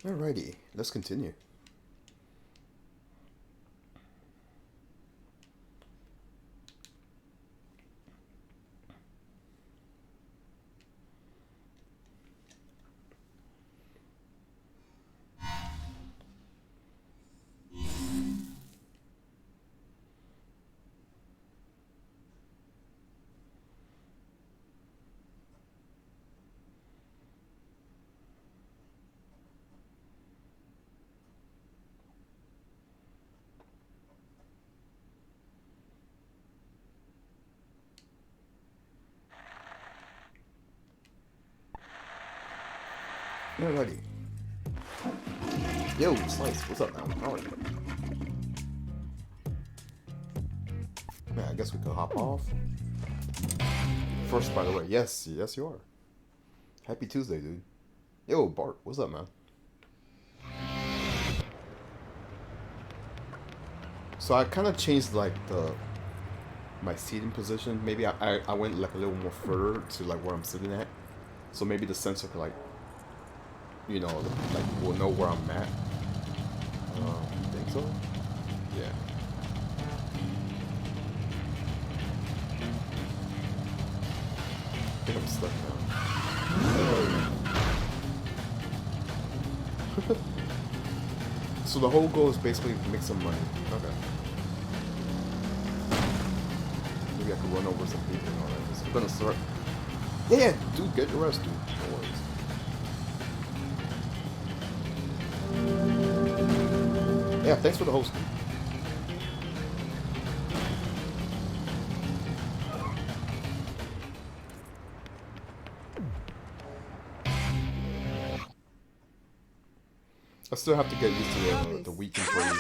Alrighty, let's continue. Alrighty. Yo, Slice, what's up, man? How are you? Man, I guess we could hop off. First, by the way, yes, you are. Happy Tuesday, dude. Yo, Bart, what's up, man? So I kind of changed like my seating position. Maybe I went like a little more further to like where I'm sitting at. So maybe the sensor could like, like will know where I'm at. I think so. Yeah. I think I'm stuck now. So the whole goal is basically to make some money. Okay. Maybe I could run over some people and all that. So we're gonna start. Yeah, dude, get your rest, dude. No worries. Yeah, thanks for the hosting. I still have to get used to the weekend plays.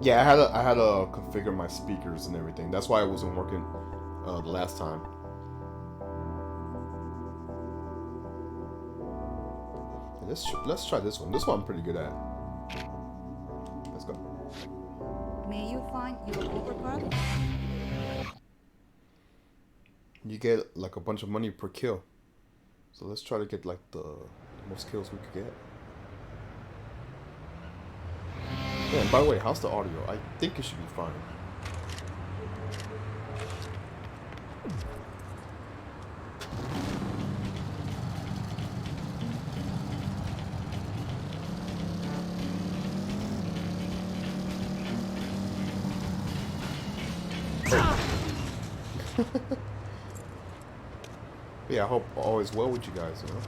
Yeah, I had to configure my speakers and everything. That's why it wasn't working the last time. Let's try this one. This one I'm pretty good at. Let's go. May you find your overcard? You get like a bunch of money per kill. So let's try to get like the most kills we could get. Yeah, and by the way, how's the audio? I think it should be fine. Yeah, I hope all is well with you guys, you know?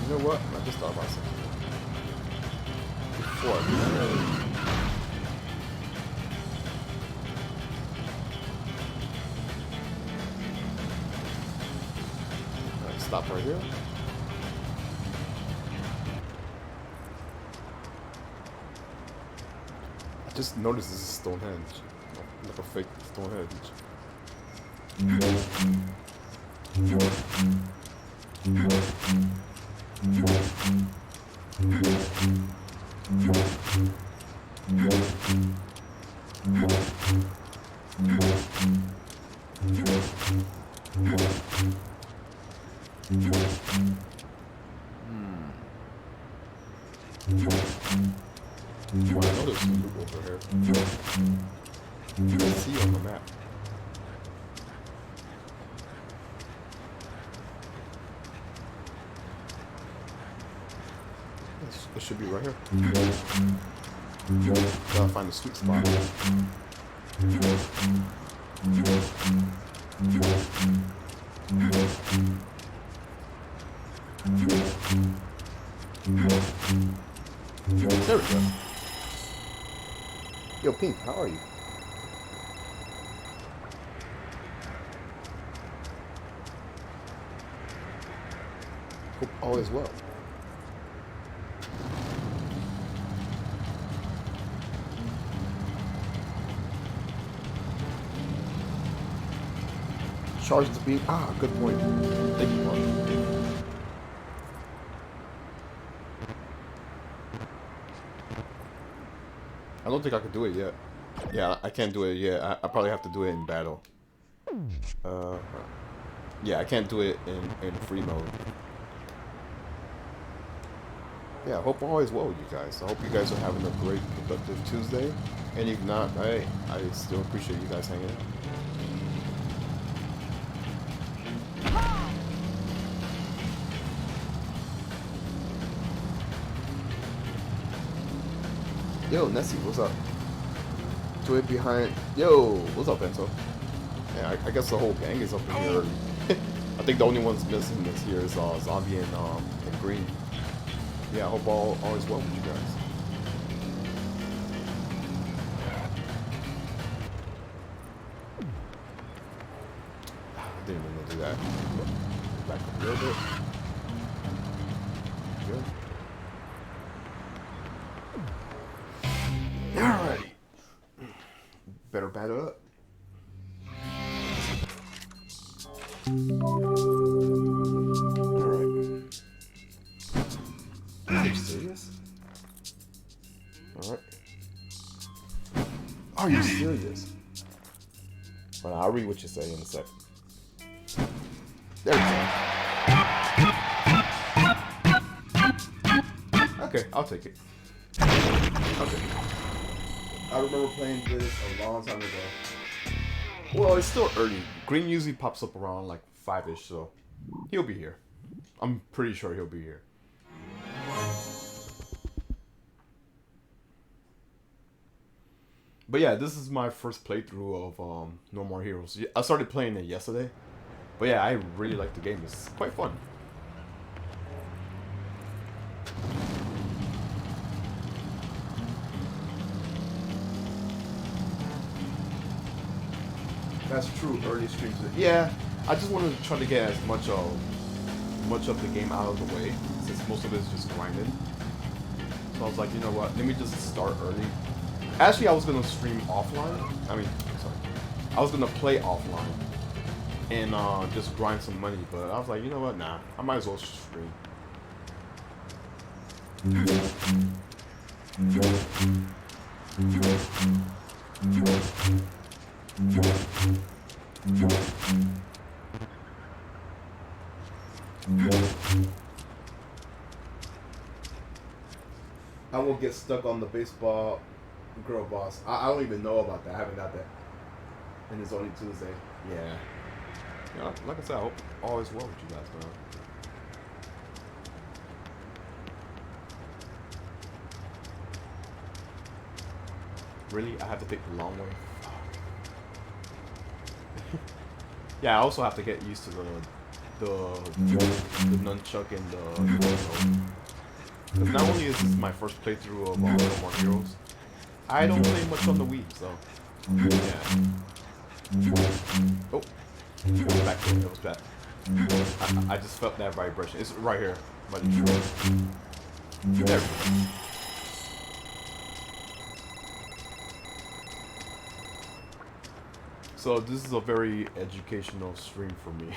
You know what? I just thought about something. Before I do that, alright, stop right here. I just noticed this is Stonehenge. Like a fake Stonehenge. Well, I know there's some loot over here. You can see on the map. It should be right here. Gotta find the sweet spot. Pink, how are you? Hope all is well. Charge the beam. Ah, good point. Thank you, Mark. I don't think I could do it yet. Yeah, I can't do it yet. I probably have to do it in battle. Yeah, I can't do it in free mode. Yeah, I hope all is well with you guys. I hope you guys are having a great, productive Tuesday. And if not, I still appreciate you guys hanging out. Yo, Nessie, what's up? Do it behind. Yo, what's up, Bento? Yeah, I guess the whole gang is up in here early. I think the only ones missing this here is Zombie and Green. Yeah, I hope all is well with you guys. I didn't mean to do that. Back up a little bit. Good. Alrighty. Better batter up. Alright. Are you serious? Alright. Are you serious? Well, I'll read what you say in a sec. There we go. Okay, I'll take it. Okay. I remember playing this a long time ago. Well, it's still early. Green usually pops up around like 5-ish, so he'll be here. I'm pretty sure he'll be here. But yeah, this is my first playthrough of No More Heroes. I started playing it yesterday. But yeah, I really like the game. It's quite fun. That's true. Early streams. Yeah, I just wanted to try to get as much of the game out of the way, since most of it is just grinding. So I was like, you know what? Let me just start early. Actually, I was gonna stream offline. I was gonna play offline and just grind some money, but I was like, you know what? Nah, I might as well stream. I will get stuck on the baseball girl boss. I don't even know about that. I haven't got that. And it's only Tuesday. Yeah. Yeah, like I said, I hope all is well with you guys, man. Really? I have to take the long way? Yeah, I also have to get used to the nunchuck and the because not only is this my first playthrough of No More Heroes, I don't play much on the Wii, so yeah. Oh, back there, that was bad. I just felt that vibration. It's right here, by the tree. There we go. So this is a very educational stream for me.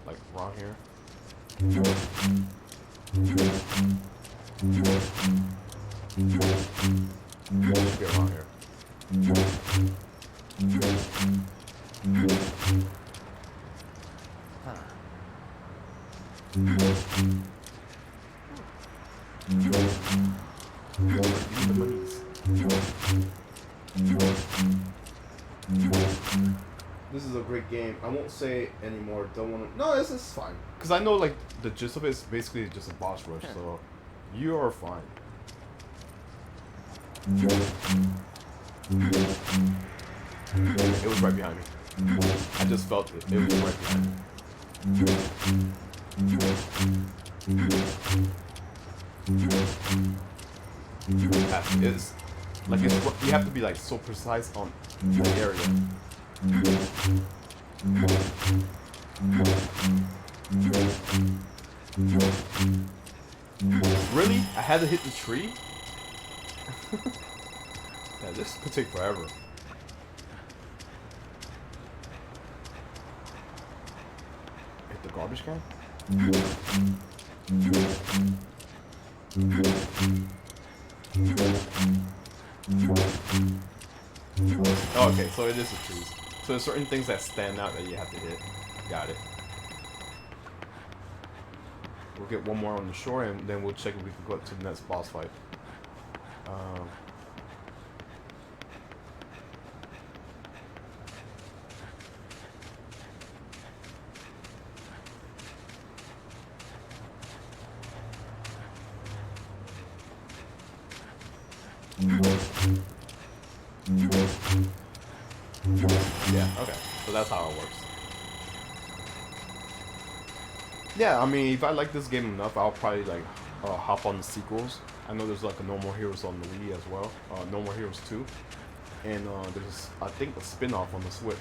Like wrong here. Should be around here. This is a great game. I won't say anymore. Don't want to. No, this is fine. Because I know, like, the gist of it is basically just a boss rush, so you are fine. It was right behind me. I just felt it. It was right behind me. It's like you have to be like so precise on the area. Really? I had to hit the tree? Yeah, this could take forever. Hit the garbage can? Oh, okay, so it is the trees. So there's certain things that stand out that you have to hit. Got it. We'll get one more on the shore, and then we'll check if we can go up to the next boss fight. Yeah, okay. So that's how it works. Yeah, I mean, if I like this game enough, I'll probably like hop on the sequels. I know there's like a No More Heroes on the Wii as well. No More Heroes 2. And there's, I think, a spin-off on the Switch.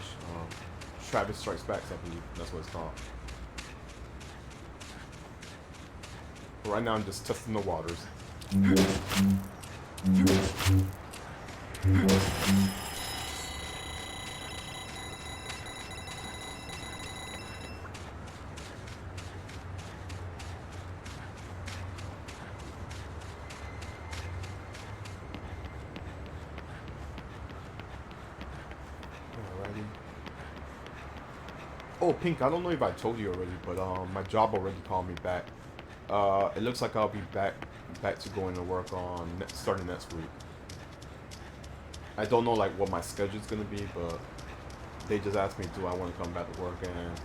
Travis Strikes Back, I believe. That's what it's called. But right now, I'm just testing the waters. Alrighty. Oh, Pink, I don't know if I told you already, but my job already called me back. It looks like I'll be back to going to work on starting next week. I don't know like what my schedule's gonna be, but they just asked me, do I want to come back to work, and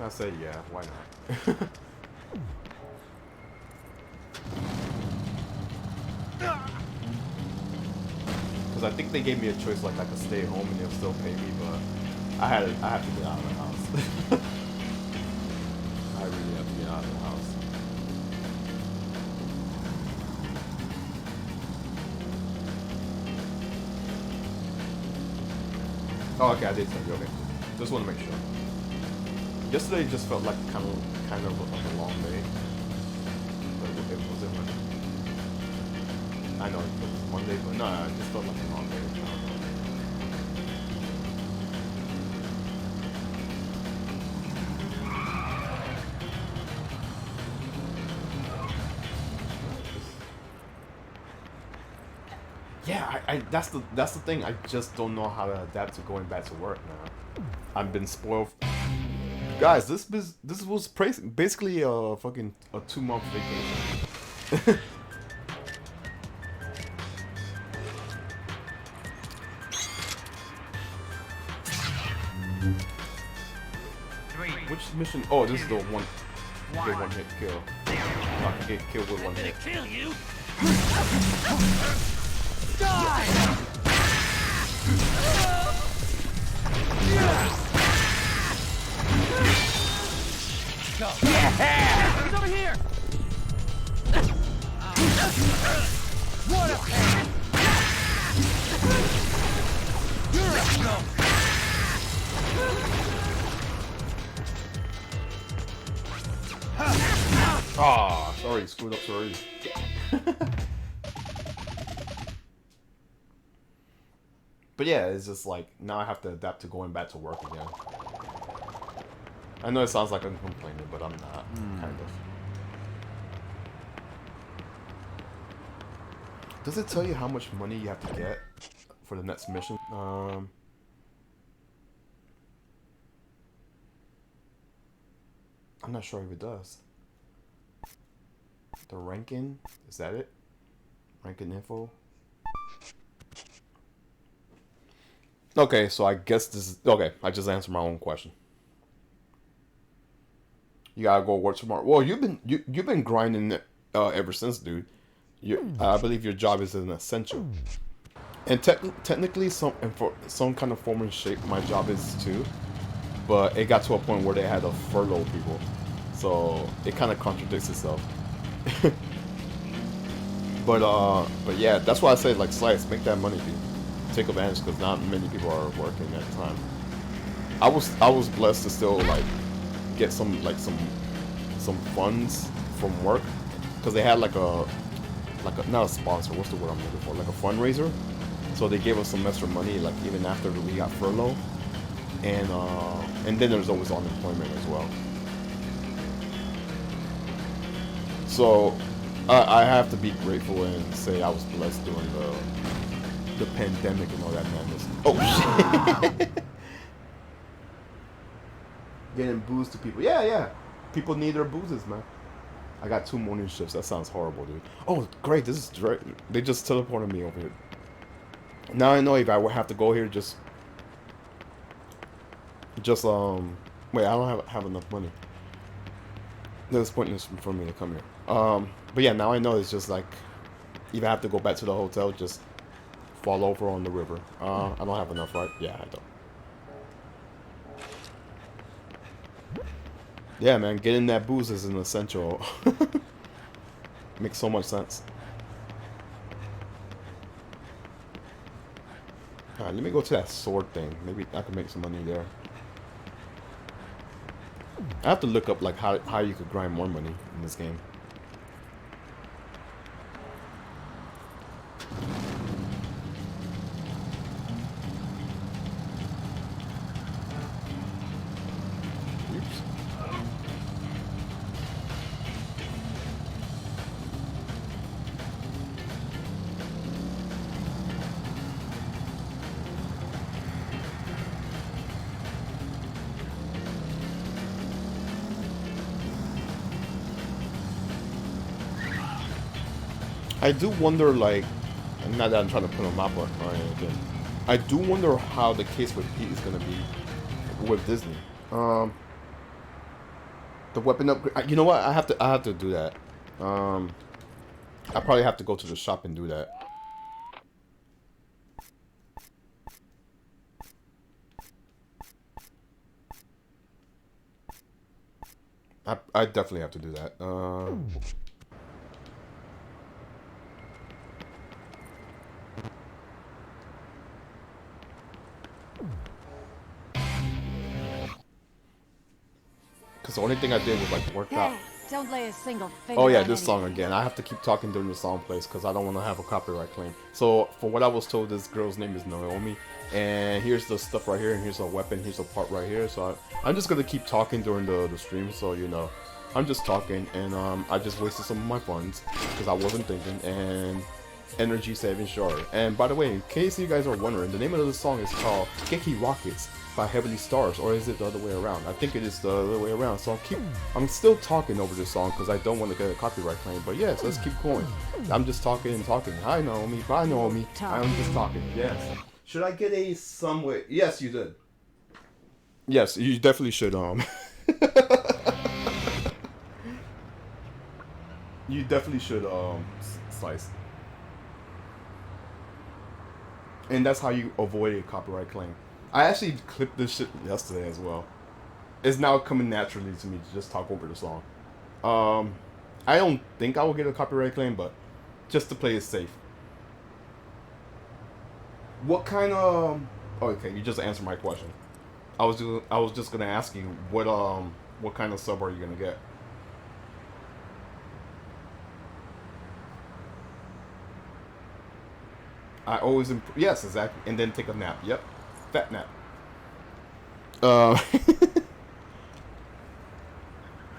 I said, yeah, why not? Because I think they gave me a choice, like I could stay home and they'll still pay me, but I have to get out of the house. I really have to get out of the house. Oh, okay, I did tell you. Okay, just want to make sure. Yesterday just felt like kind of like a long day, but it wasn't. I know it was Monday, but no, it just felt like a long day. Yeah, that's the thing. I just don't know how to adapt to going back to work now. I've been spoiled. Guys, this was basically a fucking 2-month vacation. Which mission? Oh, this is the one. Get one hit kill. I can get killed with one hit. Kill you. Die! Go. Yeah! He's over here. What a pain! You're a snow. Ah, sorry, screwed up, sorry. But yeah, it's just like, now I have to adapt to going back to work again. I know it sounds like I'm complaining, but I'm not, kind of. Does it tell you how much money you have to get for the next mission? I'm not sure if it does. The ranking, is that it? Ranking info? Okay, so I guess this is... Okay, I just answered my own question. You gotta go work tomorrow. Well, you've been grinding ever since, dude. I believe your job is an essential. And technically, for some kind of form and shape, my job is too. But it got to a point where they had to furlough people, so it kind of contradicts itself. But yeah, that's why I say like Slice, make that money, dude. Take advantage because not many people are working at the time. I was blessed to still like get some funds from work because they had like a not a sponsor. What's the word I'm looking for? Like a fundraiser. So they gave us some extra money like even after we got furloughed, and then there's always unemployment as well. So I have to be grateful and say I was blessed during the pandemic and all that madness. Oh shit! Getting booze to people. Yeah. People need their boozes, man. I got 2 morning shifts. That sounds horrible, dude. Oh, great. This is great. They just teleported me over here. Now I know if I would have to go here, just wait. I don't have enough money. There's pointless for me to come here. But yeah, now I know it's just like if I have to go back to the hotel, just fall over on the river. I don't have enough, right? Yeah, I don't. Yeah, man, getting that booze is an essential. Makes so much sense. Alright, let me go to that sword thing. Maybe I can make some money there. I have to look up like how you could grind more money in this game. I do wonder, like, not that I'm trying to put a map on anything. I do wonder how the case with Pete is gonna be with Disney. The weapon upgrade. You know what? I have to do that. I probably have to go to the shop and do that. I definitely have to do that. Because the only thing I did was like work out. Don't lay a single finger Oh yeah, on this song anything. again. I have to keep talking during the song plays because I don't want to have a copyright claim. So, for what I was told, this girl's name is Naomi. And here's the stuff right here, and here's a weapon, here's a part right here. So, I'm just going to keep talking during the stream, so you know. I'm just talking, and I just wasted some of my funds because I wasn't thinking, and energy saving shard. And by the way, in case you guys are wondering, the name of the song is called Geki Rockets by Heavenly Stars, or is it the other way around? I think it is the other way around. So I'm still talking over this song because I don't want to get a copyright claim. But yes, let's keep going. I'm just talking and talking. Hi Naomi, bye Naomi. I'm just talking. Yes. Should I get a somewhere? Yes, you did. Yes, you definitely should. You definitely should. Slice. And that's how you avoid a copyright claim. I actually clipped this shit yesterday as well. It's now coming naturally to me to just talk over the song. I don't think I will get a copyright claim, but just to play it safe. What kind of... Okay, you just answered my question. I was just gonna ask you what kind of sub are you gonna get? I always yes, exactly, and then take a nap. Yep, fat nap.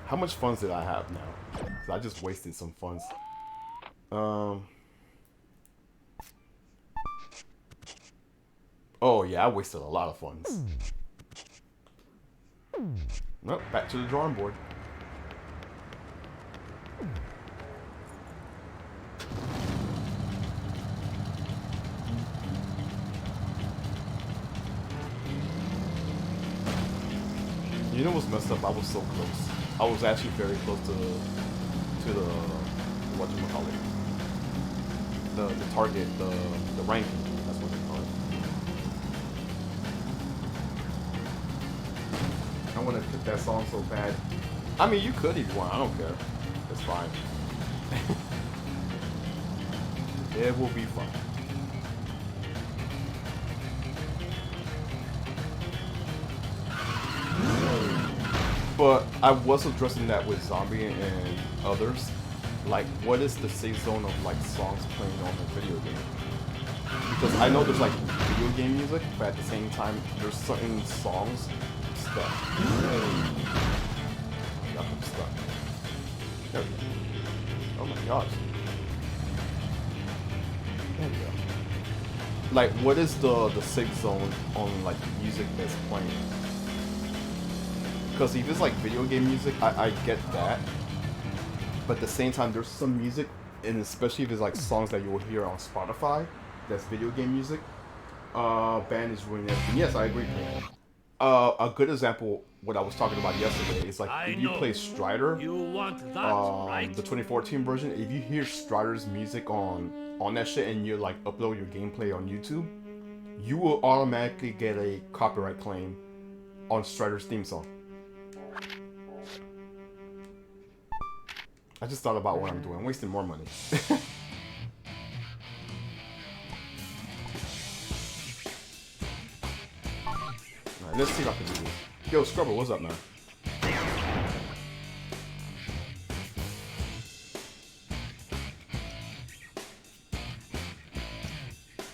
How much funds did I have now? 'Cause I just wasted some funds. Oh yeah, I wasted a lot of funds. Nope, back to the drawing board. You know what's messed up? I was so close. I was actually very close to the whatchamacallit. the target, the ranking. That's what they call it. I want to pick that song so bad. I mean, you could if you want. I don't care. It's fine. It will be fun. But I was addressing that with Zombie and others. Like, what is the safe zone of like songs playing on a video game? Because I know there's like video game music, but at the same time, there's certain songs stuck. Yep, I'm stuck. There we go. Oh my gosh. There we go. Like, what is the safe zone on like music that's playing? Because if it's like video game music, I get that. But at the same time, there's some music, and especially if it's like songs that you will hear on Spotify, that's video game music. Band is ruining everything. Yes, I agree. A good example, what I was talking about yesterday, is like if you play Strider, You want that, right? the 2014 version. If you hear Strider's music on that shit, and you like upload your gameplay on YouTube, you will automatically get a copyright claim on Strider's theme song. I just thought about what I'm doing. I'm wasting more money. Alright, let's see if I can do this. Yo, Scrubber, what's up, man?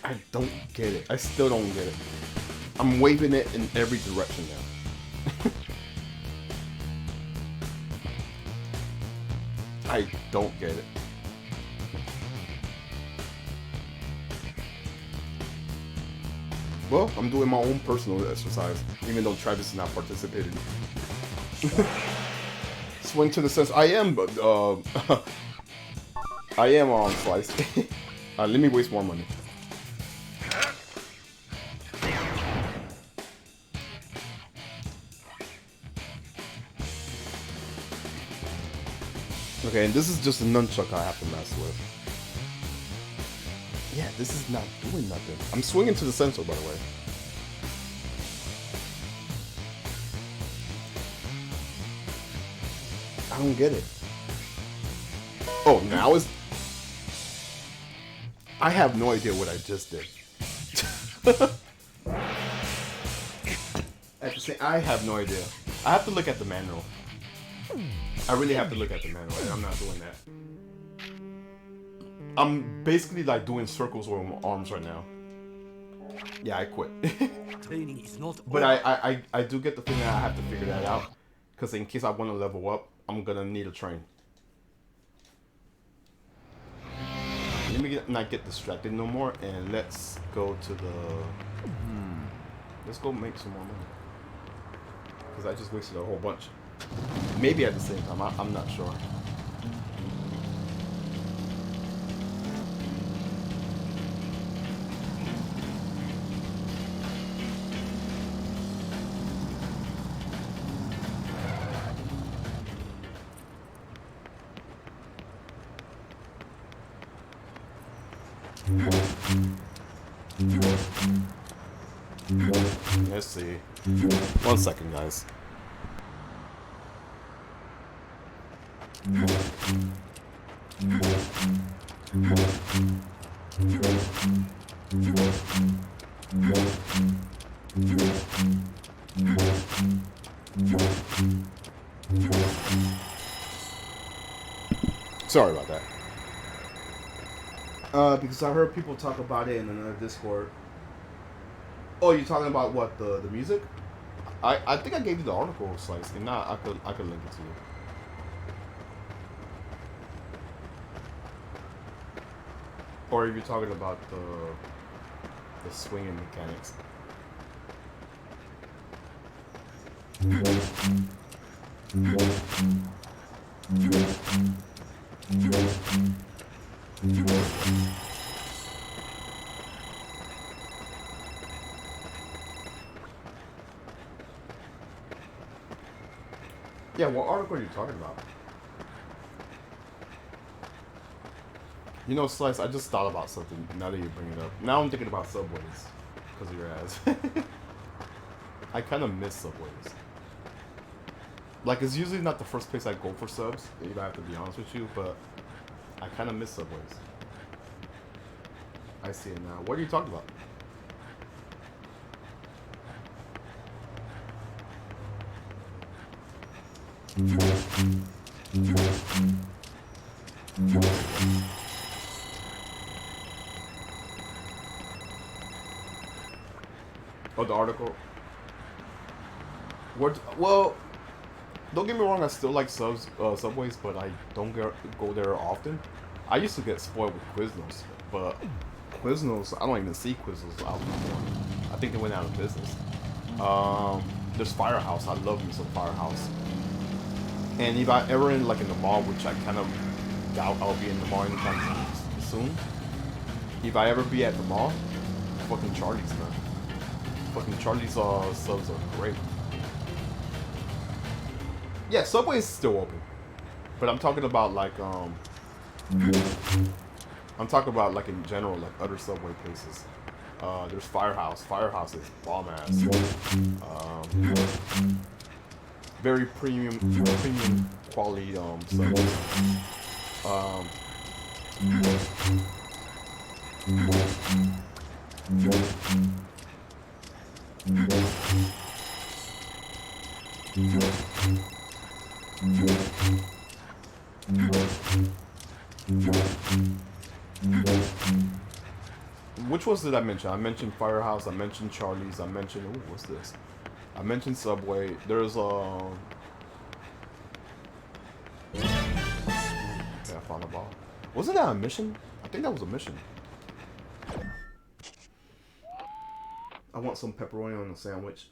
I don't get it. I still don't get it. I'm waving it in every direction now. I don't get it. Well, I'm doing my own personal exercise, even though Travis is not participating. Swing to the sense. I am, but I am on Slice. Let me waste more money. Okay, and this is just a nunchuck I have to mess with. Yeah, this is not doing nothing. I'm swinging to the sensor, by the way. I don't get it. Oh, now is... I have no idea what I just did. I have no idea. I have to look at the manual. I really have to look at the manual, and I'm not doing that. I'm basically like doing circles with my arms right now. Yeah, I quit. Training is not But I do get the feeling that I have to figure that out. Because in case I want to level up, I'm going to need a train. Let me not get distracted no more, and let's go to the... Let's go make some more money. Because I just wasted a whole bunch. Maybe at the same time, I'm not sure. Let's see. 1 second, guys. Sorry about that. Because I heard people talk about it in another Discord. Oh, you're talking about what, the music? I think I gave you the article, Slice. If not, I could link it to you. Or are you talking about the swinging mechanics? Yeah, what article are you talking about? You know, Slice, I just thought about something now that you bring it up. Now I'm thinking about Subways because of your ass. I kind of miss Subways. Like, it's usually not the first place I go for subs, I have to be honest with you, but I kind of miss Subways. I see it now. What are you talking about? Oh, the article. What? Well, don't get me wrong. I still like Subways, but I don't go there often. I used to get spoiled with Quiznos, but Quiznos, I don't even see Quiznos out anymore. I think they went out of business. There's Firehouse. I love me some Firehouse. And if I ever in the mall, which I kind of doubt I'll be in the mall anytime soon. If I ever be at the mall, fucking Charlie's, man. Fucking Charlie's subs are great. Yeah, Subway is still open, but I'm talking about I'm talking about in general, other Subway places. There's Firehouse. Firehouse is bomb ass. Very premium quality Subway. Which ones did I mention? I mentioned Firehouse, I mentioned Charlie's, I mentioned, ooh, what's this? I mentioned Subway. There's yeah, I found a ball. Wasn't that a mission? I think that was a mission. I want some pepperoni on the sandwich.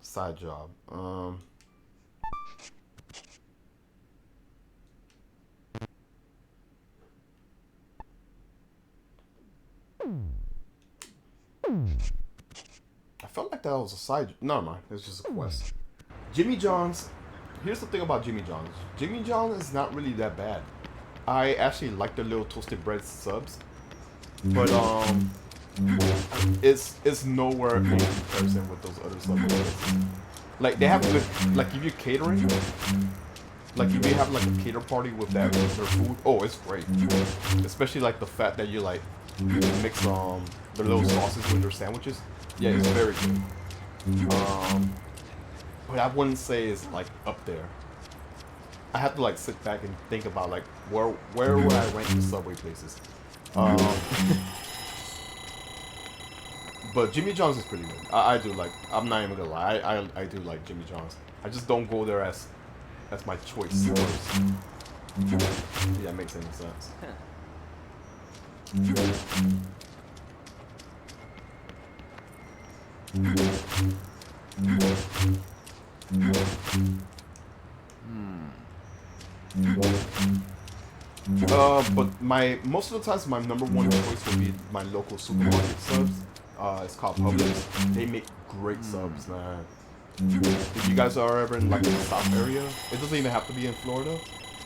Side job. I felt like that was a side. No, mind. It's just a quest. Jimmy John's. Here's the thing about Jimmy John's. Jimmy John's is not really that bad. I actually like the little toasted bread subs, but it's nowhere in comparison with those other subs. Like they have good. Like if you're catering, like if you have like a cater party with their food, oh, it's great. Especially like the fact that you mix the little sauces with their sandwiches. Yeah, it's very good. But I wouldn't say it's up there. I have to sit back and think about where would I rank the Subway places. But Jimmy John's is pretty good. I do I'm not even gonna lie. I do like Jimmy John's. I just don't go there as my choice first. Yeah, that makes any sense. But most of the times my number one choice would be my local supermarket subs. It's called Publix. They make great subs, man. If you guys are ever in the South area, it doesn't even have to be in Florida.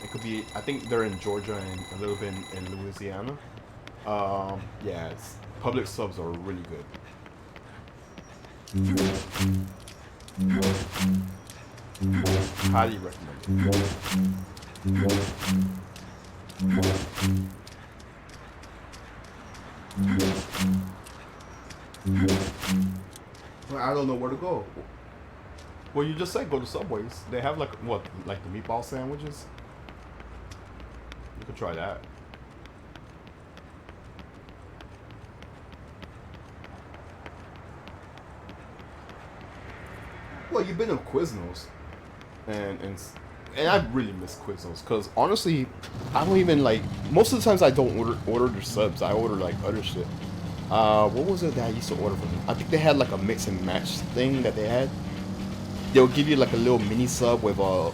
It could be. I think they're in Georgia and a little bit in Louisiana. Yeah, Publix subs are really good. Highly recommend it. Well, I don't know where to go. Well, you just said go to Subways. They have the meatball sandwiches. You could try that. Well, you've been to Quiznos, and I really miss Quiznos because honestly, I don't even most of the times I don't order their subs. I order other shit. What was it that I used to order from them? I think they had a mix and match thing that they had. They'll give you a little mini sub with a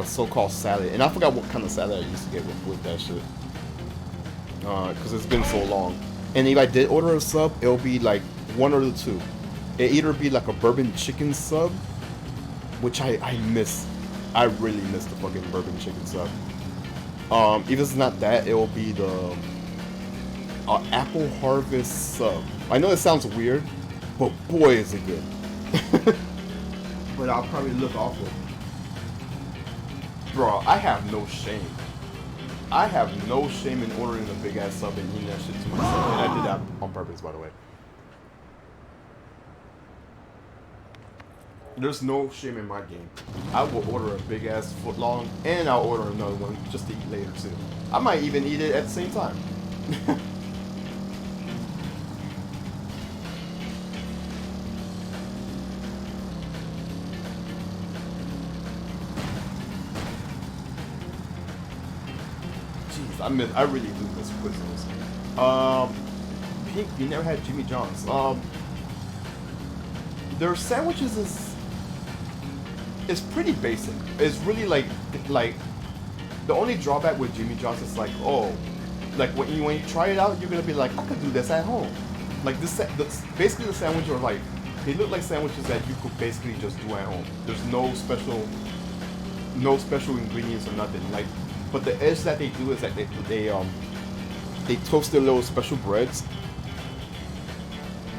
so-called salad, and I forgot what kind of salad I used to get with that shit. Because it's been so long. And if I did order a sub, it'll be one or the two. It either be a bourbon chicken sub, which I miss. I really miss the fucking bourbon chicken sub. If it's not that, it will be the apple harvest sub. I know it sounds weird, but boy is it good. But I'll probably look awful. Bro, I have no shame. I have no shame in ordering a big ass sub and eating that shit to myself. And I did that on purpose, by the way. There's no shame in my game. I will order a big ass foot long and I'll order another one just to eat later too. I might even eat it at the same time. Jeez, I really do miss Quiznos. Pink, you never had Jimmy John's. Their sandwiches is pretty basic. It's really like the only drawback with Jimmy John's is like, oh, like when you try it out, you're gonna be like, I could do this at home. Like basically the sandwiches are like, they look like sandwiches that you could basically just do at home. There's no special ingredients or nothing. Like, but the edge that they do is that they toast their little special breads,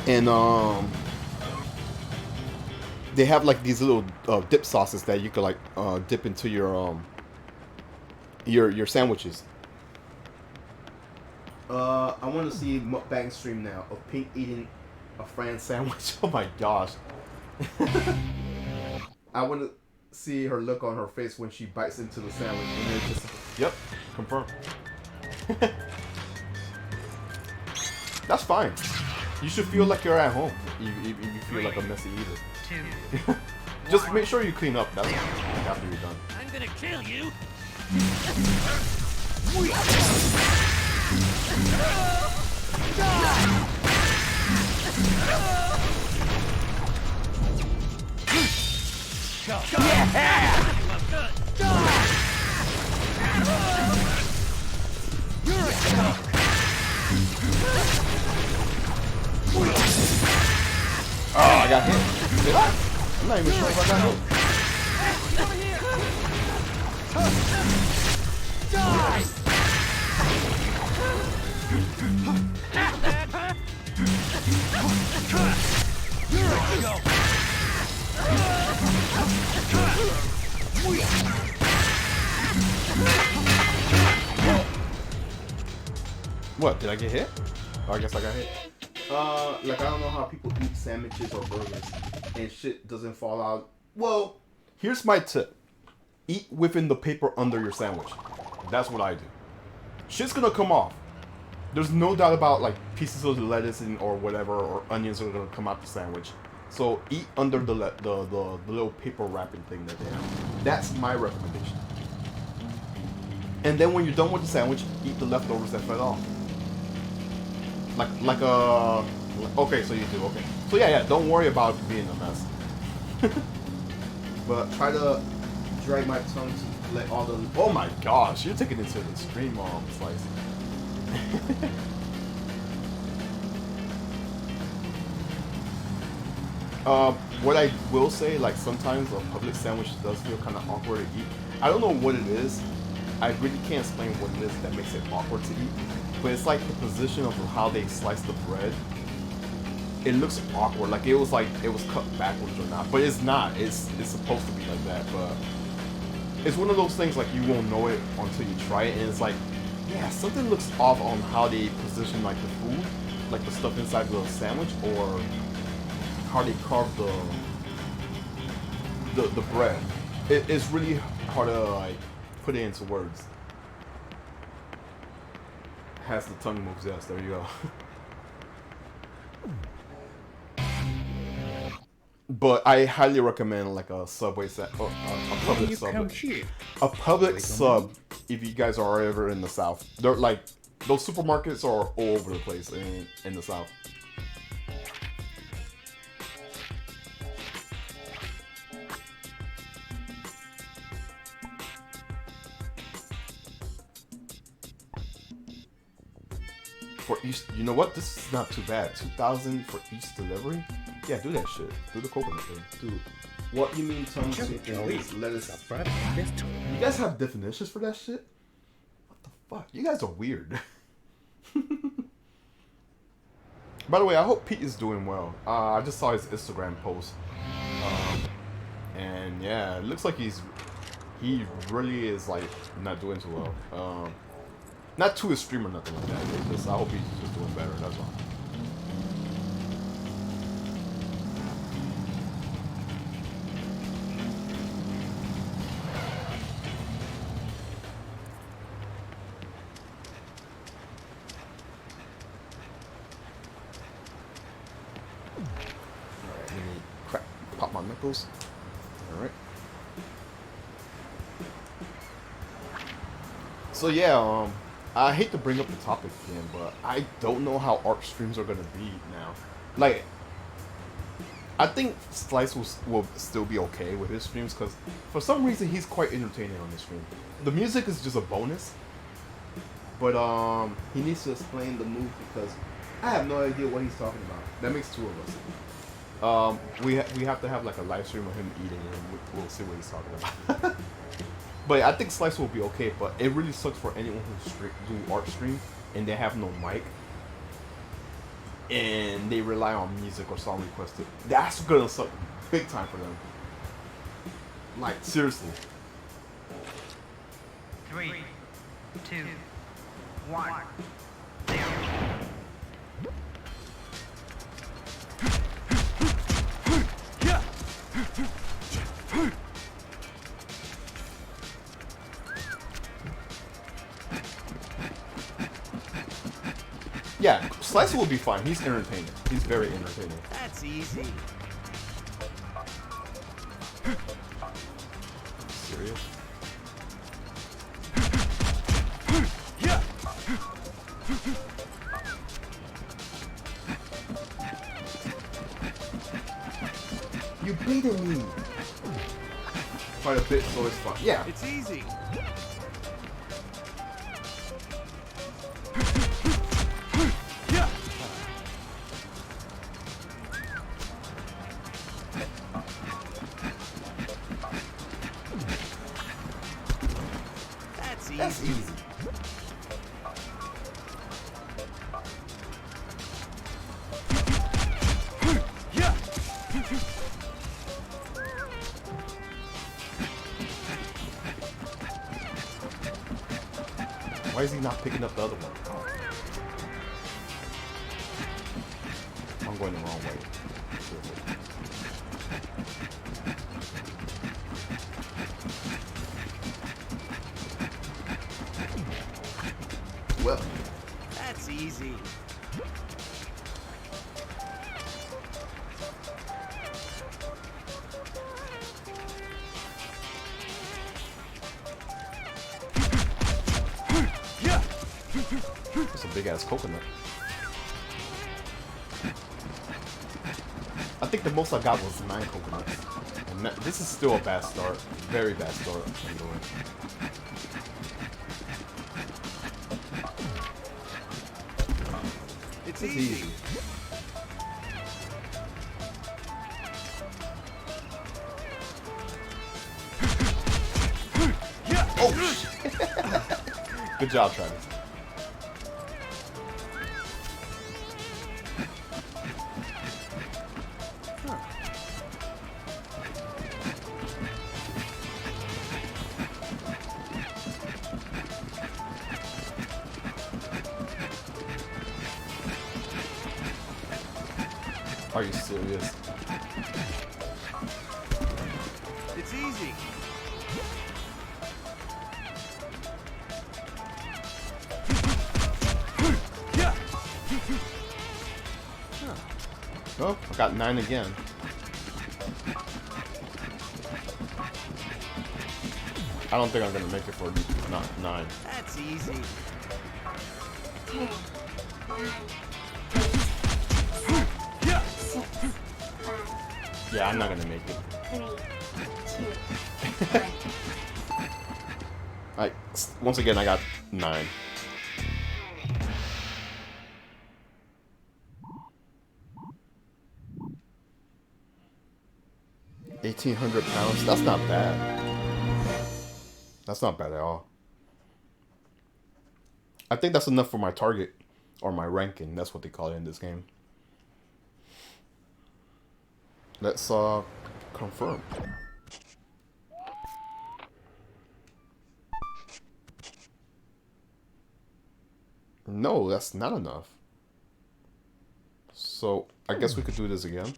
and they have like these little dip sauces that you could like dip into your sandwiches. I want to see mukbang stream now of Pink eating a Fran sandwich. Oh my gosh. I want to see her look on her face when she bites into the sandwich and then just, yep, confirm. That's fine. You should feel like you're at home if you feel like a messy eater. Just make sure you clean up. That's after you're done. I'm gonna kill you. Yeah! You're a skunk. Oh, I got hit. Did I? I'm not even sure if I got hit. Over here. Die! You're a skunk. What? Did I get hit? Oh, I guess I got hit. Like I don't know how people eat sandwiches or burgers and shit doesn't fall out. Well, here's my tip. Eat within the paper under your sandwich. That's what I do. Shit's gonna come off. There's no doubt about like pieces of lettuce or whatever or onions are gonna come out the sandwich. So eat under the little paper wrapping thing that they have. That's my recommendation. And then when you're done with the sandwich, eat the leftovers that fell off. Okay, so you do, okay. So yeah, don't worry about being a mess. But try to drag my tongue to let all the, oh my gosh, you're taking it to the extreme, Slice. What I will say, like sometimes a public sandwich does feel kind of awkward to eat. I don't know what it is. I really can't explain what it is that makes it awkward to eat. But it's like the position of how they slice the bread. It looks awkward, like it was cut backwards or not. But it's not. It's supposed to be like that. But it's one of those things like you won't know it until you try it, and it's like, yeah, something looks off on how they position like the food, like the stuff inside the sandwich, or how they carve the bread. It's really hard to like put it into words. Has the tongue moves, yes, there you go. But I highly recommend like a Subway a public sub. A public sub if you guys are ever in the South. They're like, those supermarkets are all over the place in the South. For each, you know what? This is not too bad. 2,000 for each delivery. Yeah, do that shit. Do the coconut thing. Do What you mean tongue chicken is lettuce? You guys have definitions for that shit? What the fuck? You guys are weird. By the way, I hope Pete is doing well. I just saw his Instagram post. And yeah, it looks like he really is like not doing too well. Not too extreme or nothing like that. It's just, I hope he's just doing better, that's all. Alright, let me pop my knuckles. Alright. So yeah, I hate to bring up the topic again, but I don't know how art streams are gonna be now. Like, I think Slice will still be okay with his streams because for some reason he's quite entertaining on his stream. The music is just a bonus, but he needs to explain the move because I have no idea what he's talking about. That makes two of us. We have to have like a live stream of him eating, and we'll see what he's talking about. But I think Slice will be okay. But it really sucks for anyone who do art stream and they have no mic, and they rely on music or song requested. That's gonna suck big time for them. Like seriously. 3, 2, 1, 0. Yeah, Slice will be fine. He's entertaining. He's very entertaining. That's easy. Serious? You beating me. Quite a bit, so it's fun. Yeah. It's easy. That's easy. Why is he not picking up the other one? I'm going the wrong way. Well, That's easy. that's a big ass coconut. I think the most I got was 9 coconuts. And this is still a bad start. Very bad start. I'm doing. It's It's easy. easy. Oh shit. Good job, Travis. Are you serious? It's easy. Oh, I got 9 again. I don't think I'm gonna make it for not 9. That's easy. 10, 9, 8, 6, 5, Yeah, I'm not gonna make it. 3, 2, 1. Once again, I got 9. 1,800 pounds. That's not bad. That's not bad at all. I think that's enough for my target or my ranking. That's what they call it in this game. Let's confirm. No, that's not enough. So I guess we could do this again.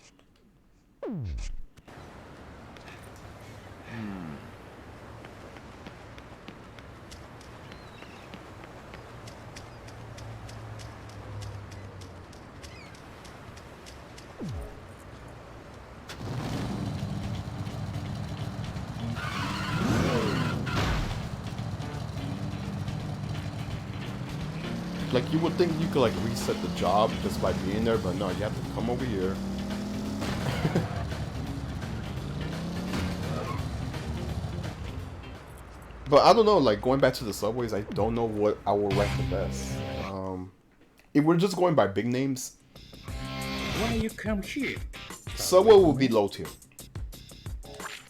Like, you would think you could, like, reset the job just by being there, but no, you have to come over here. But I don't know, like, going back to the subways, I don't know what I will rank the best. If we're just going by big names, Why you come here? Subway will be low tier.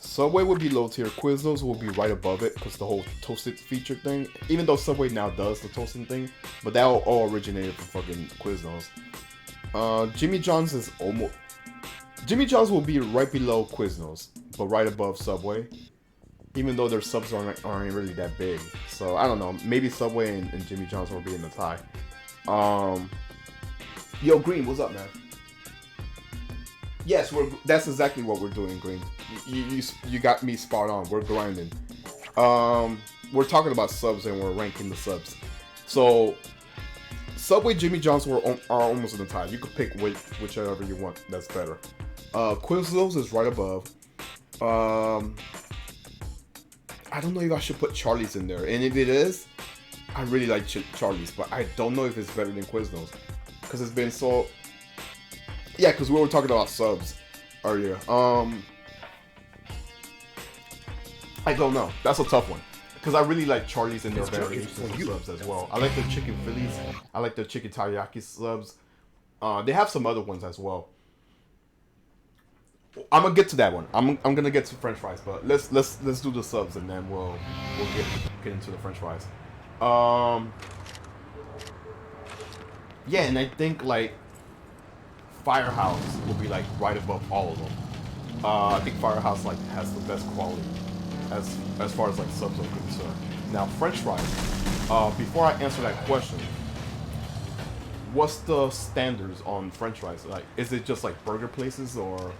Subway would be low tier. Quiznos will be right above it because the whole toasted feature thing. Even though Subway now does the toasting thing, but that all originated from fucking Quiznos. Jimmy John's is almost. Jimmy John's will be right below Quiznos, but right above Subway. Even though their subs aren't really that big, so I don't know. Maybe Subway and Jimmy John's will be in the tie. Yo, Green, what's up, man? Yes, that's exactly what we're doing, Green. You got me spot on. We're grinding. We're talking about subs and we're ranking the subs. So, Subway, Jimmy John's are almost in the tie. You could pick whichever you want. That's better. Quiznos is right above. I don't know if I should put Charlie's in there. And if it is, I really like Charlie's. But I don't know if it's better than Quiznos. Because it's been so... Yeah, because we were talking about subs earlier. I don't know. That's a tough one. Because I really like Charlie's and their variations of subs as well. I like the chicken Phillies. I like the chicken teriyaki subs. They have some other ones as well. I'm gonna get to that one. I'm gonna get to French fries, but let's do the subs and then we'll get into the French fries. Yeah, and I think like Firehouse will be like right above all of them. I think Firehouse like has the best quality as far as like subs are concerned. Now French fries. Before I answer that question, what's the standards on French fries? Like, is it just like burger places or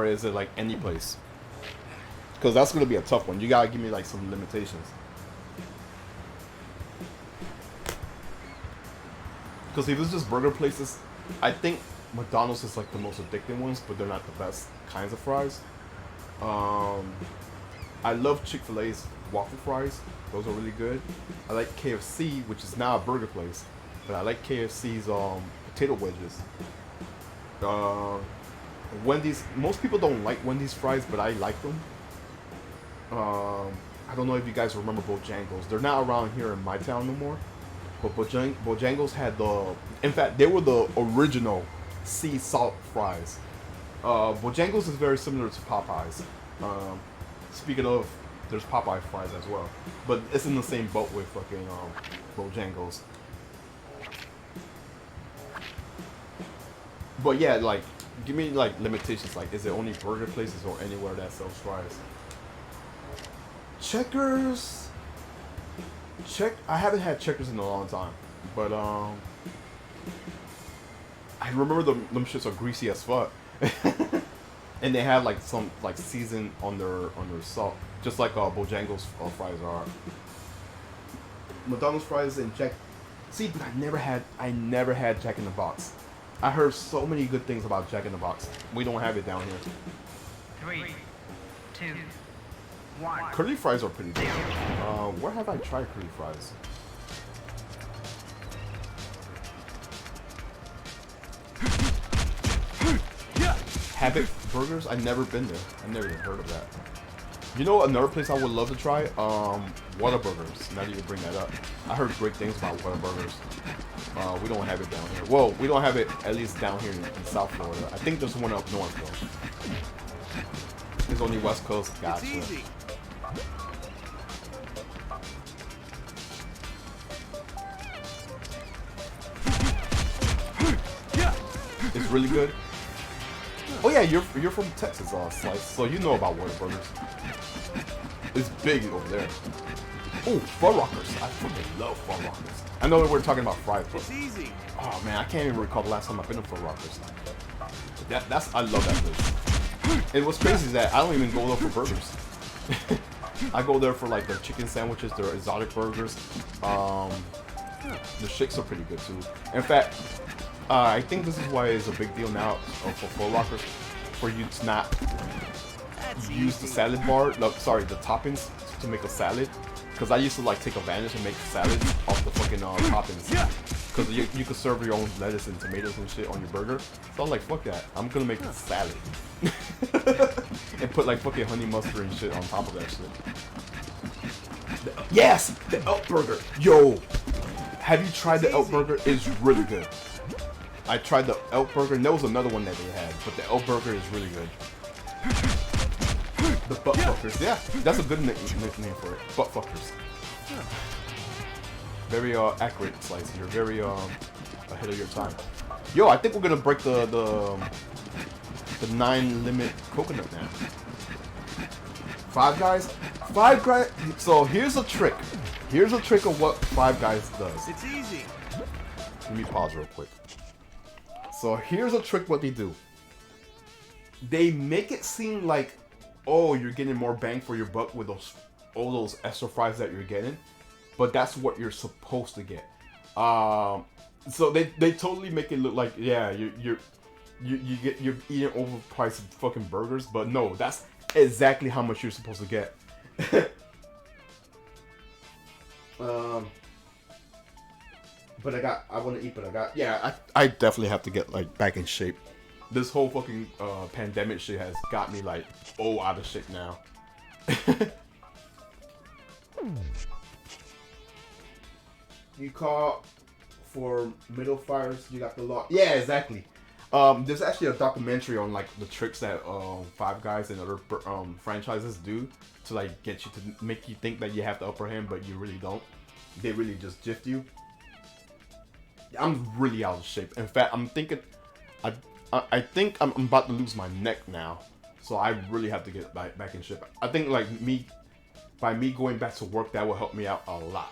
is it like any place? Because that's gonna be a tough one. You gotta give me like some limitations. Because if it's just burger places, I think McDonald's is like the most addicting ones, but they're not the best kinds of fries. I love Chick-fil-A's waffle fries. Those are really good. I like KFC, which is now a burger place, but I like KFC's potato wedges. Wendy's, most people don't like Wendy's fries, but I like them. I don't know if you guys remember Bojangles. They're not around here in my town no more. But Bojangles had in fact, they were the original sea salt fries. Bojangles is very similar to Popeyes. Speaking of, there's Popeye fries as well. But it's in the same boat with fucking Bojangles. But yeah, like, give me like limitations. Like, is it only burger places or anywhere that sells fries? Checkers. I haven't had Checkers in a long time, but I remember them shits are greasy as fuck, and they have like some like season on their salt, just like Bojangles fries are. McDonald's fries and Jack. See, but I never had Jack in the Box. I heard so many good things about Jack in the Box. We don't have it down here. 3, 2, 1. Curly fries are pretty good. Where have I tried curly fries? Habit Burgers? I've never been there. I've never even heard of that. You know another place I would love to try? Whataburgers. Now that you bring that up. I heard great things about Whataburgers. We don't have it down here. Well, we don't have it at least down here in South Florida. I think there's one up north though. It's only West Coast. It's Gotcha. easy. It's really good. Oh yeah, you're from Texas, Slice. So you know about Whataburgers. It's big over there. Oh, Fuddruckers. I fucking love Fuddruckers. I know that we're talking about fried food. It's easy. Oh man, I can't even recall the last time I've been to Fuddruckers. I love that place. And what's crazy is that I don't even go there for burgers. I go there for like their chicken sandwiches, their exotic burgers. The shakes are pretty good too. In fact, I think this is why it's a big deal now for Fuddruckers, for you to not That's use the easy. salad bar, no, sorry, the toppings to make a salad. Because I used to like take advantage and make salads off the fucking toppings. Because you could serve your own lettuce and tomatoes and shit on your burger. So I'm like, fuck that. I'm gonna make a salad. And put like fucking honey mustard and shit on top of that shit. Yes! The Elk Burger! Yo! Have you tried the Elk Burger? It's really good. I tried the Elk Burger, and there was another one that they had, but the Elk Burger is really good. The Butt Fuckers, yeah, that's a good nickname for it. Butt Fuckers. Very accurate, Slice. You're very ahead of your time. Yo, I think we're gonna break the 9-limit coconut now. Five Guys. So here's a trick. Here's a trick of what Five Guys does. It's easy. Let me pause real quick. So here's a trick what they do. They make it seem like, oh, you're getting more bang for your buck with all those extra fries that you're getting, but that's what you're supposed to get. So they totally make it look like, yeah, you're eating overpriced fucking burgers, but no, that's exactly how much you're supposed to get. But I want to eat, but I definitely have to get like back in shape. This whole fucking pandemic shit has got me like out of shape now. You call for middle fires, you got the law. Yeah, exactly. There's actually a documentary on like the tricks that Five Guys and other franchises do to like get you to make you think that you have the upper hand, but you really don't. They really just jiff you. I'm really out of shape. In fact, I'm thinking, I think I'm about to lose my neck now, so I really have to get back in shape. I think like by me going back to work, that will help me out a lot.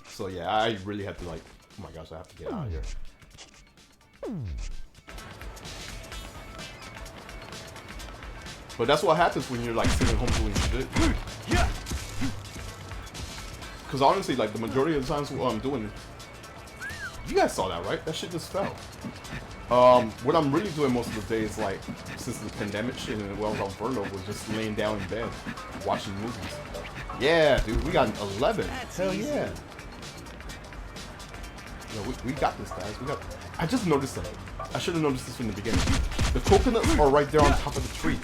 So yeah, I really have to like, oh my gosh, I have to get out of here. But that's what happens when you're like sitting home doing shit. Yeah. Because honestly, like the majority of the times what I'm doing, you guys saw that, right? That shit just fell. What I'm really doing most of the day is like, since the pandemic shit and well on furlough, was just laying down in bed, watching movies. Yeah, dude, we got 11. That's Hell easy. yeah. Yeah, we got this, guys. I just noticed that. I should have noticed this from the beginning. The coconuts are right there on top of the tree.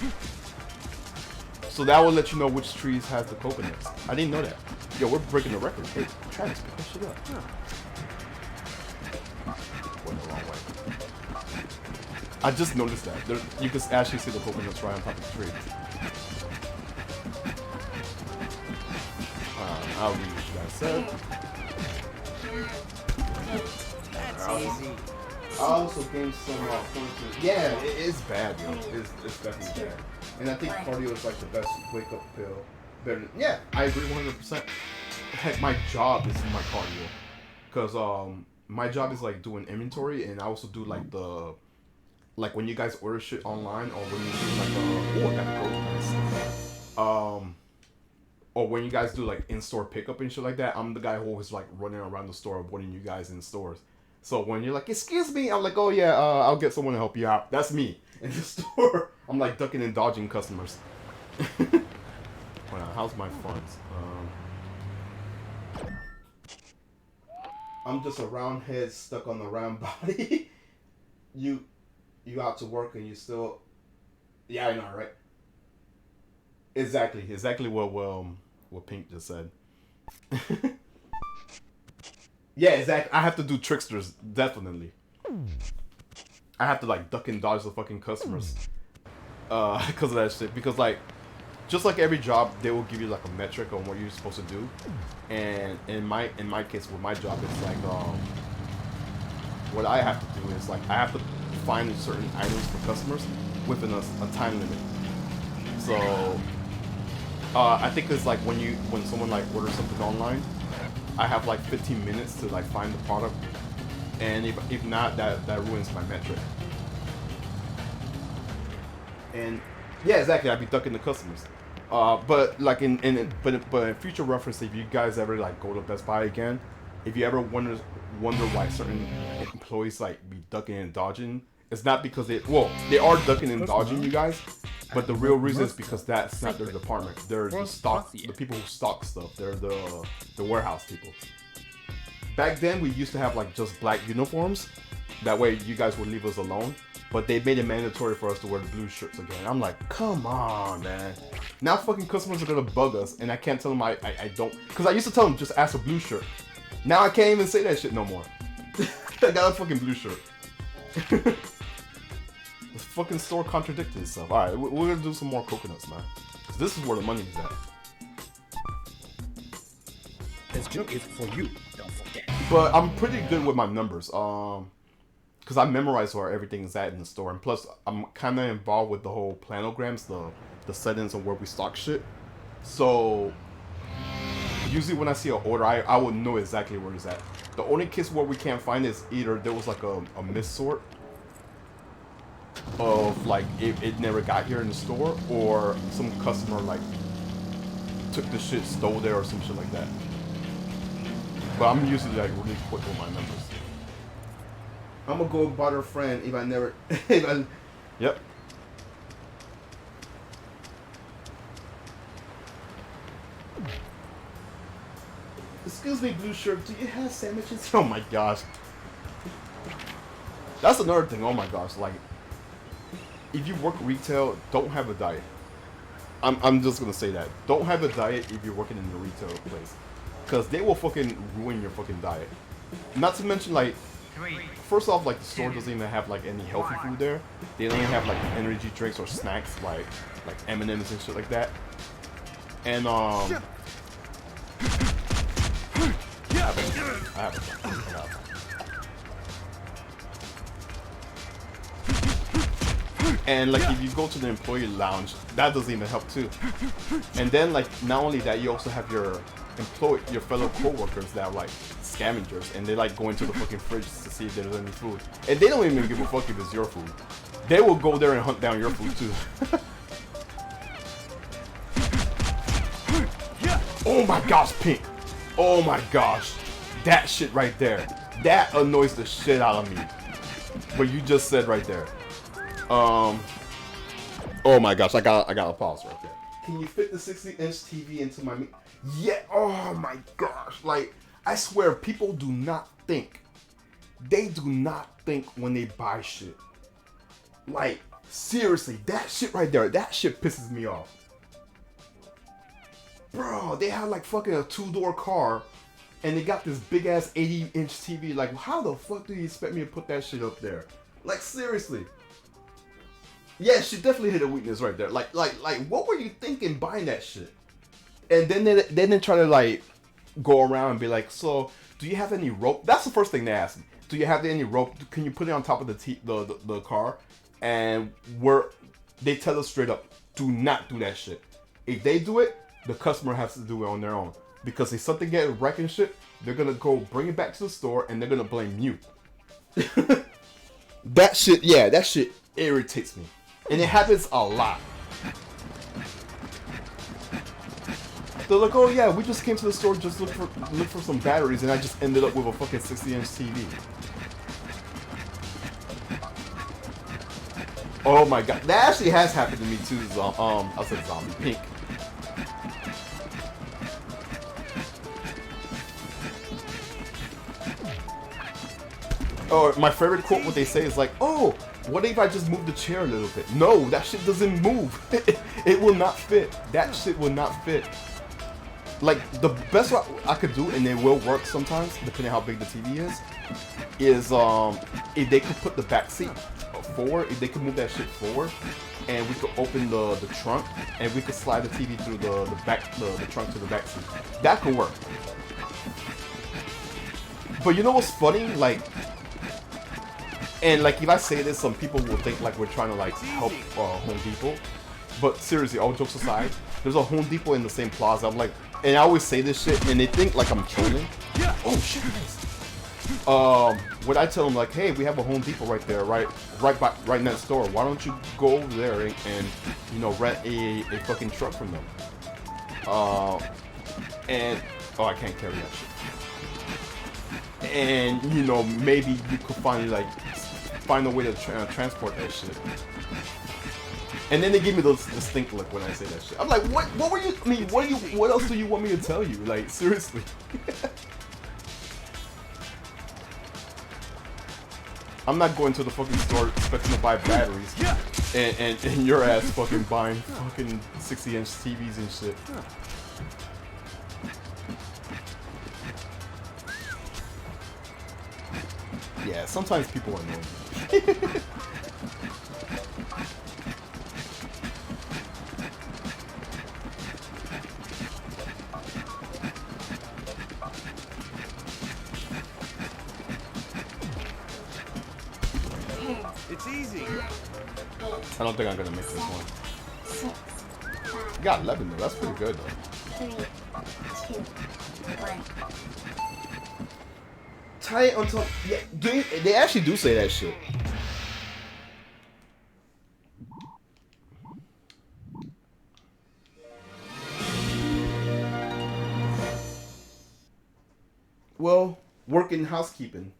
So that will let you know which trees has the coconuts. I didn't know that. Yo, we're breaking the record. Hey, Travis, pick that shit up. Went the wrong way. I just noticed that. You can actually see the coconuts right on top of the tree. I'll read what you guys said. That's easy. I also gained some points. Yeah, it is bad, yo. It's definitely bad. And I think cardio is like the best wake up pill. Better. Yeah, I agree 100%. Heck, my job is my cardio, cause my job is like doing inventory, and I also do like when you guys order shit online, or when you do like I got those. Or when you guys do like in-store pickup and shit like that, I'm the guy who always like running around the store avoiding you guys in stores. So when you're like, excuse me, I'm like, oh yeah, I'll get someone to help you out. That's me in the store. I'm like ducking and dodging customers. Well, how's my funds? I'm just a round head stuck on a round body. you out to work and you still, yeah, I know, right? Exactly what Pink just said. Yeah, exactly. I have to do tricksters, definitely. I have to like duck and dodge the fucking customers. because of that shit. Because like, just like every job, they will give you like a metric on what you're supposed to do. And in my case with my job, it's like what I have to do is like I have to find certain items for customers within a time limit. So I think it's like when someone like orders something online, I have like 15 minutes to like find the product, and if not, that ruins my metric. And yeah, exactly, I'd be ducking the customers. But like in future reference, if you guys ever like go to Best Buy again, if you ever wonder why certain employees like be ducking and dodging, it's not because they are ducking and dodging you guys, but the real reason is because that's not their department. They're the people who stock stuff. They're the warehouse people. Back then we used to have like just black uniforms, that way you guys would leave us alone. But they made it mandatory for us to wear the blue shirts again. I'm like, come on, man. Now fucking customers are gonna bug us, and I can't tell them I don't. Because I used to tell them, just ask a blue shirt. Now I can't even say that shit no more. I got a fucking blue shirt. This fucking store contradicted itself. Alright, we're gonna do some more coconuts, man. This is where the money is at. This joke is for you, don't forget. But I'm pretty good with my numbers. Because I memorize where everything is at in the store, and plus I'm kind of involved with the whole planograms, the settings of where we stock shit. So usually when I see an order, I will know exactly where it's at. The only case where we can't find is either there was like a missort of like it never got here in the store, or some customer like took the shit, stole there, or some shit like that. But I'm usually like really quick with my numbers. I'm gonna go bother a friend if I never. Yep. Excuse me, blue shirt. Do you have sandwiches? Oh my gosh. That's another thing. Oh my gosh. Like, if you work retail, don't have a diet. I'm just gonna say that. Don't have a diet if you're working in a retail place, because they will fucking ruin your fucking diet. Not to mention, like, first off, like, the store doesn't even have like any healthy food there. They don't even have like energy drinks or snacks like M&Ms and shit like that. And I have and like if you go to the employee lounge, that doesn't even help too. And then like not only that, you also have your fellow co-workers that are like scavengers, and they like go into the fucking fridge to see if there's any food, and they don't even give a fuck if it's your food. They will go there and hunt down your food too. Oh my gosh, Pink. Oh my gosh. That shit right there. That annoys the shit out of me. What you just said right there. Oh my gosh, I gotta pause right there. Can you fit the 60-inch TV into my Yeah, oh my gosh. Like, I swear, people do not think. They do not think when they buy shit. Like, seriously, that shit right there, that shit pisses me off. Bro, they have like fucking a 2-door car, and they got this big ass 80-inch TV. Like, how the fuck do you expect me to put that shit up there? Like, seriously. Yeah, she definitely hit a weakness right there. Like, what were you thinking buying that shit? And then they try to like go around and be like, so do you have any rope? That's the first thing they ask me. Do you have any rope? Can you put it on top of the car? And they tell us straight up, do not do that shit. If they do it, the customer has to do it on their own. Because if something gets wrecked and shit, they're gonna go bring it back to the store and they're gonna blame you. That shit irritates me. And it happens a lot. They're like, oh yeah, we just came to the store just look for some batteries, and I just ended up with a fucking 60-inch TV. Oh my god, that actually has happened to me too. I said zombie, Pink. Or my favorite quote, what they say is like, oh, what if I just move the chair a little bit? No, that shit doesn't move. It will not fit. That shit will not fit. Like, the best I could do, and it will work sometimes, depending on how big the TV is if they could put the back seat forward, if they could move that shit forward, and we could open the trunk, and we could slide the TV through the back the trunk to the back seat. That could work. But you know what's funny? Like, and like if I say this, some people will think like we're trying to like help Home Depot. But seriously, all jokes aside, there's a Home Depot in the same plaza. I'm like, and I always say this shit, and they think like I'm trolling. Oh shit! When I tell them like, hey, we have a Home Depot right there, right next door. Why don't you go over there and you know, rent a fucking truck from them? And oh, I can't carry that shit. And you know, maybe you could find a way to transport that shit. And then they give me those distinct look when I say that shit. I'm like, what were you? I mean, what else do you want me to tell you? Like, seriously. I'm not going to the fucking store expecting to buy batteries, and your ass fucking buying fucking 60-inch TVs and shit. Yeah, sometimes people are annoying. It's easy. I don't think I'm gonna make this one. 6, 5, You got 11 though. That's pretty good though. 3, 2, 1. Tie it until yeah. They actually do say that shit. Well, working housekeeping.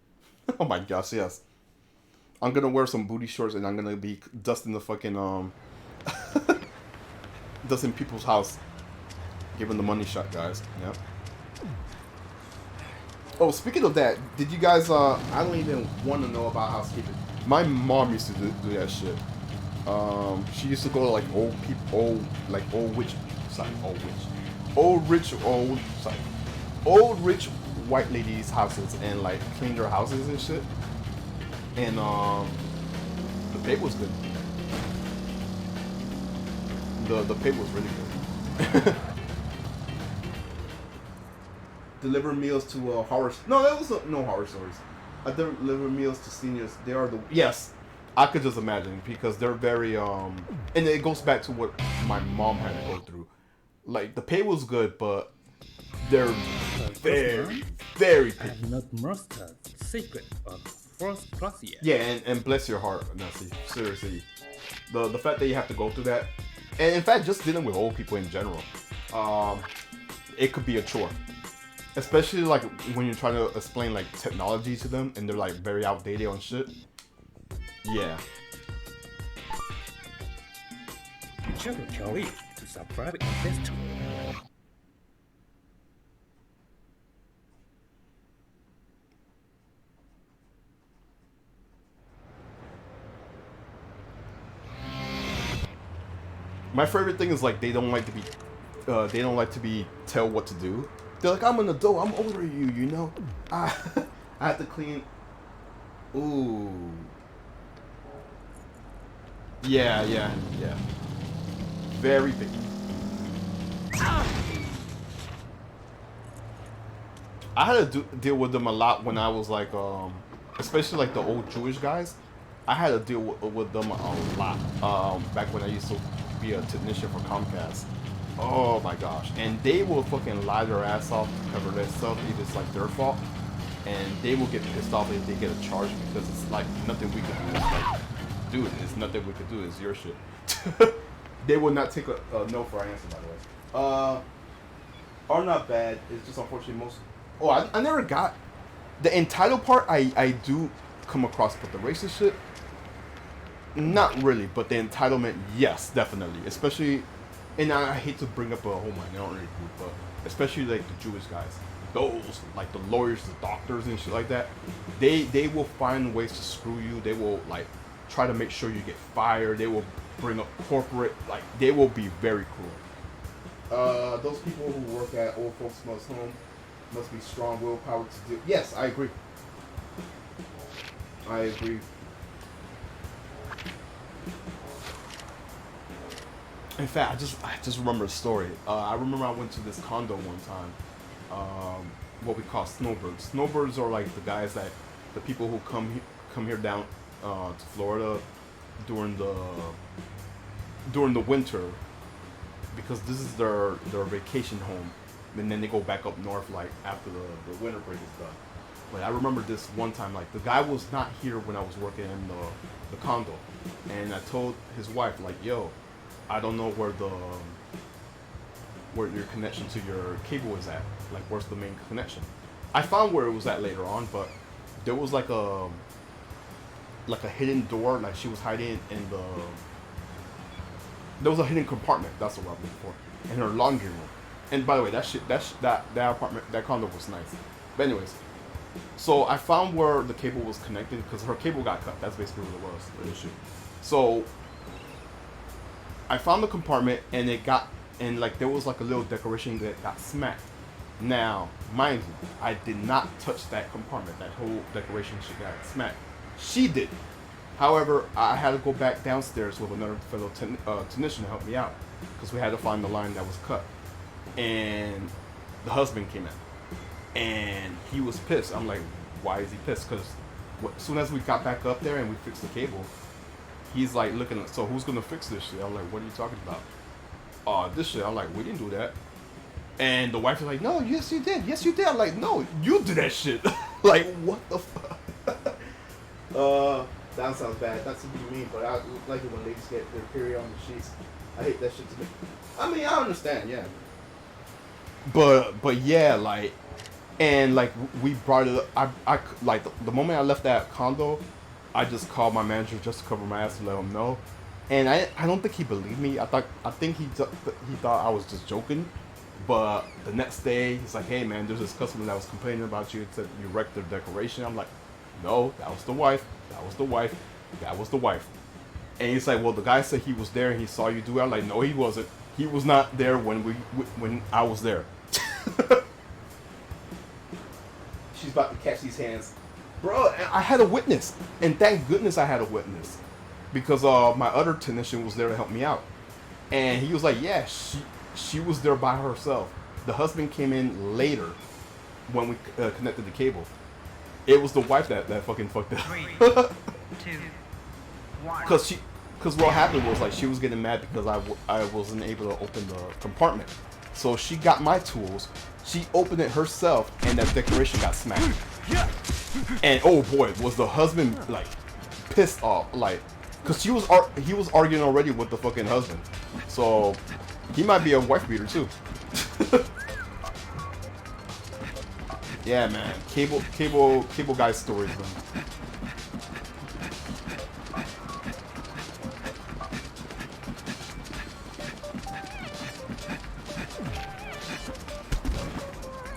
Oh my gosh, yes. I'm gonna wear some booty shorts and I'm gonna be dusting the fucking dusting people's house, giving the money shot, guys. Yep. Oh, speaking of that, did you guys? I don't even want to know about housekeeping. My mom used to do that shit. She used to go to like old rich white ladies' houses and like clean their houses and shit. And the pay was good. The pay was really good. Deliver meals to horror. No, that was no horror stories. I deliver meals to seniors. They are the yes. I could just imagine because they're very and it goes back to what my mom had to go through. Like the pay was good, but they're very, very picky. I'm not mastered secret of first class yet. Yeah, and bless your heart, Nancy. Seriously, the fact that you have to go through that, and in fact, just dealing with old people in general, it could be a chore. Especially like when you're trying to explain like technology to them and they're like very outdated on shit. Yeah. Check your Kelly to subscribe investor. My favorite thing is like they don't like to be told what to do. They're like, I'm an adult, I'm older than you, you know? I have to clean. Ooh. Yeah. Very picky. I had to deal with them a lot when I was like, especially like the old Jewish guys. I had to deal with them a lot back when I used to be a technician for Comcast. Oh my gosh. And they will fucking lie their ass off to cover their stuff if it's like their fault. And they will get pissed off if they get a charge because it's like nothing we could do. It's like, dude, it's nothing we could do. It's your shit. They will not take a no for our answer, by the way. Are not bad. It's just unfortunately most. Oh, I never got the entitled part. I do come across, but the racist shit, not really. But the entitlement, yes, definitely. Especially, and I hate to bring up a whole minority group, but especially like the Jewish guys, those like the lawyers, the doctors, and shit like that. They will find ways to screw you. They will like try to make sure you get fired. They will bring up corporate. Like they will be very cruel. Those people who work at old folks' home must be strong willpower to do. Yes, I agree. In fact, I just remember a story. I remember I went to this condo one time. What we call snowbirds. Snowbirds are like the guys that the people who come here down to Florida during the winter, because this is their vacation home, and then they go back up north like after the winter break is done. But I remember this one time, like the guy was not here when I was working in the condo, and I told his wife like, "Yo, I don't know where your connection to your cable is at. Like, where's the main connection?" I found where it was at later on, but there was like a hidden door, like she was hiding in there was a hidden compartment. That's what I'm looking for, in her laundry room. And by the way, that apartment, that condo was nice. But anyways, so I found where the cable was connected because her cable got cut. That's basically what it was, the issue. So I found the compartment, and there was like a little decoration that got smacked. Now, mind you, I did not touch that compartment. That whole decoration shit got smacked. She did. However, I had to go back downstairs with another fellow technician to help me out because we had to find the line that was cut. And the husband came in, and he was pissed. I'm like, why is he pissed? Because as soon as we got back up there and we fixed the cable, he's like looking at, so who's gonna fix this shit? I'm like, what are you talking about? This shit. I'm like, we didn't do that. And the wife is like, no, yes you did. Yes you did. I'm like, no, you did that shit. Like, what the fuck? That sounds bad. That's what you mean, but I like it when ladies get their period on the sheets. I hate that shit to me. I mean, I understand, yeah. But yeah, like, and like we brought it up. I like the moment I left that condo, I just called my manager just to cover my ass to let him know. And I don't think he believed me. I think he thought I was just joking. But the next day, he's like, hey man, there's this customer that was complaining about you. It said you wrecked their decoration. I'm like, no, that was the wife. That was the wife. That was the wife. And he's like, well, the guy said he was there and he saw you do it. I'm like, no, he wasn't. He was not there when I was there. She's about to catch these hands. Bro, I had a witness. And thank goodness I had a witness. Because my other technician was there to help me out. And he was like, yeah, she was there by herself. The husband came in later when we connected the cable. It was the wife that fucking fucked up. 3, 2, 1. Because what happened was, like, she was getting mad because I wasn't able to open the compartment. So she got my tools, she opened it herself, and that decoration got smacked. And oh boy, was the husband like pissed off, like, because he was arguing already with the fucking husband. So he might be a wife beater too. Yeah, man, cable guy stories, man.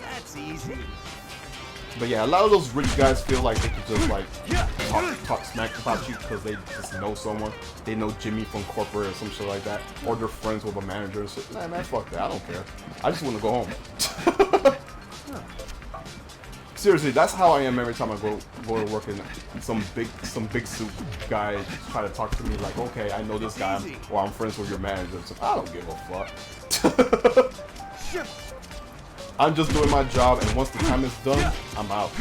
That's easy. But yeah, a lot of those rich guys feel like they could just like talk smack about you because they just know someone. They know Jimmy from corporate or some shit like that, or they're friends with a manager. So, nah, man, fuck that. I don't care. I just want to go home. Seriously, that's how I am every time I go to work, and some big suit guy try to talk to me like, okay, I know this guy, or I'm friends with your manager. So I don't give a fuck. I'm just doing my job, and once the time is done, I'm out.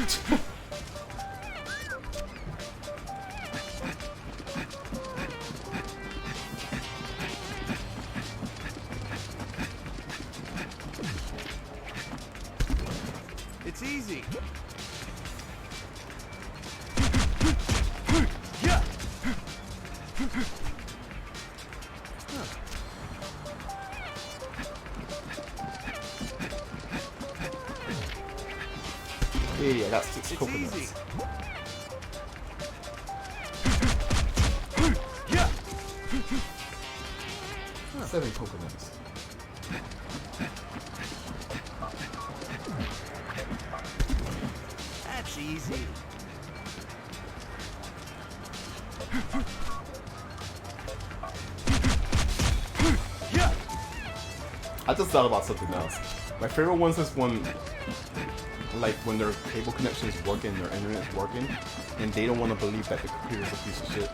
It's easy. 80, I got 6 coconuts. Easy. 7 coconuts. That's easy. I just thought about something else. My favorite ones is when their cable connection is working, their internet is working, and they don't want to believe that the computer is a piece of shit.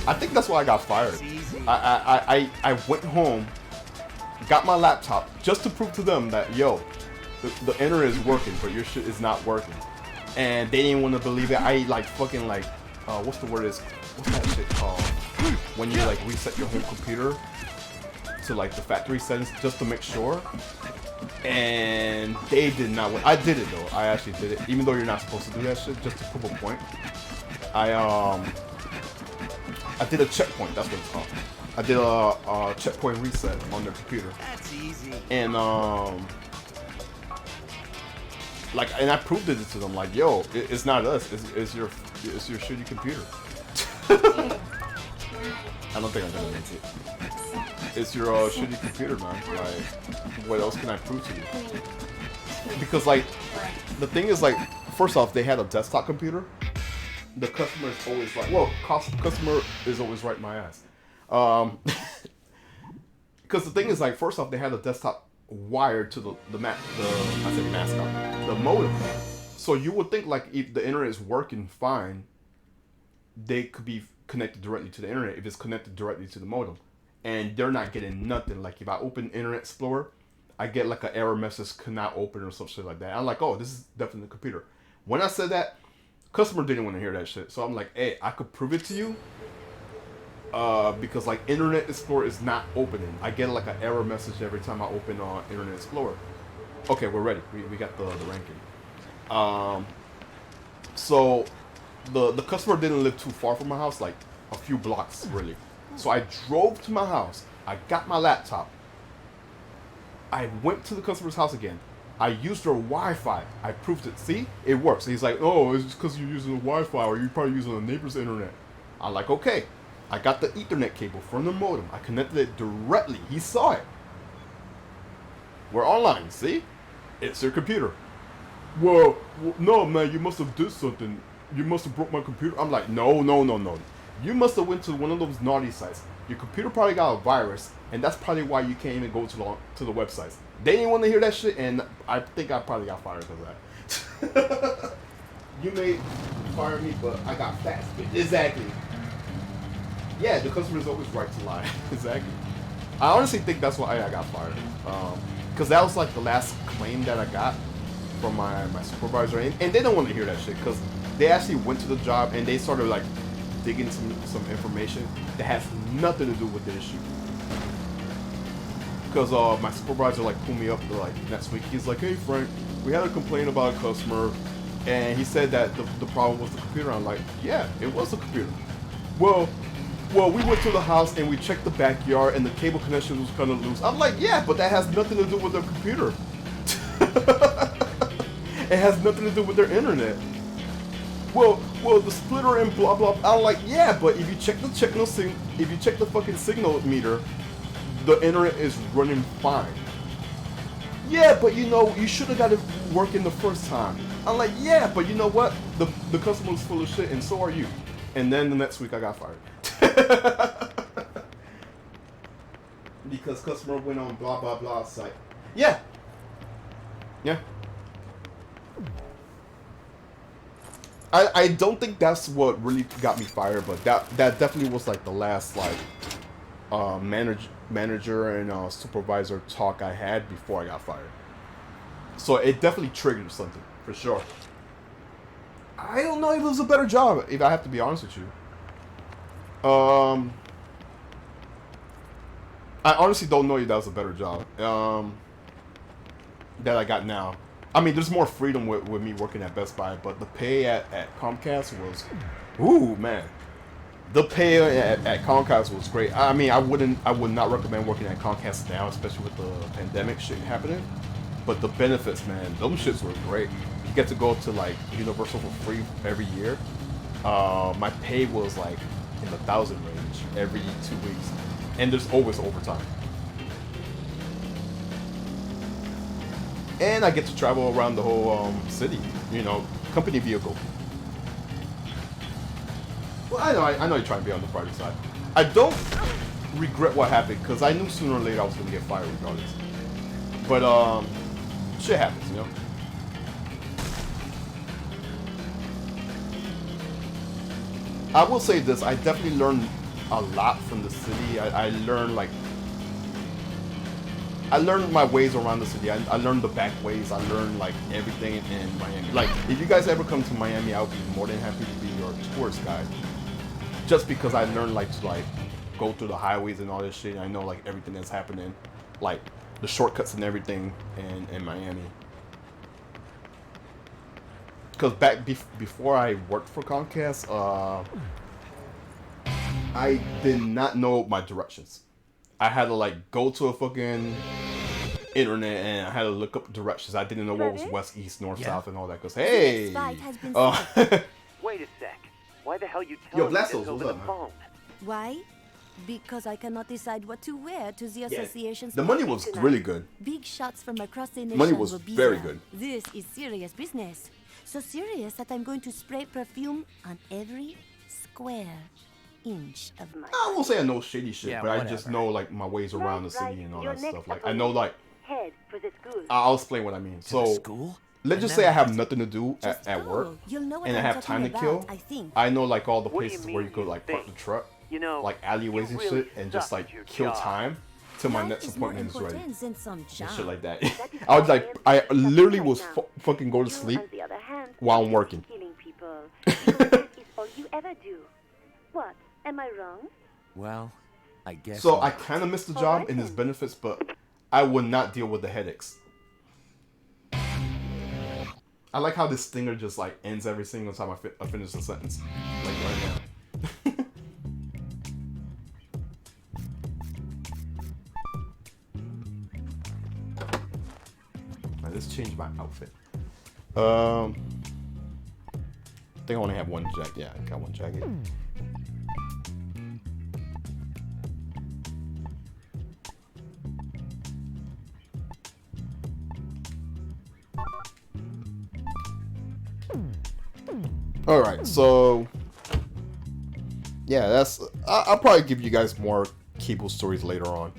I think that's why I got fired. I went home, got my laptop just to prove to them that yo, the internet is working, but your shit is not working. And they didn't want to believe it. I like fucking like, what's that shit called? When you like reset your home computer to like the factory settings just to make sure. And they did not want. I did it though. I actually did it, even though you're not supposed to do that shit, just to prove a point. I did a checkpoint. That's what it's called. I did a checkpoint reset on the computer. That's easy. And and I proved it to them. Like, yo, it's not us. It's your shitty computer. I don't think I'm gonna make it. It's your shitty computer, man. Like, what else can I prove to you? Because like, the thing is like, first off, they had a desktop computer. The customer is always like, well, customer is always right in my ass. Because the thing is like, first off, they had a desktop wired to the modem. So you would think like if the internet is working fine, they could be connected directly to the internet if it's connected directly to the modem. And they're not getting nothing. Like if I open Internet Explorer, I get like an error message, cannot open or some shit like that. I'm like, oh, this is definitely the computer. When I said that, customer didn't want to hear that shit. So I'm like, hey, I could prove it to you. Because like Internet Explorer is not opening. I get like an error message every time I open Internet Explorer. Okay, we're ready. We got the ranking. So the customer didn't live too far from my house, like a few blocks really. So I drove to my house. I got my laptop. I went to the customer's house again. I used their Wi-Fi. I proved it. See, it works. He's like, oh, it's just because you're using the Wi-Fi or you're probably using a neighbor's internet. I'm like, okay. I got the Ethernet cable from the modem. I connected it directly. He saw it. We're online. See, it's your computer. Well, no, man, you must have did something. You must have broke my computer. I'm like, no. You must have went to one of those naughty sites. Your computer probably got a virus, and that's probably why you can't even go to the websites. They didn't want to hear that shit, and I think I probably got fired because of that. You may fire me, but I got fast. Exactly. Yeah, the customer is always right to lie. Exactly. I honestly think that's why I got fired. Because that was like the last claim that I got from my supervisor, and they don't want to hear that shit because they actually went to the job and they started like digging some information that has nothing to do with the issue. Because my supervisor like pulled me up like next week. He's like, hey Frank, we had a complaint about a customer, and he said that the problem was the computer. I'm like, yeah, it was the computer. Well, we went to the house and we checked the backyard and the cable connection was kind of loose. I'm like, yeah, but that has nothing to do with their computer. It has nothing to do with their internet. Well, the splitter and blah blah. I'm like, yeah, but if you check the fucking signal meter, the internet is running fine. Yeah, but you know, you should have got it working the first time. I'm like, yeah, but you know what? The customer was full of shit, and so are you. And then the next week I got fired. Because customer went on blah blah blah site. Yeah. I don't think that's what really got me fired, but that definitely was like the last like manager and supervisor talk I had before I got fired. So it definitely triggered something for sure. I don't know if it was a better job, if I have to be honest with you. I honestly don't know if that was a better job that I got now. I mean, there's more freedom with me working at Best Buy, but the pay at Comcast was, ooh man, the pay at Comcast was great. I mean, I would not recommend working at Comcast now, especially with the pandemic shit happening. But the benefits, man, those shits were great. You get to go to like Universal for free every year. My pay was like in the 1,000 range every 2 weeks, and there's always overtime. And I get to travel around the whole city, you know, company vehicle. Well, I know you're trying to be on the brighter side. I don't regret what happened because I knew sooner or later I was gonna get fired regardless. But shit happens, you know. I will say this: I definitely learned a lot from the city. I learned like I learned my ways around the city. I learned the back ways. I learned like everything in Miami. Like if you guys ever come to Miami, I would be more than happy to be your tourist guide. Just because I learned like to like go through the highways and all this shit. I know like everything that's happening, like the shortcuts and everything in Miami. Because before I worked for Comcast, I did not know my directions. I had to like go to a fucking internet and I had to look up directions. I didn't know what was west, east, north, south, and all that. Cause hey, Wait a sec. Why the hell you Yo, telling me Blastos, this over what's the up, man? phone? Why? Because I cannot decide what to wear to the association's the money party was tonight. really good. Big shots from across the nation Money was will be very there. good. This is serious business. So serious that I'm going to spray perfume on every square inch of my I won't say I know shady shit, Yeah, but I just whatever. know like my ways around the city and all Your that next stuff. Like I know like Head for the school. I'll explain what I mean. So School? let's just say I have nothing to do Just at go. work, You'll know what and I I'm have time to talking kill. about, I think. I know like all the What do you places where you mean could you like park the think? truck, You know, like alleyways you and really shit, and just suck like at your kill job. time till my Life next is more appointment is ready. important than some job. And shit like that. is I was like, I why literally right was now. fucking go to You, sleep on the other hand, while I'm working. killing people. Because this is all you ever do. What? Am I wrong? Well, I guess. So not. I kind of missed the job Alright and its then. benefits, but I would not deal with the headaches. I like how this stinger just like ends every single time I finish the sentence, like right now. Let's change my outfit. I think I only have one jacket. Yeah, I got one jacket. All right, so yeah, that's. I'll probably give you guys more cable stories later on.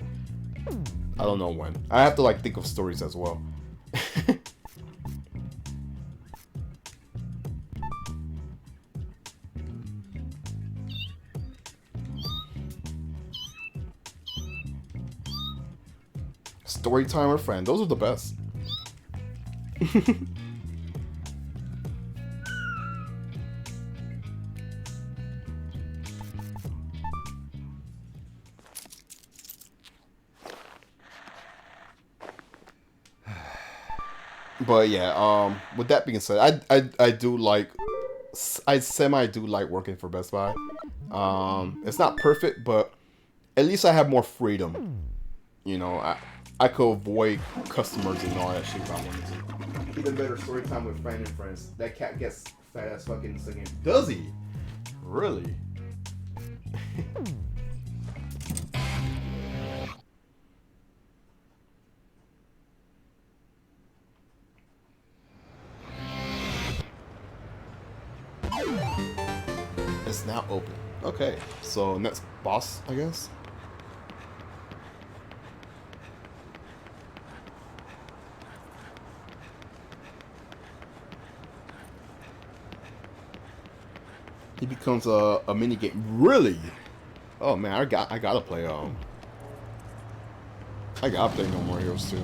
I don't know when. I have to like think of stories as well. Story time or friend, those are the best. But yeah, with that being said, I do like, I semi do like working for Best Buy. It's not perfect, but at least I have more freedom. You know, I could avoid customers and all that shit if I wanted to. Even better, story time with friend and friends. That cat gets fat ass fucking singing. Does he? Really? It's now open. Okay, so next boss, I guess. He becomes a mini game. Really? Oh man, I gotta play I gotta play No More Heroes 2.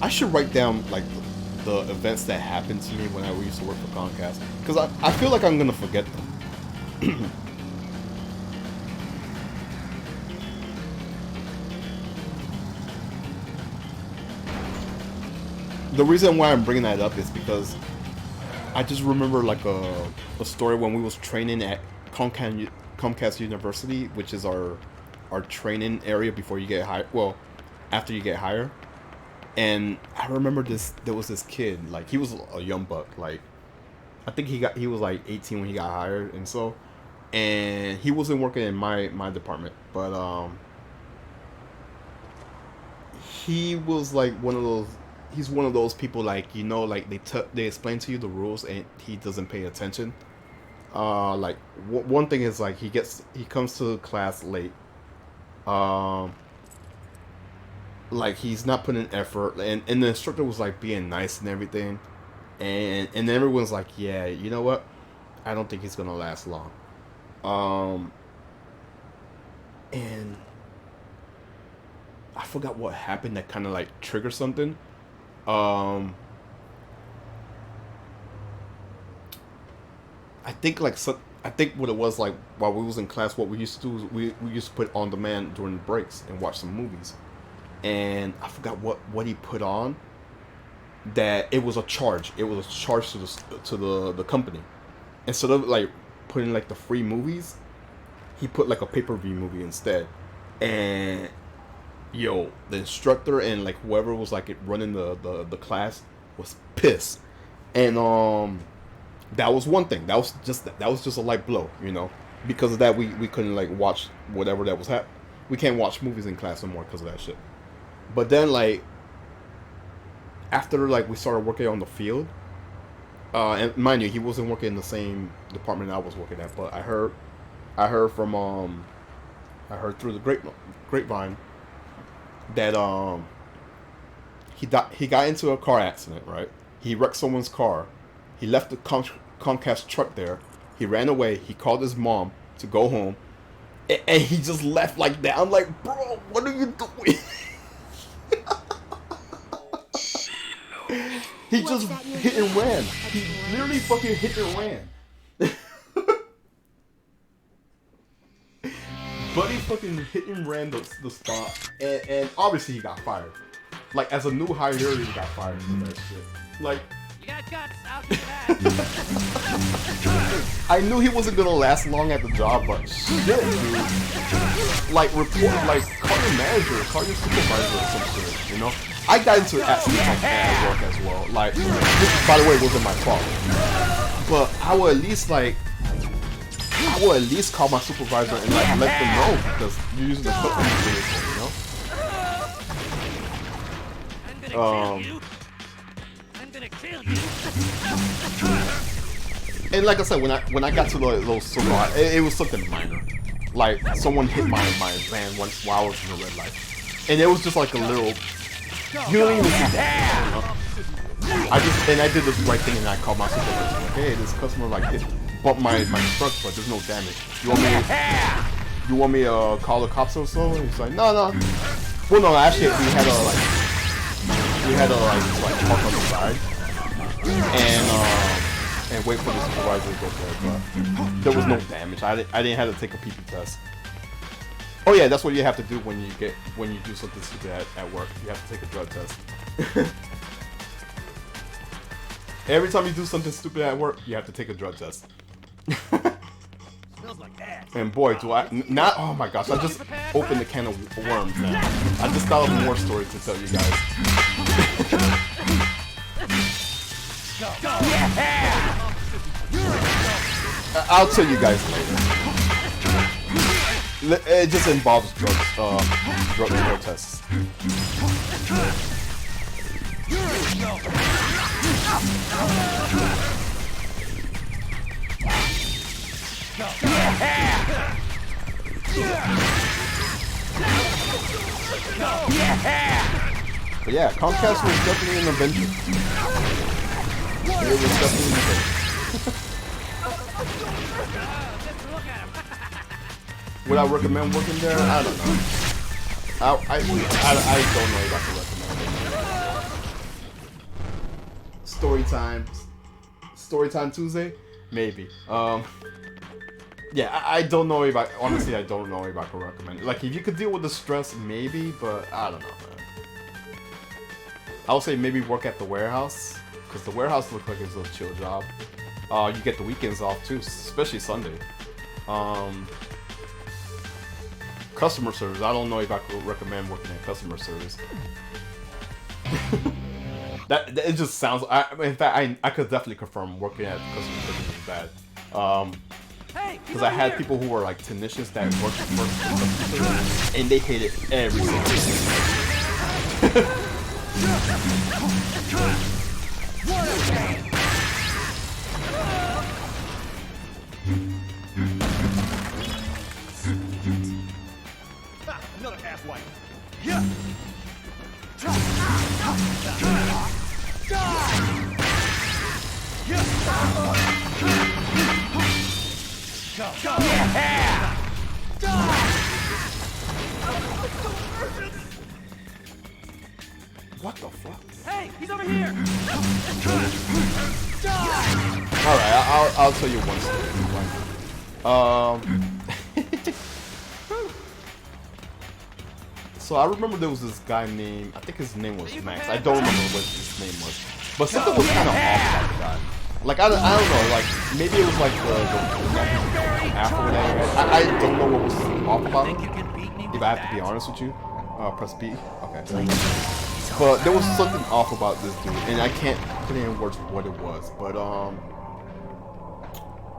I should write down like the events that happened to me when I used to work for Comcast, because I feel like I'm gonna forget them. The reason why I'm bringing that up is because I just remember like a story when we was training at Comcast University, which is our training area before you get hired. Well, after you get hired. And I remember there was this kid, like he was a young buck, like I think he was like 18 when he got hired, and he wasn't working in my department, but he was like one of those he's one of those people like like they explain to you the rules and he doesn't pay attention. Like one thing is like he comes to class late. Like he's not putting in effort, and the instructor was like being nice and everything, and everyone's like, yeah, you know what? I don't think he's gonna last long. And I forgot what happened that kind of like triggered something. I think what it was like while we was in class, what we used to do is we used to put on demand during the breaks and watch some movies. And I forgot what he put on. That it was a charge. It was a charge to the company. Instead of like putting like the free movies, he put like a pay-per-view movie instead. And the instructor and like whoever was like running the class was pissed. And that was one thing. That was just a light blow, Because of that, we couldn't like watch whatever that was happening. We can't watch movies in class anymore because of that shit. But then like after like we started working on the field, and mind you, he wasn't working in the same department I was working at, but I heard through the grapevine that he got into a car accident, right? He wrecked someone's car. He left the Comcast truck there. He ran away. He called his mom to go home, and he just left like that. I'm like, bro, what are you doing? He just hit and ran. He literally fucking hit and ran. Buddy fucking hit and ran the spot, and obviously he got fired. Like as a new hire, he got fired for that shit. Like, You got guts, I'll do that. I knew he wasn't gonna last long at the job, but shit, dude. Like call your manager, call your supervisor or some shit, I got into accidents like that at work as well. Like, this, by the way, wasn't my fault. But I would at least call my supervisor and like let them know because you're using the equipment vehicle, I'm gonna kill you. And like I said, when I got to those silver, it was something minor. Like someone hit my van once while I was in the red light, and it was just like a little. You don't even see that. I did this right thing and I called my supervisor. Like, hey, this customer like bumped my truck, but there's no damage. You want me to call the cops or so? And he's like, no. Well, no, actually we had to park on the side and wait for the supervisor to get there. But there was no damage. I didn't have to take a PP test. Oh yeah, that's what you have to do when you do something stupid at work. You have to take a drug test. Every time you do something stupid at work, you have to take a drug test. Smells like ass. And boy, do I not! Oh my gosh, I just opened a can of worms, man. I just thought of more stories to tell you guys. I'll tell you guys later. It just involves drug tests. But yeah, Comcast was definitely an adventure. It was definitely an adventure. Would I recommend working there? I don't know. I don't know if I can recommend it. Storytime Tuesday? Maybe. Yeah, I don't know if I can recommend it. Like, if you could deal with the stress, maybe, but I don't know, man. I would say maybe work at the warehouse, because the warehouse looks like it's a chill job. You get the weekends off too, especially Sunday. Customer service, I don't know if I could recommend working at customer service. that it just sounds. In fact, I could definitely confirm working at customer service is bad. Because I had people who were like technicians that worked for customer service, and they hated every single thing. Another half-white. What the fuck? Hey, he's over here. All right, I'll tell you one story. So I remember there was this guy named, I think his name was Max. I don't remember what his name was, but something was kind of off about the guy. Like I don't know, like maybe it was like the afro whatever. I don't know what was off about him. If I have to be honest with you, press B. Okay. But there was something off about this dude, and I can't put it in words what it was. But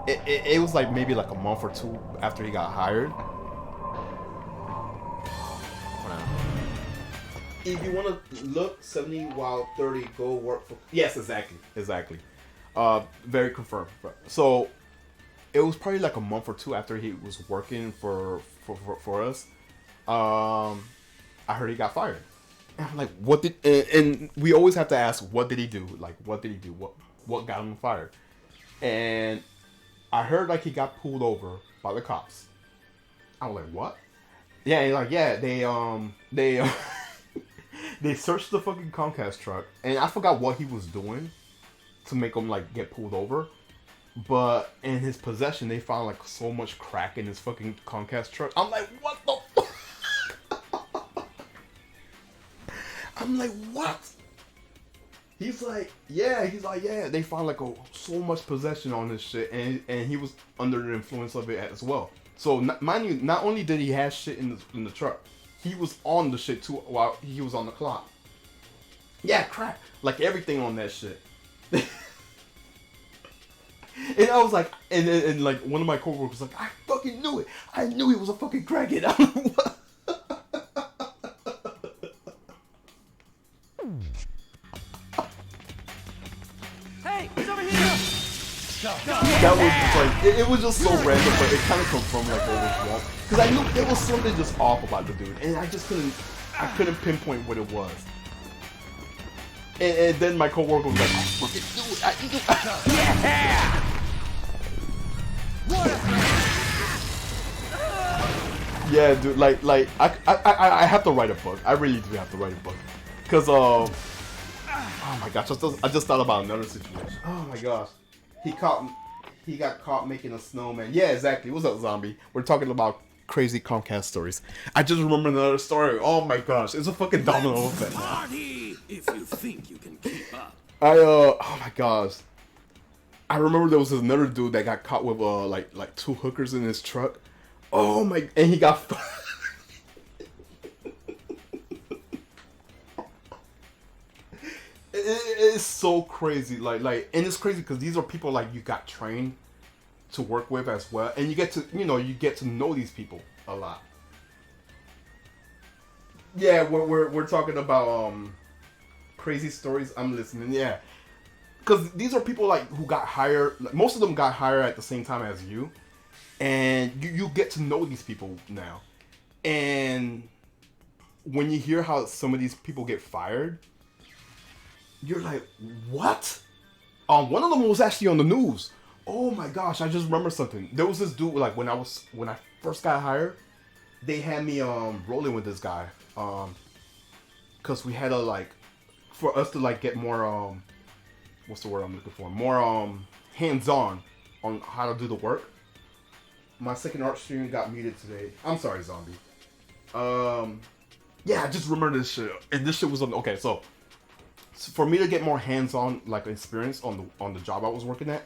it was like maybe like a month or two after he got hired. If you want to look 70 while 30, go work for. Yes, exactly. Very confirmed. So it was probably like a month or two after he was working for us. I heard he got fired. And I'm like, what did? And we always have to ask, what did he do? Like, what did he do? What got him fired? And I heard like he got pulled over by the cops. I was like, what? Yeah, and like, yeah, they they searched the fucking Comcast truck, and I forgot what he was doing to make him like get pulled over. But in his possession, they found like so much crack in his fucking Comcast truck. I'm like, what the fuck? I'm like, what? He's like, yeah. They found like so much possession on this shit, and he was under the influence of it as well. So mind you, not only did he have shit in the truck, he was on the shit too while he was on the clock. Yeah, crap. Like everything on that shit. And I was like, and like one of my coworkers was like, I fucking knew it. I knew he was a fucking crackhead. I don't know what. Hey, he's over here. That was just like, it was just so random, but it kind of confirmed like what was wrong. Because I knew there was something just off about the dude, and I couldn't pinpoint what it was. And then my coworker was like, I fucking knew it. I knew it. Yeah, dude, like I have to write a book. I really do have to write a book. Because, oh my gosh, I just thought about another situation. Oh my gosh. He got caught making a snowman. Yeah, exactly. What's up, zombie? We're talking about crazy Comcast stories. I just remember another story. Oh my gosh, it's a fucking domino effect. Party if you think you can keep up. Oh my gosh. I remember there was another dude that got caught with like two hookers in his truck. Oh my, and he got It's so crazy, like, and it's crazy because these are people like you got trained to work with as well, and you get to know these people a lot. Yeah, we're talking about crazy stories. I'm listening. Yeah, because these are people like who got hired. Most of them got hired at the same time as you, and you get to know these people now, and when you hear how some of these people get fired. You're like, what? One of them was actually on the news. Oh my gosh, I just remember something. There was this dude, like when I first got hired, they had me rolling with this guy. Cause we had to like, for us to like get more what's the word I'm looking for? More hands-on on how to do the work. My second art stream got muted today. I'm sorry, zombie. Yeah, I just remember this shit. And this shit was on so for me to get more hands-on like experience on the job I was working at,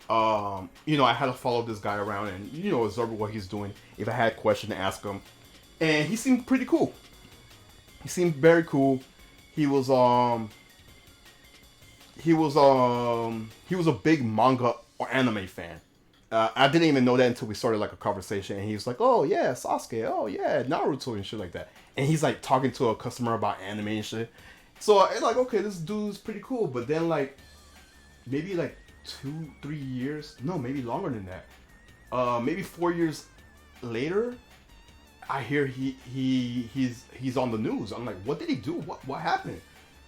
I had to follow this guy around and observe what he's doing. If I had a question to ask him, and he seemed pretty cool. He seemed very cool. He was a big manga or anime fan. I didn't even know that until we started like a conversation, and he was like, "Oh yeah, Sasuke. Oh yeah, Naruto and shit like that." And he's like talking to a customer about anime and shit. So it's like, okay, this dude's pretty cool. But then like maybe like 2-3 years, no, maybe longer than that. Maybe 4 years later, I hear he's on the news. I'm like, what did he do? What happened?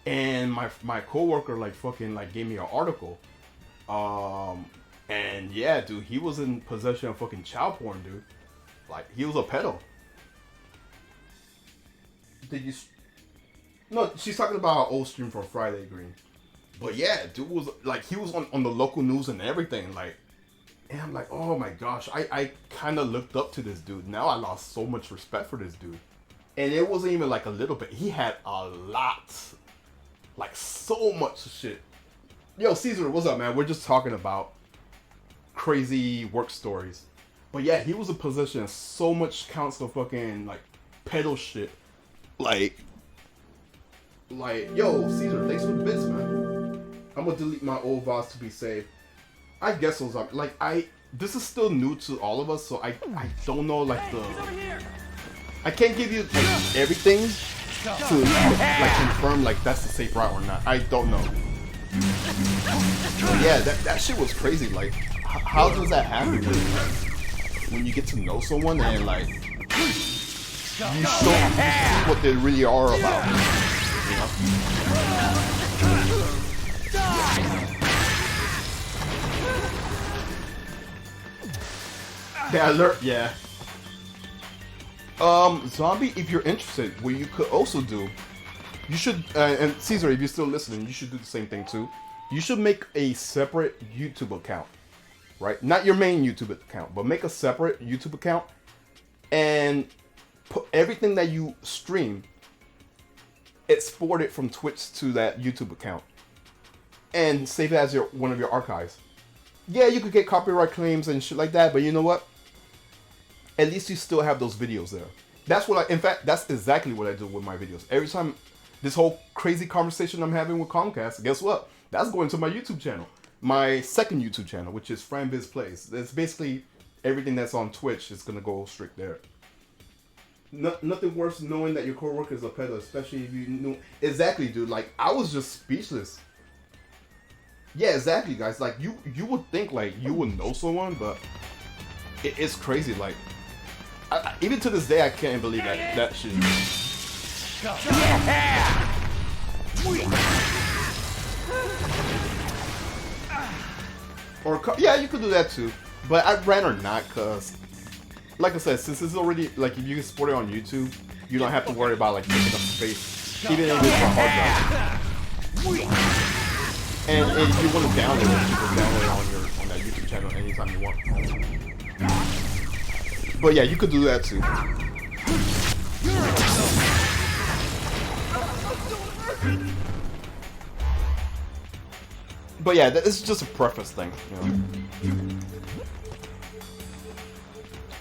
And my coworker like fucking like gave me an article. And yeah, dude, he was in possession of fucking child porn, dude. Like, he was a pedo. Did you? No, she's talking about our old stream from Friday, Green. But yeah, dude was like, he was on the local news and everything. Like, and I'm like, oh my gosh, I kind of looked up to this dude. Now I lost so much respect for this dude. And it wasn't even like a little bit. He had a lot. Like, so much shit. Yo, Caesar, what's up, man? We're just talking about crazy work stories. But yeah, he was in possession of so much counts of fucking, like, pedo shit. Like, yo, Caesar, thanks for the bits, man. I'm gonna delete my old VODs to be safe. I guess those are, like, this is still new to all of us, so I don't know, like, I can't give you, like, everything to, like, confirm, like, that's the safe route or not. I don't know. But yeah, that shit was crazy. Like, how does that happen when you get to know someone and, like, you see what they really are about, you know? The alert, yeah. Zombie, if you're interested, what you could also do, you should, and Caesar, if you're still listening, you should do the same thing too. You should make a separate YouTube account, right? Not your main YouTube account, but make a separate YouTube account and put everything that you stream, export it from Twitch to that YouTube account and save it as one of your archives. Yeah, you could get copyright claims and shit like that, but you know what? At least you still have those videos there. That's what in fact, that's exactly what I do with my videos. Every time this whole crazy conversation I'm having with Comcast, guess what? That's going to my YouTube channel. My second YouTube channel, which is FranBiz Plays. It's basically everything that's on Twitch is going to go straight there. Nothing worse than knowing that your coworker is a pedo, especially if you knew. Exactly, dude. Like, I was just speechless. Yeah, exactly, guys. Like, you would think, like, you would know someone, but it's crazy. Like, even to this day, I can't believe that shit. Or, yeah, you could do that too. But I'd rather not, because, like I said, since it's already, like, if you can export it on YouTube, you don't have to worry about, like, taking up space. Even if it's a hard drive. And if you want to download it, you can download it on that YouTube channel anytime you want. But yeah, you could do that too. But yeah, this is just a preface thing, you know.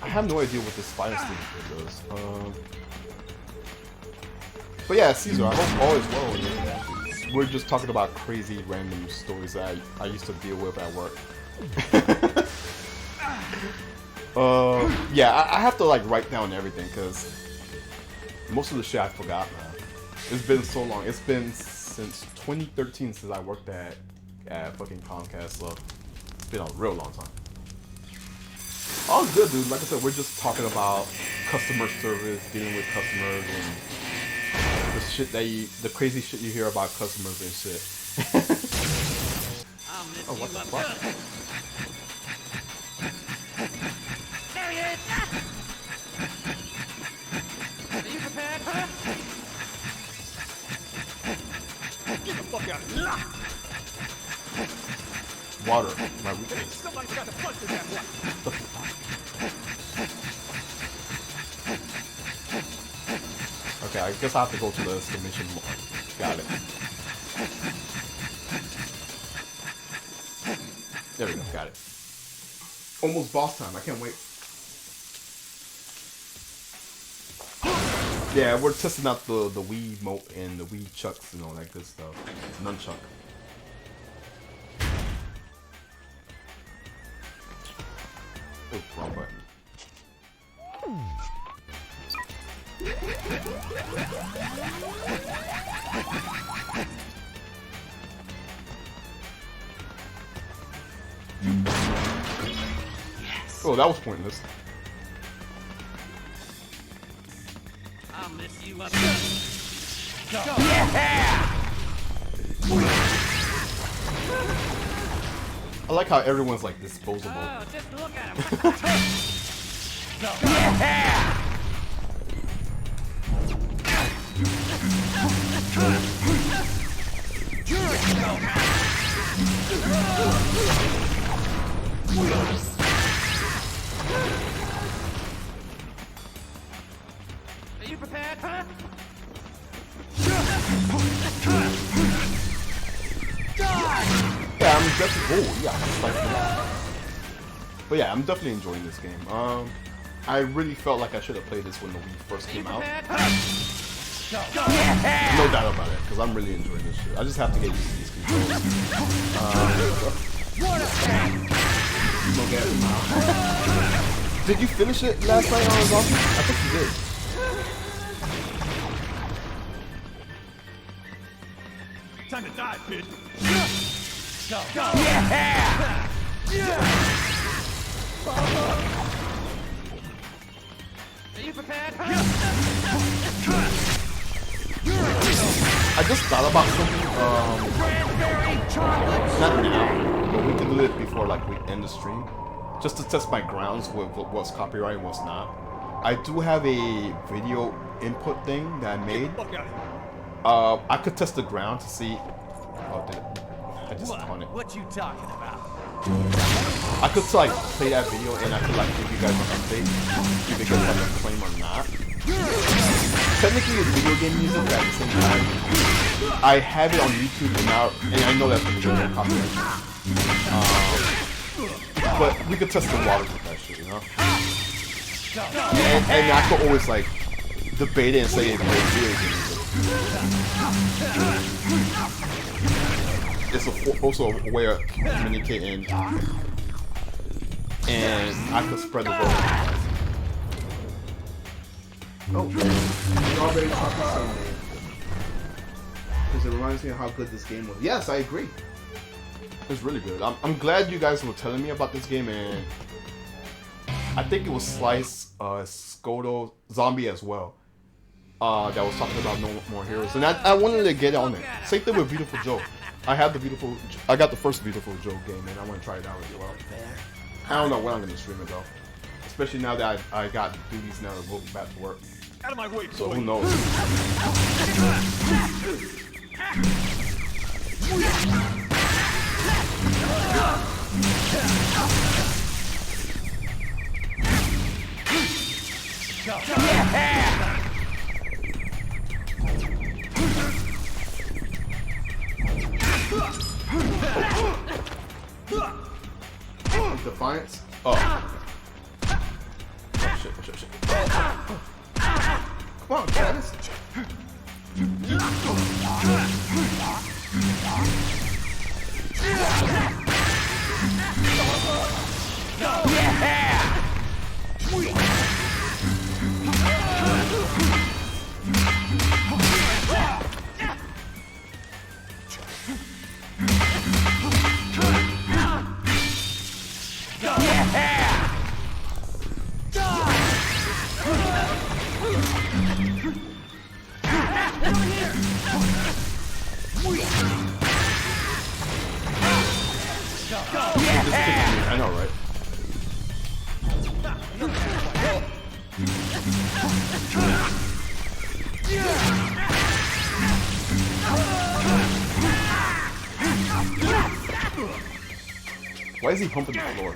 I have no idea what this final stage does. But yeah, Caesar, I hope all is well with you. We're just talking about crazy random stories that I used to deal with at work. Yeah, I have to like write down everything because most of the shit I forgot, man. It's been so long. It's been since 2013 since I worked at fucking Comcast, so it's been a real long time. All good, dude. Like I said, we're just talking about customer service, dealing with customers, and the shit the crazy shit you hear about customers and shit. Oh, what the fuck? There he is! Are you prepared? Get the fuck out of here! Water, my weakness. Somebody's got to punch his ass. What the fuck? Okay, I guess I have to go to the exclamation mark. Got it. There we go, got it. Almost boss time, I can't wait. Yeah, we're testing out the Wii Mote and the Wii Chucks and all that good stuff. Nunchuck. Oh, wrong button. Oh, that was pointless. I'll mess you up. I like how everyone's like disposable. Oh, just look at him. Are you prepared, huh? Yeah, I'm definitely. Oh, yeah. It's like, but yeah, I'm definitely enjoying this game. I really felt like I should have played this when the Wii first came out. No doubt about it, because I'm really enjoying this shit. I just have to get used to these controls. Did you finish it last night on Zombie? I think you did. Time to die, bitch. Are you prepared? I just thought about something. Not now, but we can do it before like we end the stream, just to test my grounds with what's copyright and what's not. I do have a video input thing that I made. I could test the ground to see. Oh, did it? I just on it. What you talking about? I could like play that video and I could like give you guys an update if you guys have a claim or not. Technically it's video game music, but at the same time, I have it on YouTube and now, and I know that's the video copyright. But we could test the waters with that shit, you know? And I could always like debate it and say it's video game music. It's also a way of communicating, and I could spread the word. Oh, strawberry chocolate sundae. Because it reminds me of how good this game was. Yes, I agree. It's really good. I'm glad you guys were telling me about this game, and I think it was Slice, Skodo, Zombie as well. That was talking about No More Heroes, and I wanted to get on it. Same thing with Beautiful Joe. I got the first Beautiful Joe game, and I want to try it out as well. I don't know when I'm gonna stream it though, especially now that I got duties now to go back to work. Out of my way, So who knows? Defiance? Oh. Oh shit, shit, shit. Come on, Travis. I know, right? Why is he pumping the floor?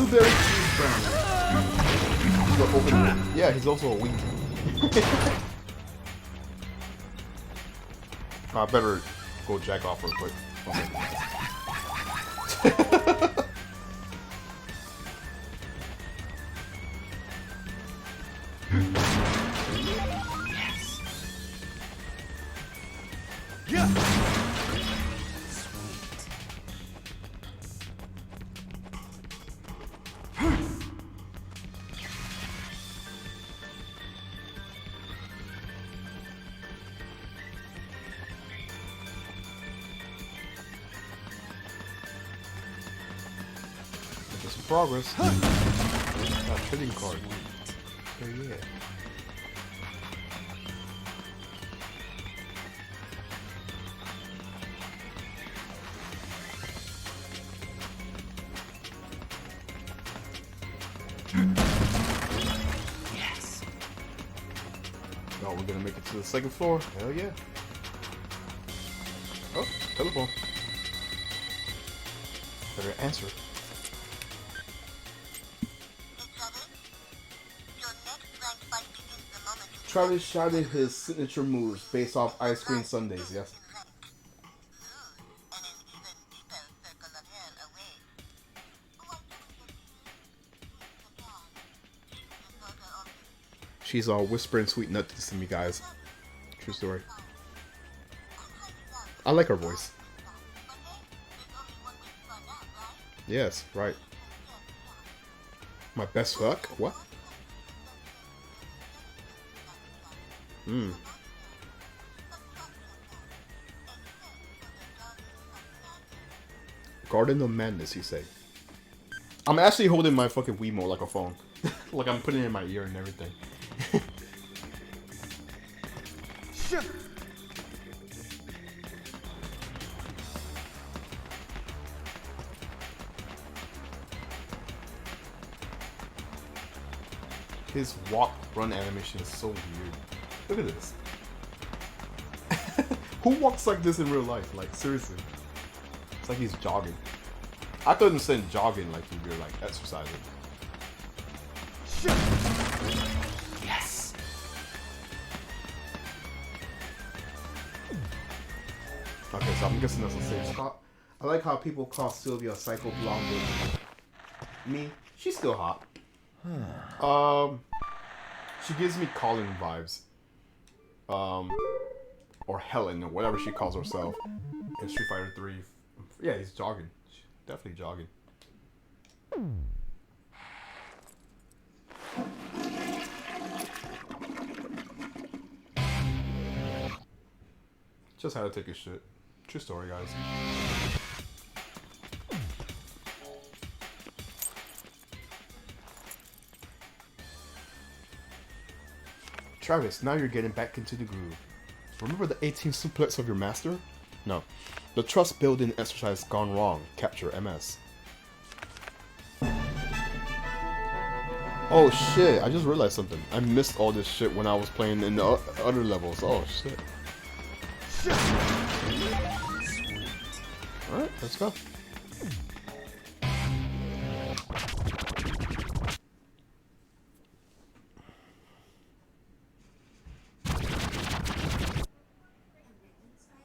blueberry cheese brownie. Yeah, he's also a wing. I better go jack off real quick. Yeah. Making some progress. That trading card. Oh yeah. Yes. Oh, we're gonna make it to the second floor. Hell yeah. Oh, telephone. Better answer. Travis shouted his signature moves based off ice cream sundaes. Yes. She's all whispering sweet nothings to me, guys. True story. I like her voice. Yes, right. My best fuck? What? Garden of Madness, you say? I'm actually holding my fucking Wiimote like a phone. Like I'm putting it in my ear and everything. His walk run animation is so weird. Look at this. Who walks like this in real life? Like seriously. It's like he's jogging. I thought instead of jogging like you were like exercising. Yes. Okay, so I'm guessing that's the same spot. I like how people call Sylvia Psycho Blonde. Me, she's still hot. She gives me Colin vibes. Or Helen, or whatever she calls herself in Street Fighter 3. Yeah, he's jogging. Definitely jogging. Just had to take a shit. True story, guys. Travis, now you're getting back into the groove. Remember the 18 suplex of your master? No. The trust building exercise gone wrong. Capture MS. Oh shit, I just realized something. I missed all this shit when I was playing in the other levels. Oh shit. Alright, let's go.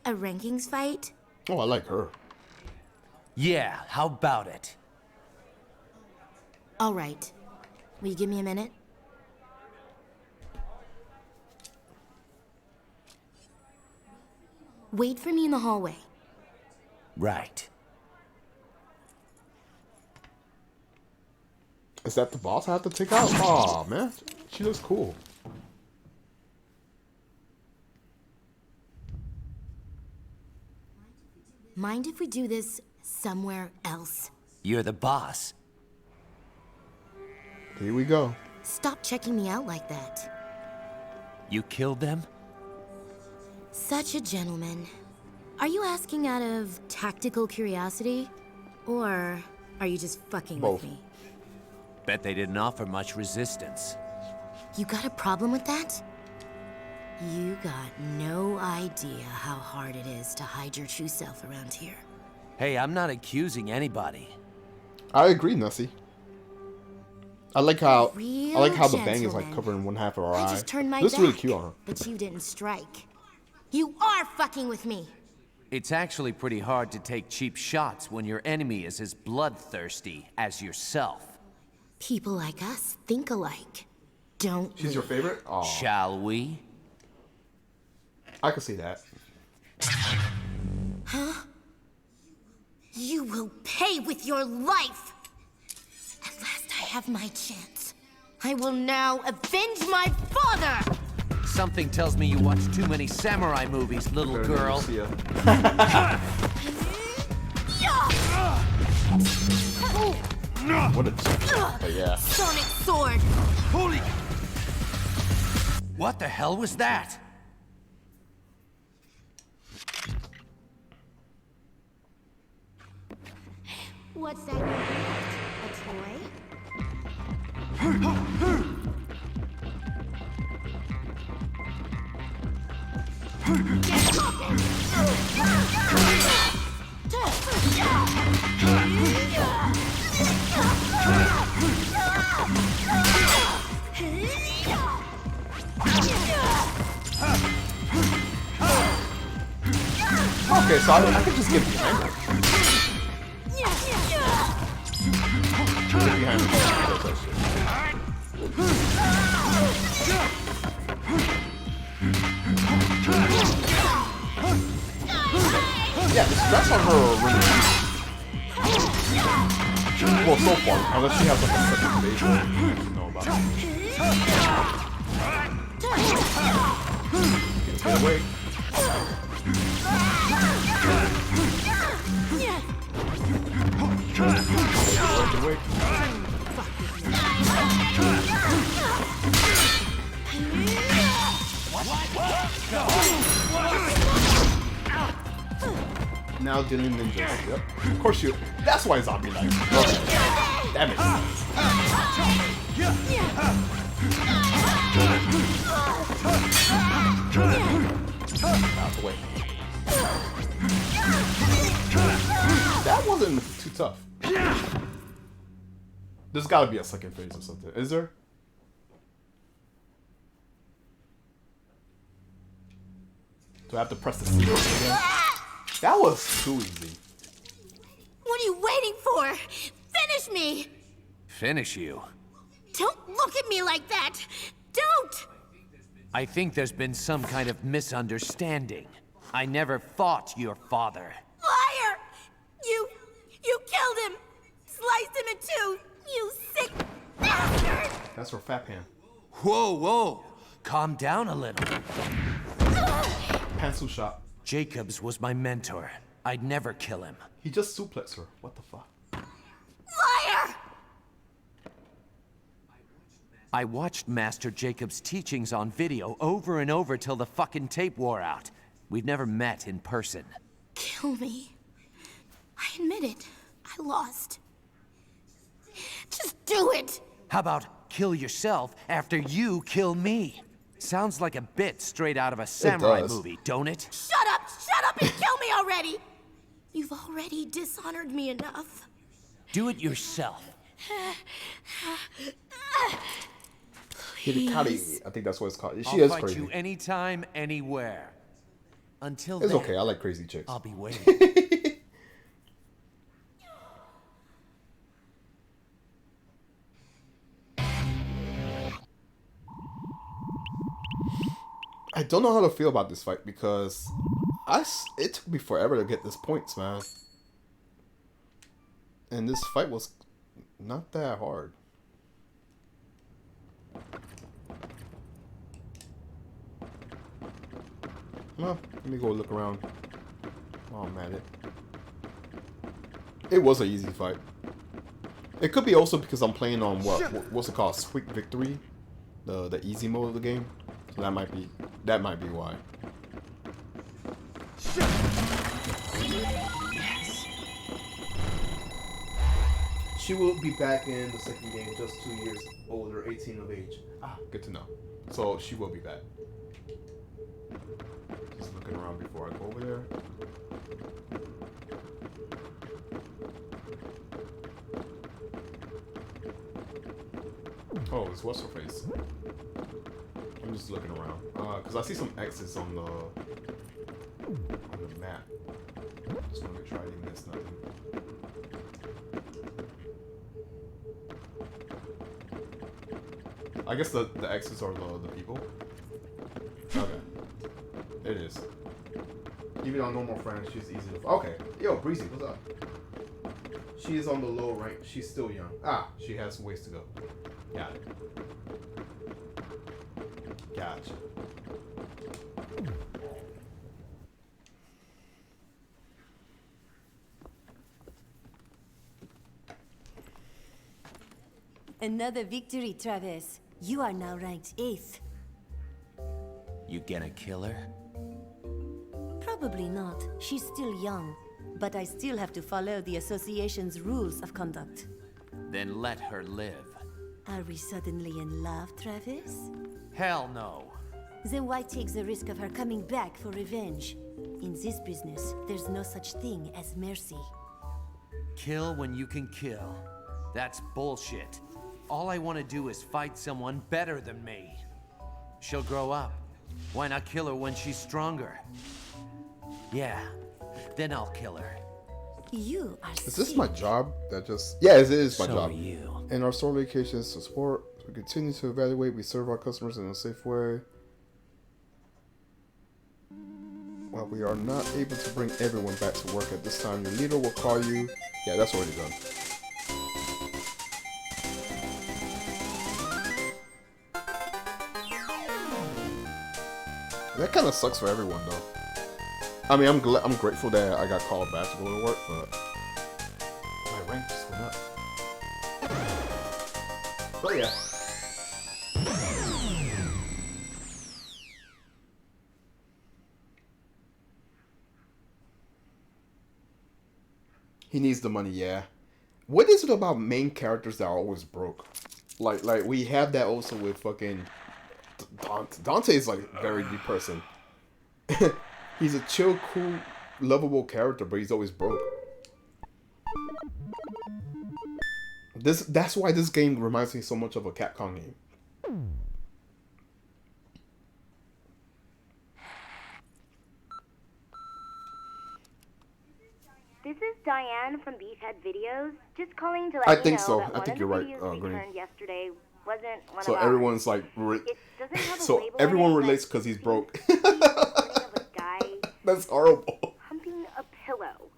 A rankings fight? Oh, I like her. Yeah, how about it? All right. Will you give me a minute? Wait for me in the hallway. Right. Is that the boss I have to take out? Aw, man. She looks cool. Mind if we do this somewhere else? You're the boss. Here we go. Stop checking me out like that. You killed them? Such a gentleman. Are you asking out of tactical curiosity? Or are you just fucking Both. with me? Bet they didn't offer much resistance. You got a problem with that? You got no idea how hard it is to hide your true self around here. Hey, I'm not accusing anybody. I agree, Nussie. I like how Real the bang is like gentleman. covering one half of her I eye. just turned my This is back, really cute on her. but you didn't strike. You are fucking with me. It's actually pretty hard to take cheap shots when your enemy is as bloodthirsty as yourself. People like us think alike, don't She's we? your favorite? Oh, Shall we? I can see that. You will pay with your life! At last I have my chance. I will now avenge my father! Something tells me you watch too many samurai movies, little Better than girl. Lucia. What a chick. But yeah. Sonic sword! Holy! What the hell was that? What's that? A toy? Okay, so I could just get behind her. Get behind her. That shit. Yeah, the stress on her are really easy. Well, so far, unless she has like a second base or you know about it. Get away. Get away. Now dealing ninjas. Yep. Of course you. That's why zombie knife. Okay. That makes sense. Out the way. That wasn't too tough. There's gotta be a second phase or something. Is there? Do I have to press the C again? That was too easy. What are you waiting for? Finish me! Finish you. Don't look at me like that! Don't! I think there's been some kind of misunderstanding. I never fought your father. Liar! You killed him! Sliced him in two! You sick bastard! That's her fat pan. Whoa, whoa! Calm down a little. Pantsu shot. Jacobs was my mentor. I'd never kill him. He just suplexed her. What the fuck? Liar! I watched Master Jacobs' teachings on video over and over till the fucking tape wore out. We've never met in person. Kill me. I admit it. I lost. Just do it! How about kill yourself after you kill me? Sounds like a bit straight out of a samurai does. movie, don't it? Shut up and kill me already! You've already dishonored me enough. Do it yourself. Hirikari. I think that's what it's called. She I'll is fight crazy. you anytime, anywhere. Until It's then, okay. I like crazy chicks. I'll be waiting. I don't know how to feel about this fight because it took me forever to get this points, man. And this fight was not that hard. Well, let me go look around. Oh man, it was an easy fight. It could be also because I'm playing on what's it called, Sweet Victory, the easy mode of the game. So that might be why. She will be back in the second game, just 2 years older, 18 of age. Ah, good to know. So she will be back. Just looking around before I go over there. Oh, it's what's her face? I'm just looking around. Cause I see some X's on the map. Just wanna make sure I didn't miss nothing. I guess the X's are the people. Okay. It is. Even on normal friends, she's easy to. Okay. Yo, Breezy, what's up? She is on the low rank. She's still young. Ah, she has some ways to go. Got it. Gotcha. Another victory, Travis. You are now ranked 8th. You gonna kill her? Probably not. She's still young. But I still have to follow the association's rules of conduct. Then let her live. Are we suddenly in love, Travis? Hell no. Then why take the risk of her coming back for revenge? In this business, there's no such thing as mercy. Kill when you can kill. That's bullshit. All I want to do is fight someone better than me. She'll grow up. Why not kill her when she's stronger? Yeah, then I'll kill her. You are Is this my job? That just yeah, it is my So job. are you. And our store locations to support. We continue to evaluate. We serve our customers in a safe way. While we are not able to bring everyone back to work at this time, your leader will call you. Yeah, that's already done. That kind of sucks for everyone, though. I mean, I'm grateful that I got called back to go to work, but my rank just went up. But yeah. He needs the money, yeah. What is it about main characters that are always broke? Like we have that also with fucking Dante. Dante is like very depressing. He's a chill, cool, lovable character, but he's always broke. That's why this game reminds me so much of a Capcom game. This is Diane from Beefhead Videos. Just calling to let I you think know so. that I one think of you're the right, videos Green. returned yesterday wasn't one So of ours. everyone's like, It doesn't have a so label on everyone it, but relates because he's it broke. seems to be the recording of a guy That's horrible. humping a pillow.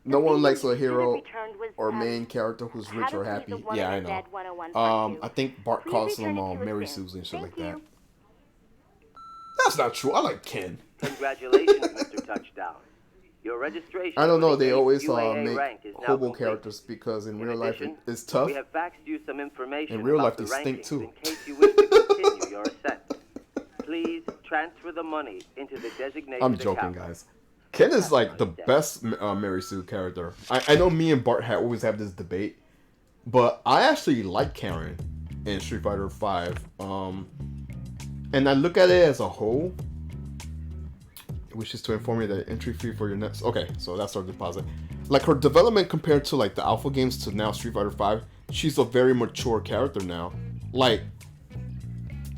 No The one thing likes you a should have hero returned was, or main character who's rich How or to Meet happy. the Woman Yeah, I in Dead know. 101 Part 2. I think Bart Please calls return them it to us Mary soon. Susan and shit Thank like you. that. That's not true. I like Ken. Congratulations, Mr. Touchdown. Your registration. I don't know. for the They always UAA make rank is now hobo complete. characters because in In real life addition, it's tough. We have faxed you some information In real about life, the they stink rankings too. in case you wish to continue your ascent. Please transfer the money into the designated I'm joking, account. guys. Ken is like the best Mary Sue character. I know me and Bart always have this debate, but I actually like Karen in Street Fighter V. And I look at it as a whole, which is to inform you that entry fee for your next. Okay, so that's our deposit. Like her development compared to like the alpha games to now Street Fighter V, she's a very mature character now. Like,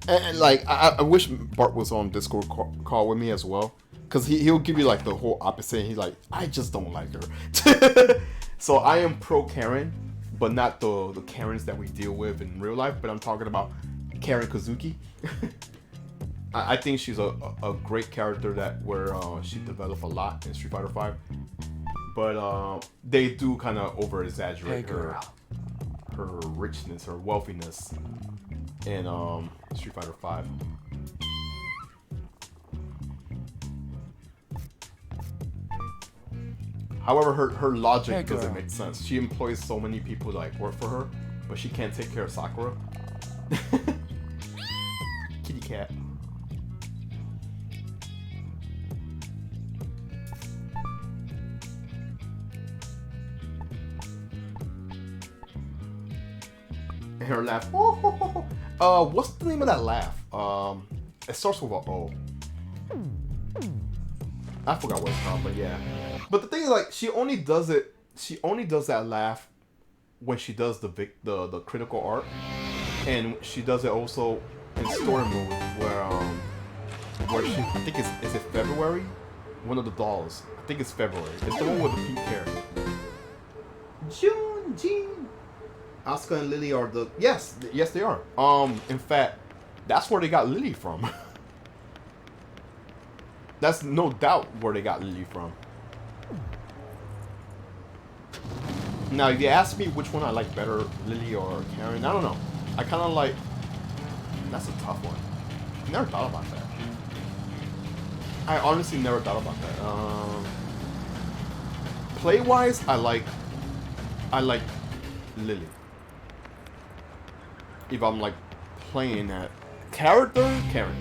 and like I wish Bart was on Discord call with me as well, because he'll give you like the whole opposite. And he's like, I just don't like her. So I am pro Karen, but not the Karens that we deal with in real life. But I'm talking about Karen Kazuki. I think she's a great character where she developed a lot in Street Fighter V. But they do kind of over exaggerate her richness, her wealthiness in Street Fighter V. However, her logic doesn't make sense. She employs so many people to like work for her, but she can't take care of Sakura. Kitty cat. And her laugh. What's the name of that laugh? It starts with a O. I forgot what it's called, but yeah. But the thing is, like, she only does that laugh when she does the critical art. and she does it also in story mode where she, I think is it February? One of the dolls. I think it's February. It's the one with the pink hair. Jean. Asuka and Lily are the yes they are. In fact, that's where they got Lily from. That's no doubt where they got Lily from. Now, if you ask me which one I like better, Lily or Karen, I don't know. I kind of like. That's a tough one. Never thought about that. I honestly never thought about that. Play-wise, I like Lily. If I'm like playing that character, Karen.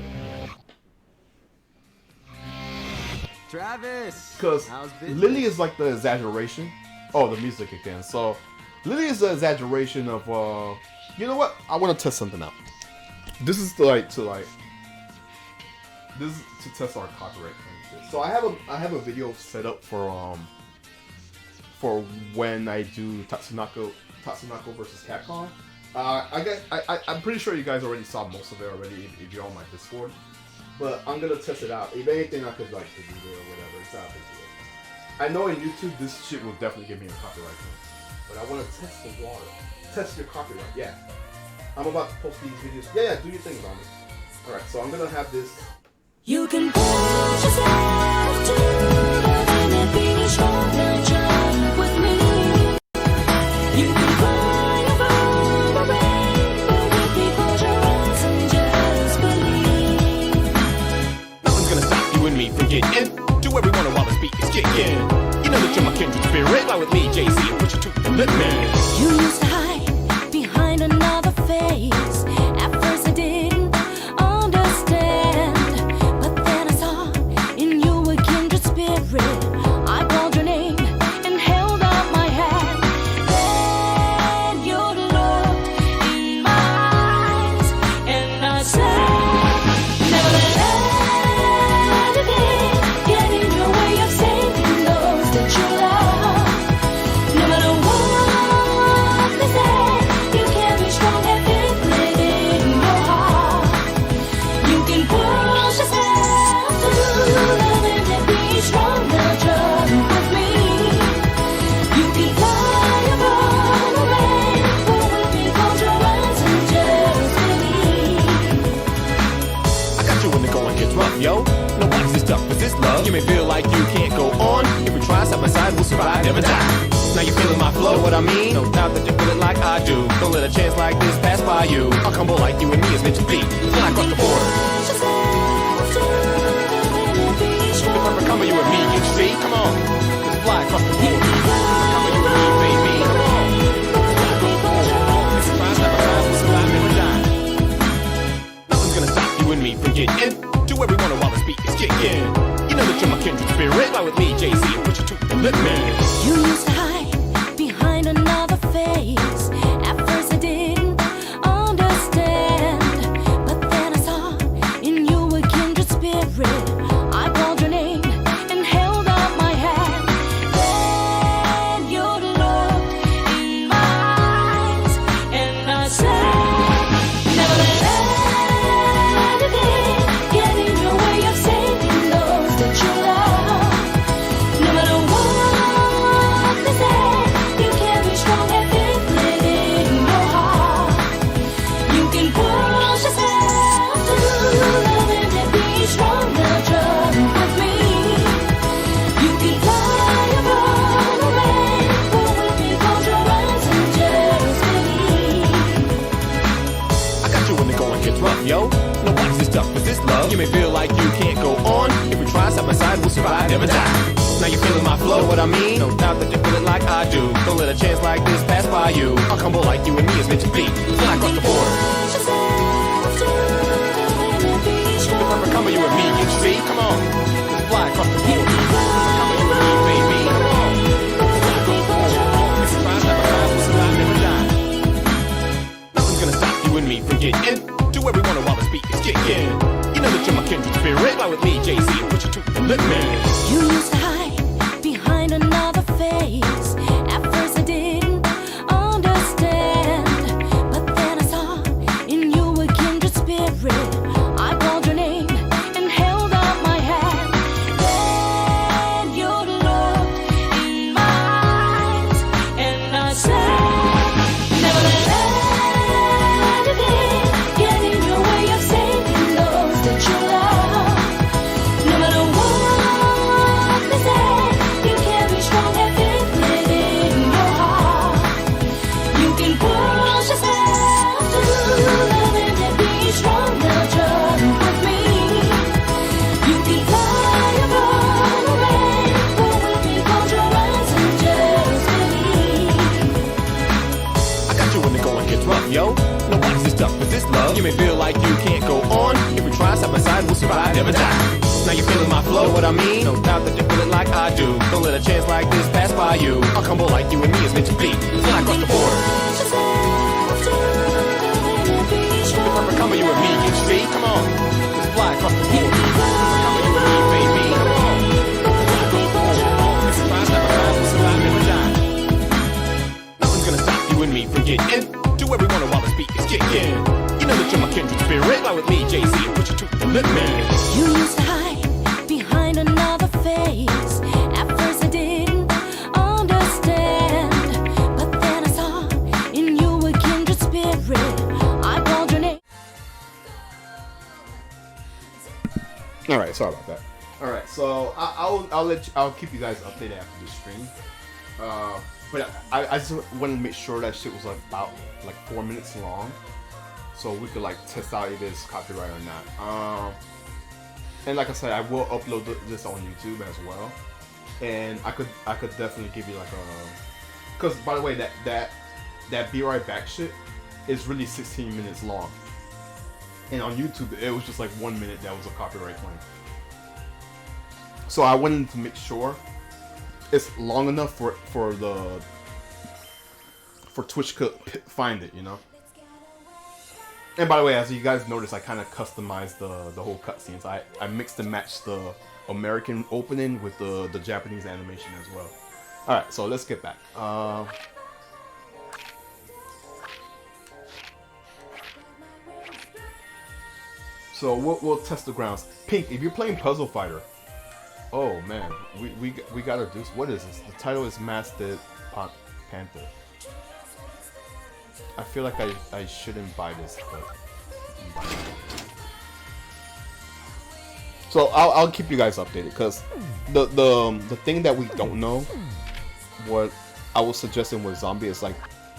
Travis! Because Lily is like the exaggeration. Oh, the music again. So, Lily is the exaggeration of, you know what? I want to test something out. This is this is to test our copyright claims. So I have a video set up for when I do Tatsunoko versus Capcom. I'm pretty sure you guys already saw most of it already if you're on my Discord. But I'm gonna test it out. If anything, I could like delete it or whatever. It's not a big deal. I know in YouTube this shit will definitely give me a copyright claim. But I want to test the water. Test your copyright, yeah. I'm about to post these videos. Yeah, do your thing about it. Alright, so I'm gonna have this. You can push yourself to the finish line with me. You can fly above the rainbow with me, close your eyes and just believe. Nothing's gonna stop you and me from getting into every one of while this beat is kicking. You know that you're my kindred spirit. Fly with me, Jay-Z, and put you to the limit. You used to hide behind another face. At first I didn't understand, but then I saw in you a kindred spirit. I called your name and held out my hand. Then you looked in my eyes and I said, never let anything get in your way of saving those that you love. No matter what they say, you can be strong and feel it in your heart. You can push yourself to the limit and be strong now, just with me. You can fly above the rainbow with me, close your eyes and just believe. I got you when the going gets rough, yo. Nobody's this tough, but this love. You may feel like you can't go on. If we try side by side, we'll survive, never die. Now you feeling my flow, what I mean? No doubt that you feel it like I do. Don't let a chance like this pass by you. I'll come like you and me is meant to be. Fly across the border. The perfect combo, you and me, you see? Come on. Let's fly across the border. Combo, you and me, baby. Come on. If we try side by side, we'll survive, never die. Nothing's gonna stop you and me from getting to every one of while this beat is kicking. You know that you're my kindred spirit. Fly with me, Jay-Z, and put you to the limit. You used to hide behind another face. At first I didn't understand, but then I saw in you a kindred spirit. I called your name and held out my hand. Then you looked in my eyes and I said, never let anything get in your way of saving those that you love. No matter what they say, you can be strong and feel it in your heart. You can push yourself to the limit and be strong now, just with me. You can fly above the rainbow with me, close your eyes and just believe. I got you when the going gets rough, yo. Nobody's this tough, but this love. You may feel like you can't go on. If we try side by side, we'll survive, never die. Now you feeling my flow, what I mean? No doubt that you feel it like I do. Don't let a chance like this pass by you. I'll come like you and me is meant to be. Fly across the border. The perfect combo, you and me, you see? Come on. Let's fly across the border. Combo, you and me, baby. Come on. Fly across the border. If we try side by side, we'll survive, never die. Nothing's gonna stop you and me from getting to every one of while this beat is kicking. You know that you're my kindred spirit. Fly with me, Jay-Z, and put you to the limit. You used to hide behind another face. At first I didn't understand, but then I saw You may feel like you can't go on. If we try side by side, we'll survive, never die. Now you're feeling my flow, know what I mean? No doubt that you're feeling like I do. Don't let a chance like this pass by you. I'll come like you and me is meant to be. Fly across the border. The perfect combo, you and me, you see? Come on. Let's fly across the border. The perfect combo, you and me, baby. Come on. If we try side by side, we'll survive, never die. Nothing's gonna stop you and me from getting to where we wanna while this beat is kicking. You know that you're my kindred spirit. Fly with me, JC, and push you to the limit. You used to hide behind another face. At first I didn't understand, but then I saw in you a kindred spirit. I called your name. All right, sorry about that. All right, so I'll keep you guys updated after the stream. But I just wanted to make sure that shit was about like 4 minutes long, so we could like test out if it's copyright or not. And like I said, I will upload this on YouTube as well, and I could definitely give you like a, because by the way that Be Right Back shit is really 16 minutes long, and on YouTube it was just like 1 minute that was a copyright claim. So I wanted to make sure it's long enough for Twitch could find it, you know. And by the way, as you guys notice, I kind of customized the whole cutscenes. I mixed and matched the American opening with the Japanese animation as well. All right, so let's get back. So we'll test the grounds. Pink, if you're playing Puzzle Fighter, oh man, we gotta do. What is this? The title is Masked Panther. I feel like I shouldn't buy this, but so I'll keep you guys updated, because the thing that we don't know, what I was suggesting with Zombie, is like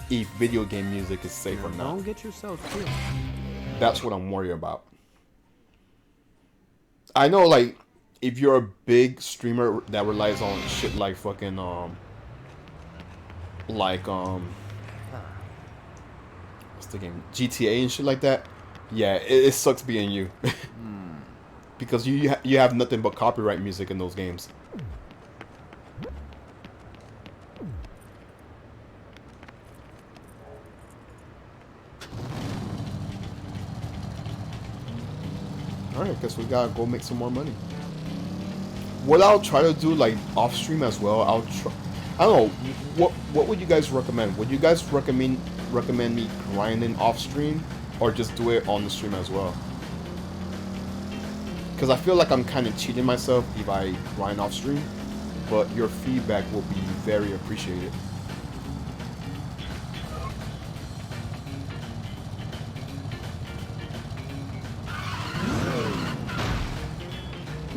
if video game music is safe or not. Don't get yourself killed. That's what I'm worried about. I know, like, if you're a big streamer that relies on shit like fucking what's the game, GTA and shit like that, yeah, it sucks being you. Because you have nothing but copyright music in those games. Alright, guess we gotta go make some more money. What I'll try to do, like, off stream as well, I don't know, what would you guys recommend? Would you guys recommend me grinding off stream, or just do it on the stream as well? Because I feel like I'm kind of cheating myself if I grind off stream, but your feedback will be very appreciated.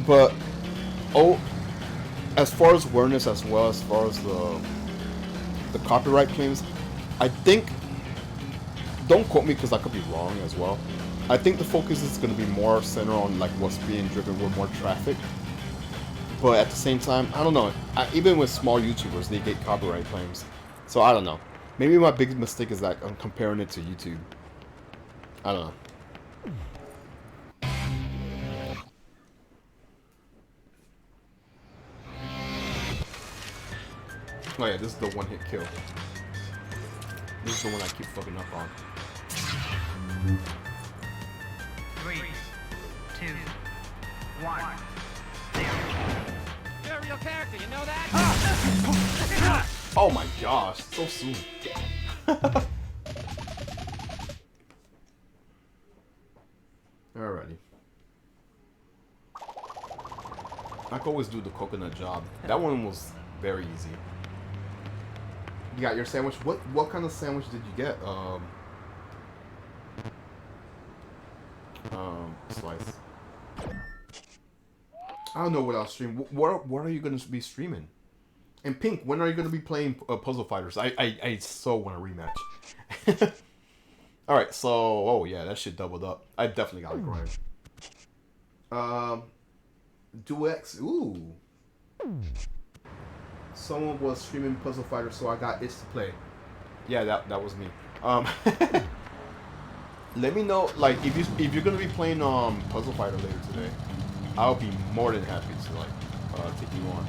But as far as awareness, as well as far as the copyright claims, I think, don't quote me because I could be wrong as well, I think the focus is going to be more centered on like what's being driven with more traffic. But at the same time, I don't know, even with small YouTubers, they get copyright claims. So I don't know. Maybe my big mistake is that I'm comparing it to YouTube. I don't know. Oh yeah, this is the one-hit kill. This is the one I keep fucking up on. 3, 2, 1, 0. You're a real character, you know that? Oh my gosh, so soon. Alrighty. I can always do the coconut job. That one was very easy. You got your sandwich. What kind of sandwich did you get? Slice. I don't know what I'll stream. What are you gonna be streaming? And Pink, when are you gonna be playing Puzzle Fighters? I so want a rematch. All right, so oh yeah, that shit doubled up. I definitely gotta grind. Duex. Ooh. Someone was streaming Puzzle Fighter, so I got itch to play. Yeah, that was me. Let me know, like, if you're gonna be playing Puzzle Fighter later today, I'll be more than happy to like take you on.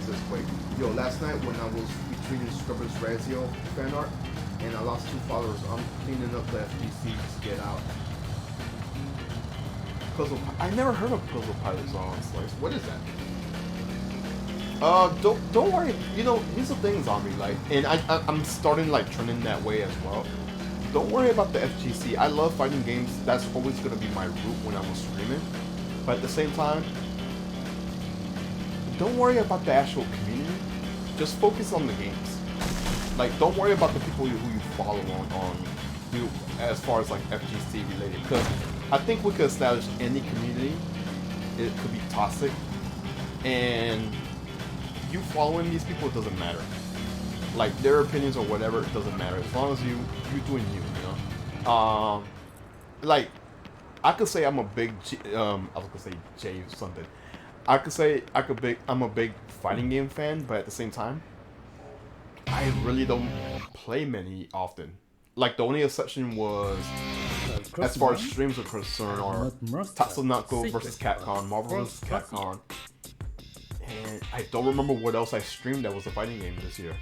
Says Quake. Yo, last night when I was retweeting Scrubber's Razio fan art and I lost 2 followers, I'm cleaning up the FGC to get out. I never heard of Puzzle Pirates on Slice. What is that? Don't worry. You know, here's the thing, Zombie. Like, and I'm starting like trending that way as well. Don't worry about the FGC. I love fighting games. That's always gonna be my route when I was streaming. But at the same time, don't worry about the actual community. Just focus on the games. Like, don't worry about the people who you follow on as far as like FGC related. Because I think we could establish any community. It could be toxic, and you following these people, it doesn't matter. Like, their opinions or whatever, it doesn't matter as long as you're doing you know. Like, I could say I'm a big I was gonna say Jay something. I could say I'm a big fighting game fan, but at the same time, I really don't play many often. Like, the only exception was, as far as streams are concerned, are Tatsunoko versus Capcom, Marvel vs. Capcom, and I don't remember what else I streamed that was a fighting game this year.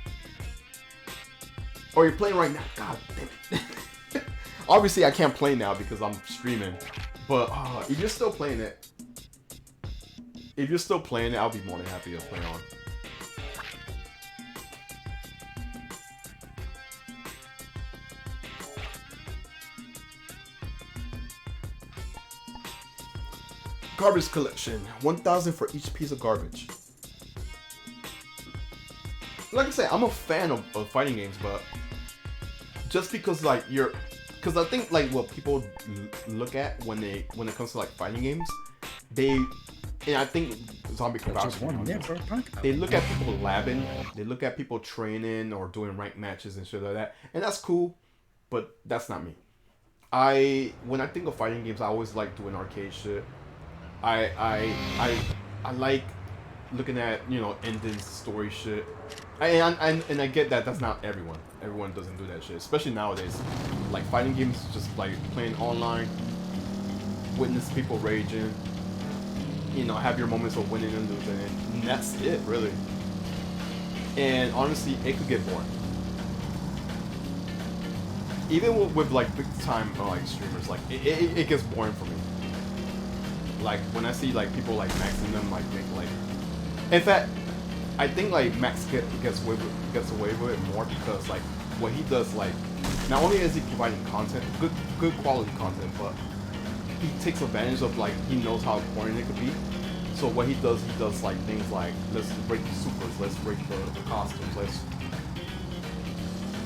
Oh, you're playing right now? God damn it. Obviously, I can't play now because I'm streaming, but if you're still playing it, I'll be more than happy to play on. Garbage collection, 1,000 for each piece of garbage. Like I said, I'm a fan of fighting games, but just because like because I think like what people look at when it comes to like fighting games, and I think Zombie can vouch for me. They look at people labbing, they look at people training or doing ranked matches and shit like that, and that's cool, but that's not me. When I think of fighting games, I always like doing arcade shit. I like looking at, you know, endings, story shit. And I get that that's not everyone. Everyone doesn't do that shit, especially nowadays. Like, fighting games, just like playing online, witness people raging, you know, have your moments of winning and losing, and that's it, really. And honestly, it could get boring. Even with like big time like streamers, like it gets boring for me. Like, when I see like people like maxing them, like in fact, I think like Max gets away with it more because like what he does, like, not only is he providing content, good quality content, but he takes advantage of, like, he knows how important it could be. So what he does like things like, let's break the supers, let's break the costumes,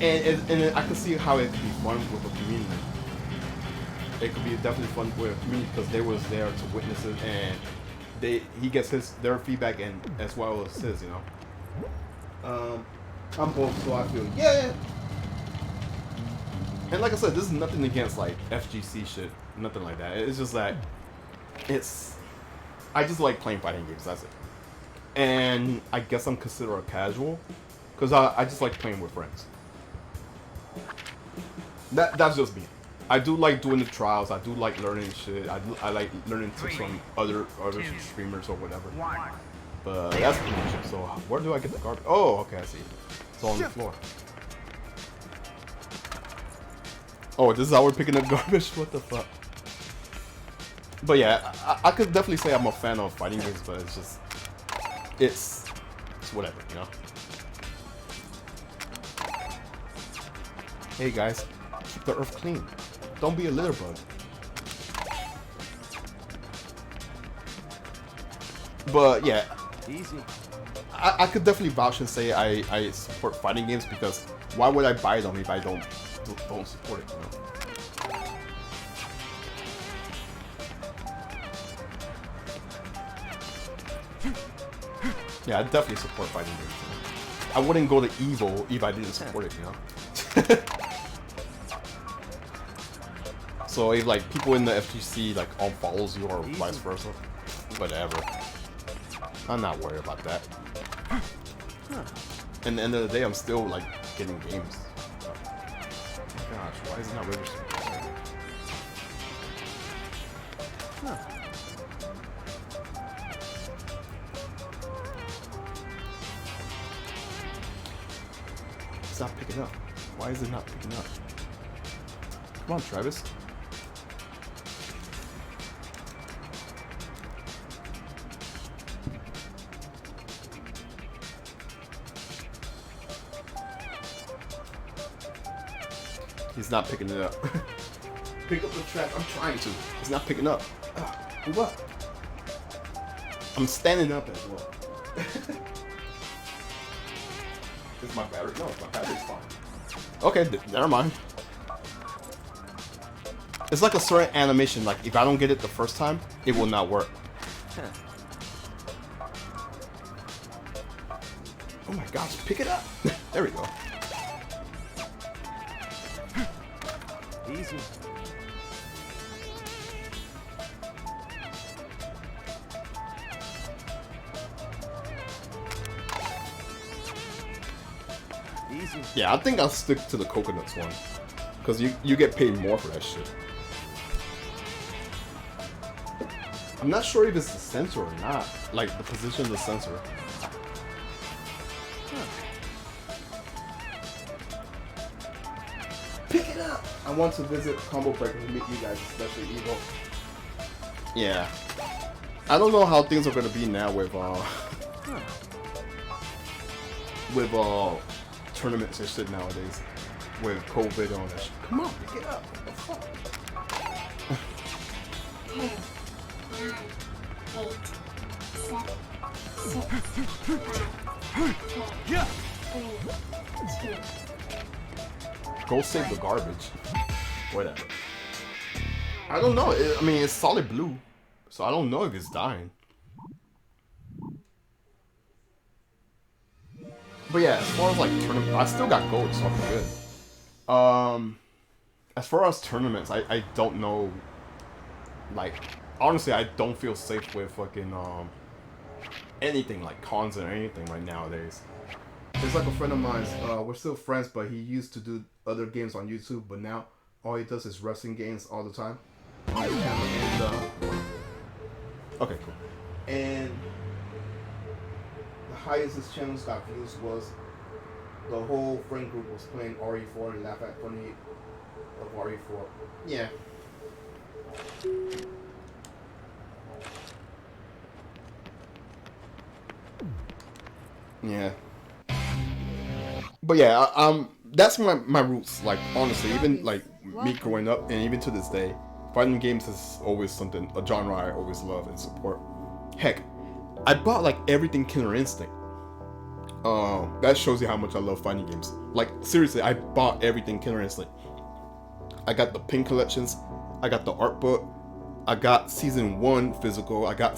and I can see how it could be fun with a community. It could be definitely fun with a community because they was there to witness it, and he gets their feedback and as well as his, you know. I'm both, so I feel yeah. And like I said, this is nothing against like FGC shit, nothing like that. It's just that I just like playing fighting games. That's it. And I guess I'm considered a casual because I just like playing with friends. That's just me. I do like doing the trials. I do like learning shit. I like learning tips from other streamers or whatever. But that's pretty much it. So where do I get the garbage? Oh, okay, I see. It's all on the floor. Oh, this is how we're picking up garbage? What the fuck? But yeah, I could definitely say I'm a fan of fighting games, but it's just, it's whatever, you know? Hey guys, keep the earth clean. Don't be a litter bug. But yeah, easy. I could definitely vouch and say I support fighting games because why would I buy them if I don't support it, you know? Yeah, I definitely support fighting games. You know? I wouldn't go to EVO if I didn't support it, you know? So if like people in the FGC like unfollows you or vice versa, whatever. I'm not worried about that. And at the end of the day, I'm still like getting games. Oh my gosh, why is it not registering? It's not picking up. Why is it not picking up? Come on, Travis. He's not picking it up. Pick up the track. I'm trying to. It's not picking up. Move up. I'm standing up as well. Is my battery? No, my battery's fine. Okay, never mind. It's like a certain animation. Like if I don't get it the first time, it will not work. Oh my gosh! Pick it up. There we go. Easy. Easy. Yeah, I think I'll stick to the coconuts one. Because you get paid more for that shit. I'm not sure if it's the sensor or not. Like, the position of the sensor. Pick it up! I want to visit Combo Breaker to meet you guys, especially Evo. Yeah. I don't know how things are going to be now with, tournaments and shit nowadays. With COVID on that shit. Come on, pick it up. What the fuck? 10, 9, 8, 7, 6, 5, 4, 3, 2. Go save the garbage. Whatever. I don't know. I mean, it's solid blue. So I don't know if it's dying. But yeah, as far as like tournament, I still got gold, so I'm good. As far as tournaments, I don't know. Like, honestly, I don't feel safe with fucking anything like cons or anything right nowadays. It's like a friend of mine. We're still friends, but he used to do other games on YouTube, but now all he does is wrestling games all the time on his channel. And okay, cool. And the highest his channels got views was the whole friend group was playing RE4 and laugh at funny of RE4. Yeah. Yeah. But yeah, that's my roots. Like honestly, even like me growing up, and even to this day, fighting games is always something, a genre I always love and support. Heck, I bought like everything Killer Instinct. That shows you how much I love fighting games. Like seriously, I bought everything Killer Instinct. I got the Pink collections, I got the art book, I got season 1 physical, I got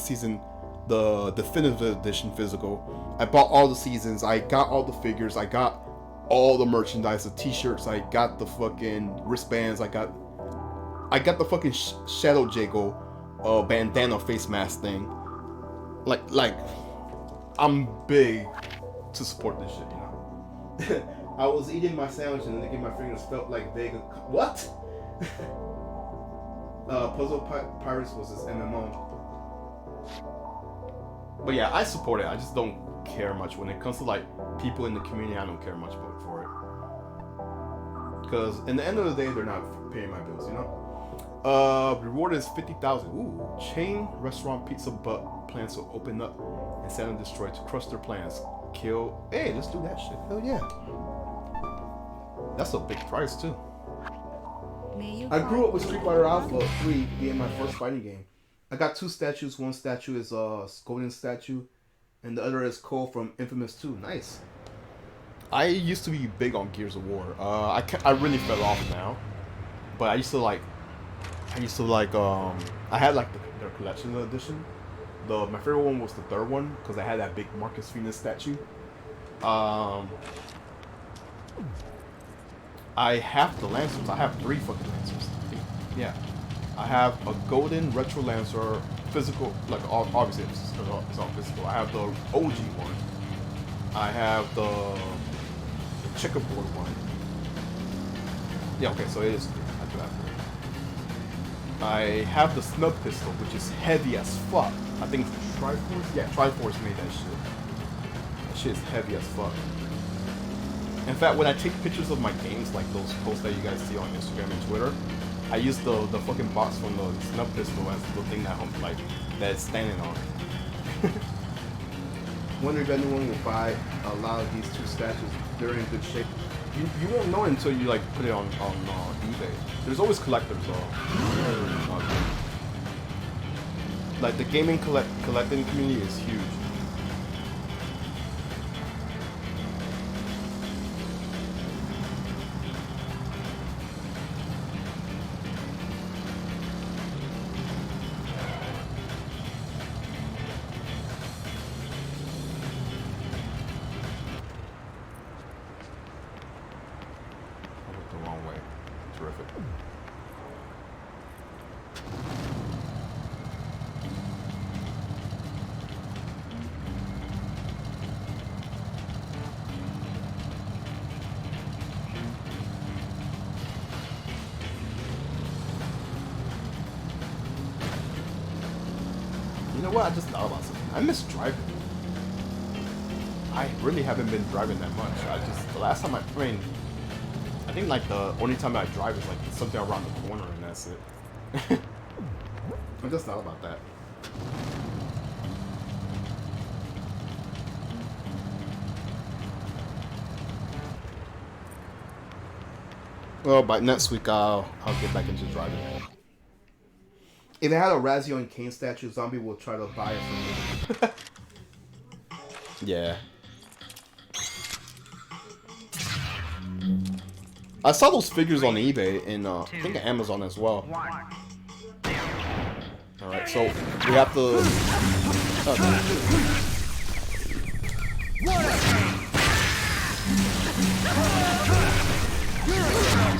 the definitive edition physical. I bought all the seasons, I got all the figures, I got all the merchandise, the t-shirts, I got the fucking wristbands, I got the fucking Shadow Jago bandana face mask thing. Like I'm big to support this shit, you know. I was eating my sandwich and thinking my fingers felt like Vega. What? Puzzle Pirates was this MMO. But yeah, I support it. I just don't care much when it comes to like people in the community. I don't care much for it. Because in the end of the day, they're not paying my bills, you know. Reward is 50,000. Ooh, chain restaurant pizza butt plans to open up and San and destroy to crush their plans. Kill. Hey, let's do that shit. Hell yeah. That's a big price too. I grew up with Street Fighter Alpha 3 being my first fighting game. I got 2 statues. One statue is a Golden statue, and the other is Cole from Infamous 2. Nice. I used to be big on Gears of War. I really fell off now, but I used to like I had like their collection edition. My favorite one was the 3rd one because I had that big Marcus Phoenix statue. I have the Lancers. I have 3 fucking Lancers. Yeah. I have a golden retro lancer physical, like obviously it's all physical. I have the OG one. I have the checkerboard one. Yeah, okay, so it is 3. I do have 3. I have the snub pistol, which is heavy as fuck. I think Triforce? Yeah, Triforce made that shit. That shit is heavy as fuck. In fact, when I take pictures of my games, like those posts that you guys see on Instagram and Twitter, I use the fucking box from the snub pistol as the thing that that it's standing on. Wonder if anyone will buy a lot of these 2 statues. They're in good shape. You won't know until you like put it on eBay. There's always collectors though. Like the gaming collecting community is huge. You know what? I just thought about something. I miss driving. I really haven't been driving that much. The last time I think like the only time I drive is like something around the corner and that's it. I just thought about that. Well, by next week I'll get back into driving. If it had a Razio and Kane statue, Zombie will try to buy it from me. Yeah. I saw those figures on eBay and I think Amazon as well. Alright, so we have to...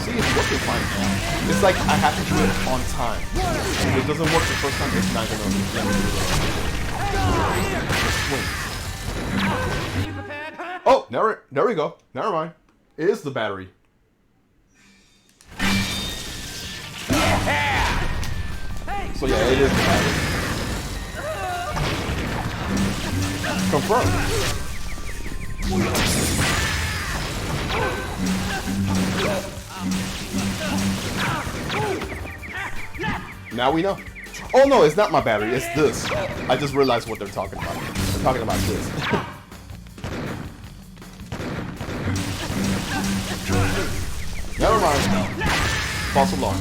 See, it's working fine now. It's like I have to do it on time. If it doesn't work the first time, it's not gonna swing. Oh, there we go. Never mind. It is the battery. So yeah, it is the battery. Confirmed. Now we know. Oh no, it's not my battery, it's this. I just realized what they're talking about. They're talking about this. Never mind. False alarm.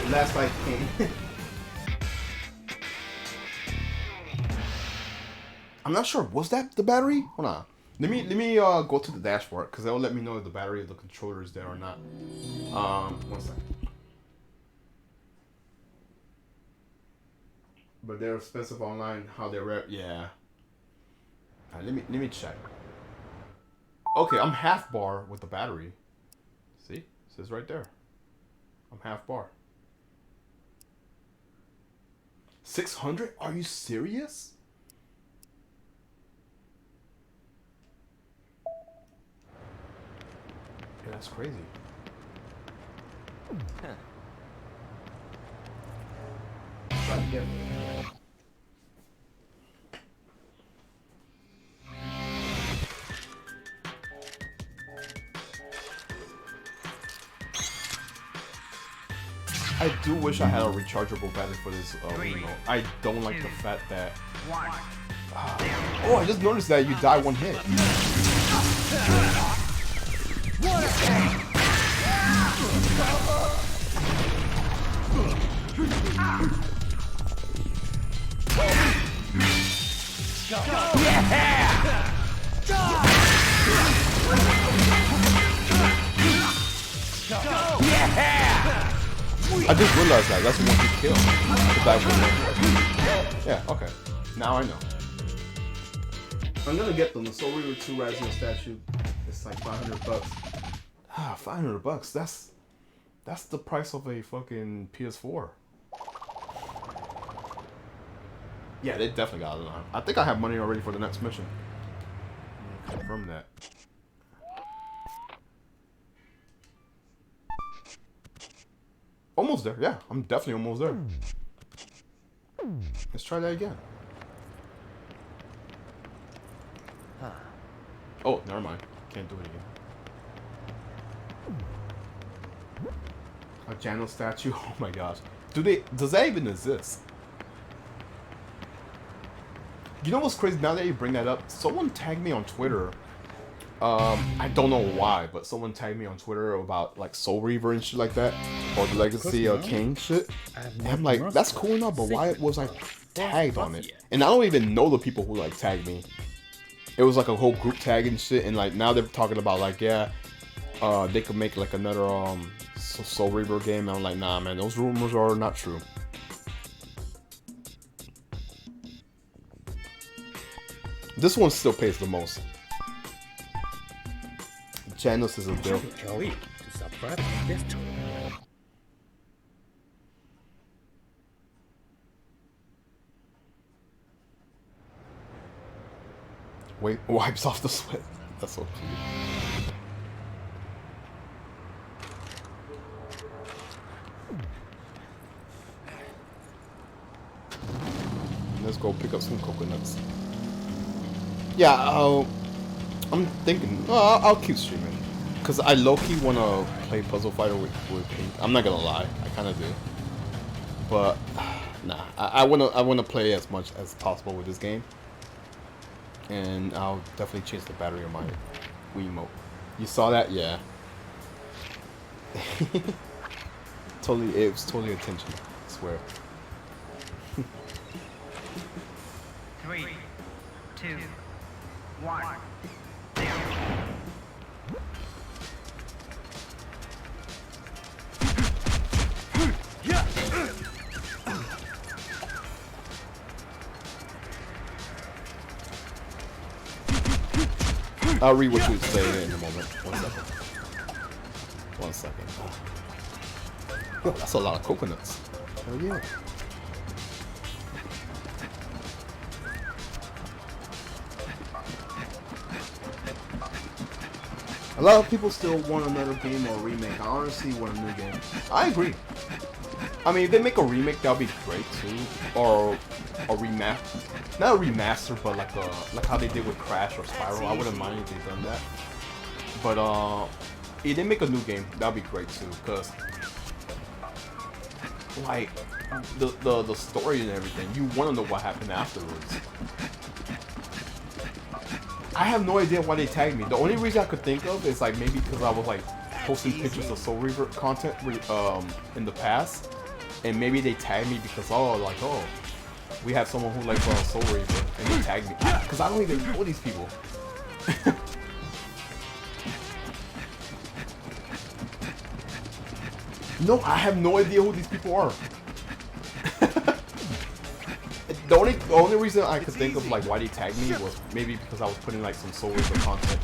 Last fight came. I'm not sure. Was that the battery? Hold on. Let me go to the dashboard because that'll let me know if the battery of the controller is there or not. 1 second. But they're expensive online. How they rep? Yeah. Let me check. Okay, I'm half bar with the battery. See? It says right there. I'm half bar. 600? Are you serious? Yeah, that's crazy. Huh. Try to get it. I do wish I had a rechargeable battery for this Reno. I don't like the fact that... Oh, I just noticed that you die one hit. I just realized that. That's one you kill. Yeah, okay. Now I know. I'm gonna get them. The Soul Reaver 2 Razio statue. It's like $500. Ah, $500. That's the price of a fucking PS4. Yeah, they definitely got it on. I think I have money already for the next mission. Confirm that. Almost there, yeah. I'm definitely almost there. Let's try that again. Oh, never mind. Can't do it again. A Janus statue? Oh my gosh. Does that even exist? You know what's crazy? Now that you bring that up, someone tagged me on Twitter. I don't know why, but someone tagged me on Twitter about like Soul Reaver and shit like that, or the Legacy of King shit. And I'm like, that's cool enough, but why was I tagged on it? And I don't even know the people who like tagged me. It was like a whole group tag and shit, and like now they're talking about like, yeah, they could make like another Soul Reaver game. And I'm like, nah, man, those rumors are not true. This one still pays the most. Janus is a bill. Kelly to subscribe to this channel. Wait, wipes off the sweat. That's so cute. Let's go pick up some coconuts. Yeah, I'm thinking, I'll keep streaming. Because I low-key want to play Puzzle Fighter with Pink. I'm not going to lie, I kind of do. But, nah, I wanna play as much as possible with this game. And I'll definitely change the battery on my Wiimote. You saw that? Yeah. It was totally intentional, I swear. 3, 2, 1, 0. I'll read what you say in a moment. 1 second. Oh, that's a lot of coconuts. Hell yeah. A lot of people still want another game or a remake. I honestly want a new game. I agree. I mean, if they make a remake, that'll be great too. Or a remaster. Not a remaster, but like how they did with Crash or Spyro. I wouldn't mind if they done that. But if they make a new game, that'd be great too. Cause like the story and everything, you want to know what happened afterwards. I have no idea why they tagged me. The only reason I could think of is like maybe because I was like posting pictures of Soul Reaver content in the past, and maybe they tagged me because we have someone who likes Soul Reaver, and they tagged me because I don't even know these people. No, I have no idea who these people are. The only reason I could think of like why they tagged me was maybe because I was putting like some Soul Reaver content,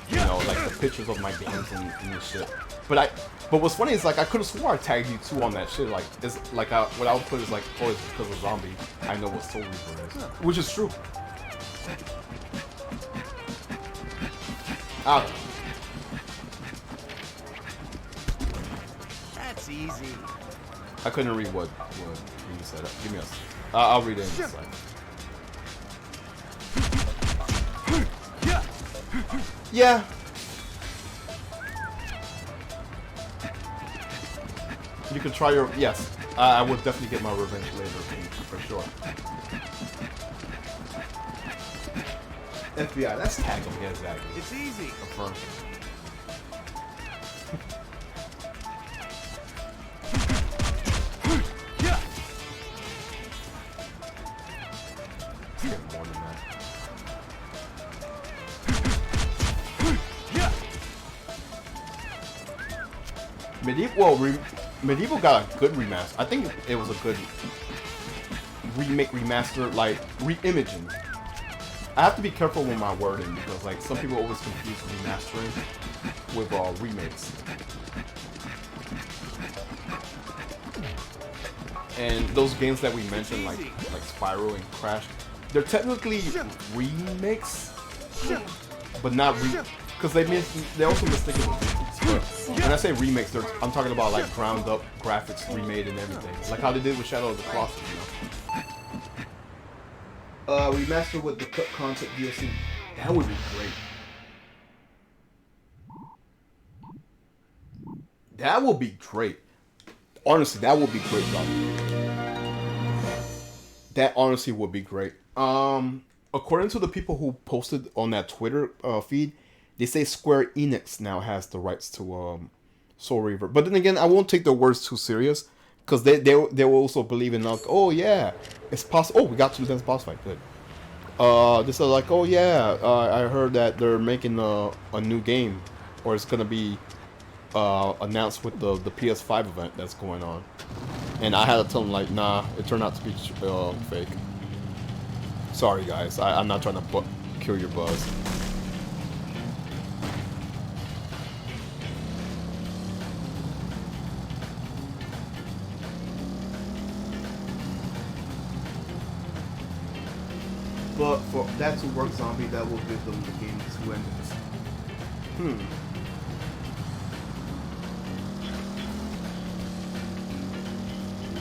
you know, like the pictures of my games and shit. But what's funny is like I could have swore I tagged you too on that shit. Like it's like what I would put is like, oh, it's because of Zombie. I know what Soul Reaver is, which is true. I don't know. That's easy. I couldn't read what you said. Give me a second. I'll read it in a second. Yeah. You can try your... Yes. I will definitely get my revenge later, for sure. FBI, let's tag him. Yeah, exactly. It's easy. Confirm. get more than that. Medieval got a good remaster. I think it was a good remake, remaster, like re-imaging. I have to be careful with my wording because like some people always confuse remastering with remakes. And those games that we mentioned, like Spyro and Crash, they're technically remakes, but not because they also mistake it with remakes. But when I say remakes, I'm talking about like ground up graphics remade and everything, like how they did with Shadow of the Colossus, you know. Remaster with the cut concept DLC. That would be great. That would be great. Honestly, that would be great, dog. That honestly would be great. According to the people who posted on that Twitter feed, they say Square Enix now has the rights to Soul Reaver. But then again, I won't take their words too serious because they will also believe in like, oh yeah, it's possible. Oh, we got to the next boss fight. Good. This is like, oh yeah, I heard that they're making a new game, or it's gonna be announced with the PS5 event that's going on. And I had to tell them like, nah, it turned out to be fake. Sorry guys, I'm not trying to kill your buzz. But for that to work, Zombie, that will give them the game 2 endings.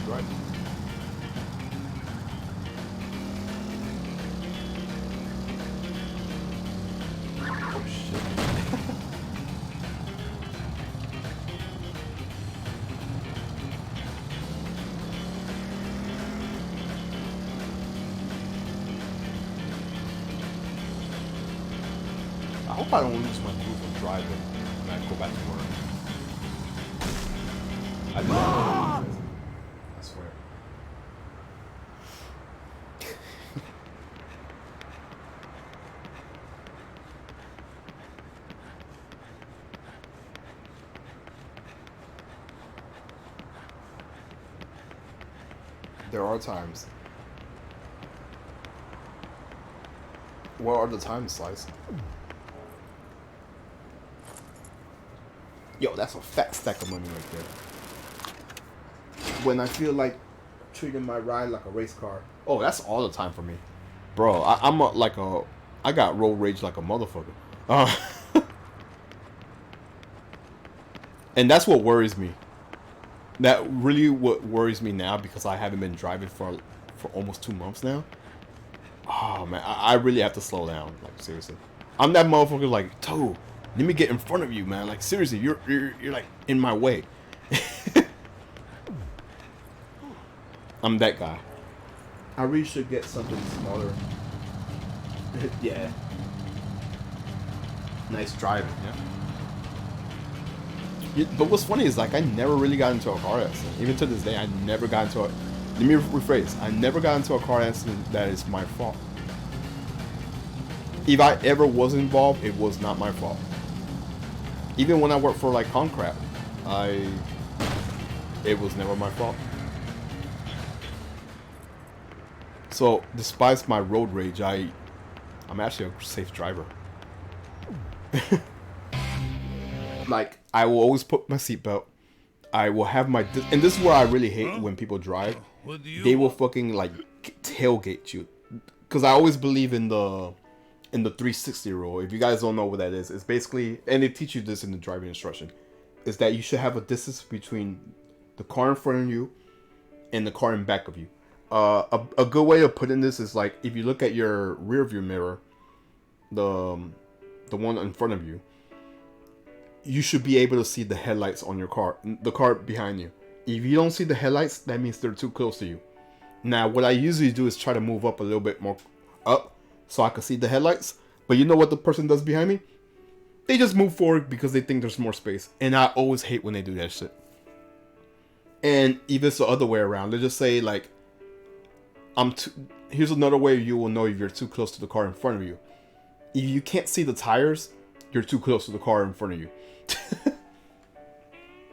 Right. Oh shit. I hope I don't lose my groove of driving when I go back to work. I do. I swear. There are times. What are the times, Slice? Yo, that's a fat stack of money right there. When I feel like treating my ride like a race car. Oh, that's all the time for me. Bro, I got road rage like a motherfucker. And that's what worries me. That really what worries me now because I haven't been driving for almost 2 months now. Oh man, I really have to slow down. Like seriously, I'm that motherfucker. Like, Toe, let me get in front of you, man. Like seriously, you're like in my way. I'm that guy. I really should get something smaller. Yeah. Nice driving, yeah. But what's funny is like I never really got into a car accident. Even to this day, I never got into a. Let me rephrase. I never got into a car accident that is my fault. If I ever was involved, it was not my fault. Even when I worked for like Concrap, it was never my fault. So, despite my road rage, I'm actually a safe driver. Like, I will always put my seatbelt. I will have my... And this is where I really hate when people drive. They will fucking, like, tailgate you. Because I always believe in the 360 rule. If you guys don't know what that is, it's basically... And they teach you this in the driving instruction. Is that you should have a distance between the car in front of you and the car in back of you. A good way of putting this is like if you look at your rear view mirror, the one in front of you, you should be able to see the headlights on your car, the car behind you. If you don't see the headlights, that means they're too close to you. Now, what I usually do is try to move up a little bit more up so I can see the headlights. But you know what the person does behind me? They just move forward because they think there's more space. And I always hate when they do that shit. And if it's the other way around, let's just say like Here's another way you will know if you're too close to the car in front of you. If you can't see the tires, you're too close to the car in front of you.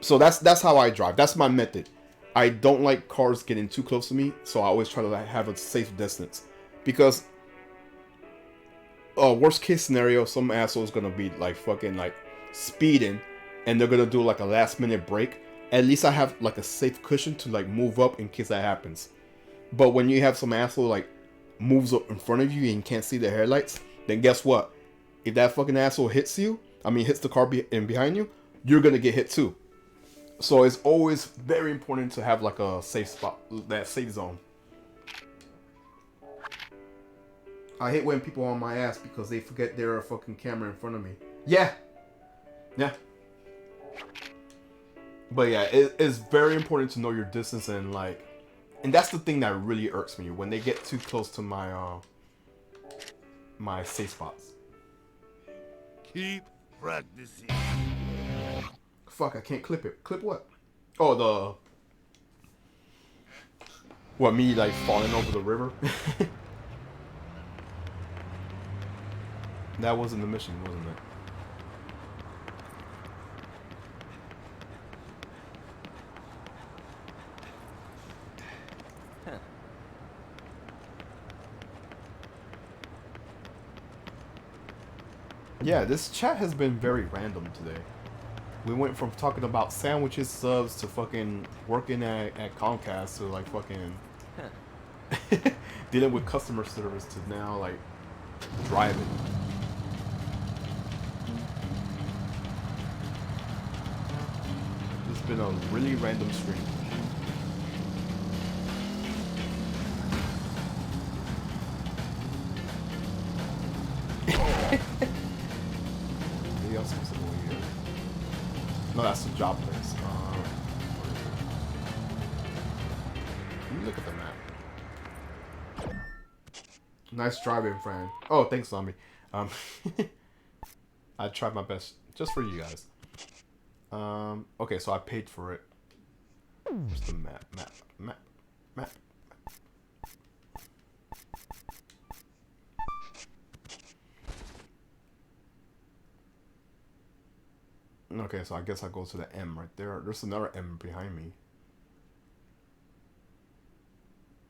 So that's how I drive. That's my method. I don't like cars getting too close to me, so I always try to like have a safe distance. Because worst case scenario, some asshole's gonna be like fucking like speeding, and they're gonna do like a last minute break. At least I have like a safe cushion to like move up in case that happens. But when you have some asshole like moves up in front of you and you can't see the headlights, then guess what? If that fucking asshole hits the car behind you, you're gonna get hit too. So it's always very important to have like a safe spot, that safe zone. I hate when people are on my ass because they forget there are a fucking camera in front of me. Yeah. But yeah, it's very important to know your distance and like, and that's the thing that really irks me when they get too close to my my safe spots. Keep practicing. Fuck, I can't clip it. Clip what? Oh, what, me like falling over the river? That wasn't the mission, wasn't it? Yeah, this chat has been very random today. We went from talking about sandwiches, subs, to fucking working at Comcast, to like fucking dealing with customer service, to now like driving. It's been a really random stream. Maybe I'm supposed to go here. No, that's the job place. Let me look at the map. Nice driving, friend. Oh, thanks, Zombie. I tried my best just for you guys. Okay, so I paid for it. Where's the map? Map. Okay, so I guess I go to the M right there. There's another M behind me.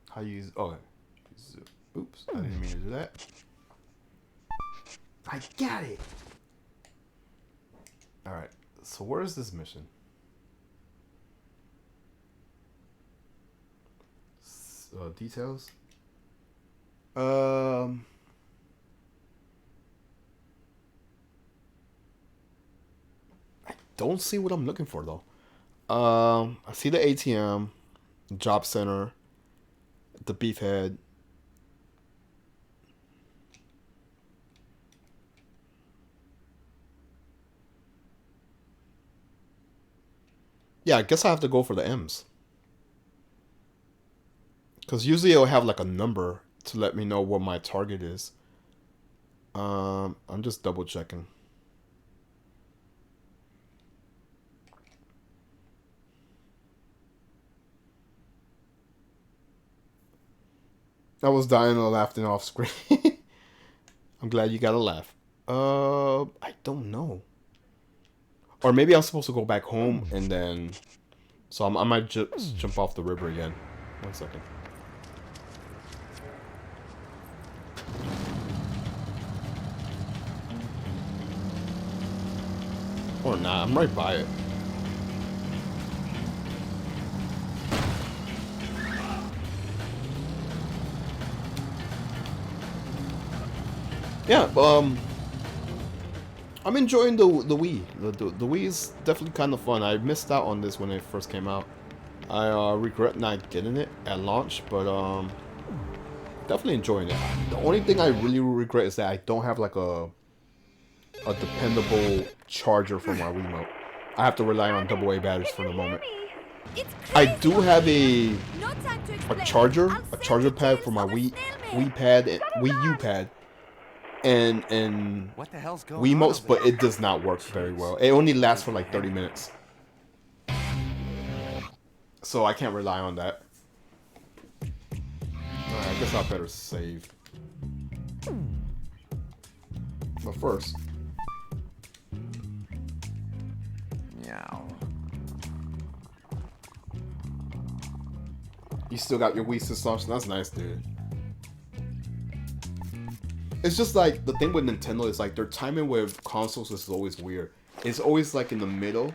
How you use? Oh, oops! I didn't mean to do that. I got it. All right. So where is this mission? Details. I don't see what I'm looking for though. I see the ATM, job center, the beefhead. Yeah, I guess I have to go for the M's. Because usually it'll have like a number to let me know what my target is. I'm just double checking. I was dying of laughing off screen. I'm glad you got a laugh. I don't know. Or maybe I'm supposed to go back home and then... So I might just jump off the river again. 1 second. Or not, I'm right by it. Yeah, I'm enjoying the Wii. The Wii is definitely kind of fun. I missed out on this when it first came out. I regret not getting it at launch, but definitely enjoying it. The only thing I really regret is that I don't have like a dependable charger for my Wiimote. I have to rely on AA batteries for the moment. I do have a charger pad for my Wii pad and Wii U pad. And what the hell's going Wiimotes, but it does not work very well. It only lasts for like 30 minutes. So I can't rely on that. Alright. guess I better save. But first. Meow. You still got your Wii system. That's nice, dude. It's just like the thing with Nintendo is like their timing with consoles is always weird. It's always like in the middle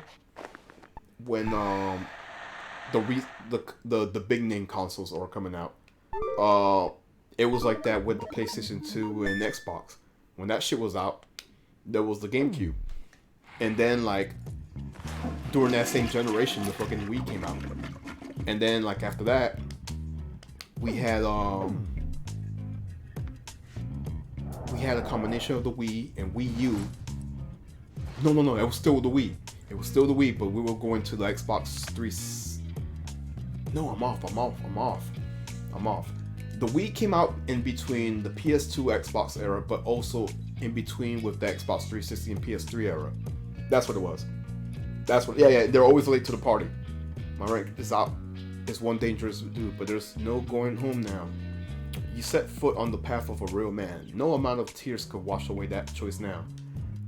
when the big name consoles are coming out. It was like that with the PlayStation 2 and Xbox. When that shit was out, there was the GameCube. And then like during that same generation, the fucking Wii came out. And then like after that, we had a combination of the Wii and Wii U. No, it was still the Wii. It was still the Wii, but we were going to the Xbox 3. No, I'm off. The Wii came out in between the PS2 Xbox era, but also in between with the Xbox 360 and PS3 era. That's what it was. Yeah, they're always late to the party. My rank is out. It's one dangerous dude, but there's no going home now. You set foot on the path of a real man. No amount of tears could wash away that choice now.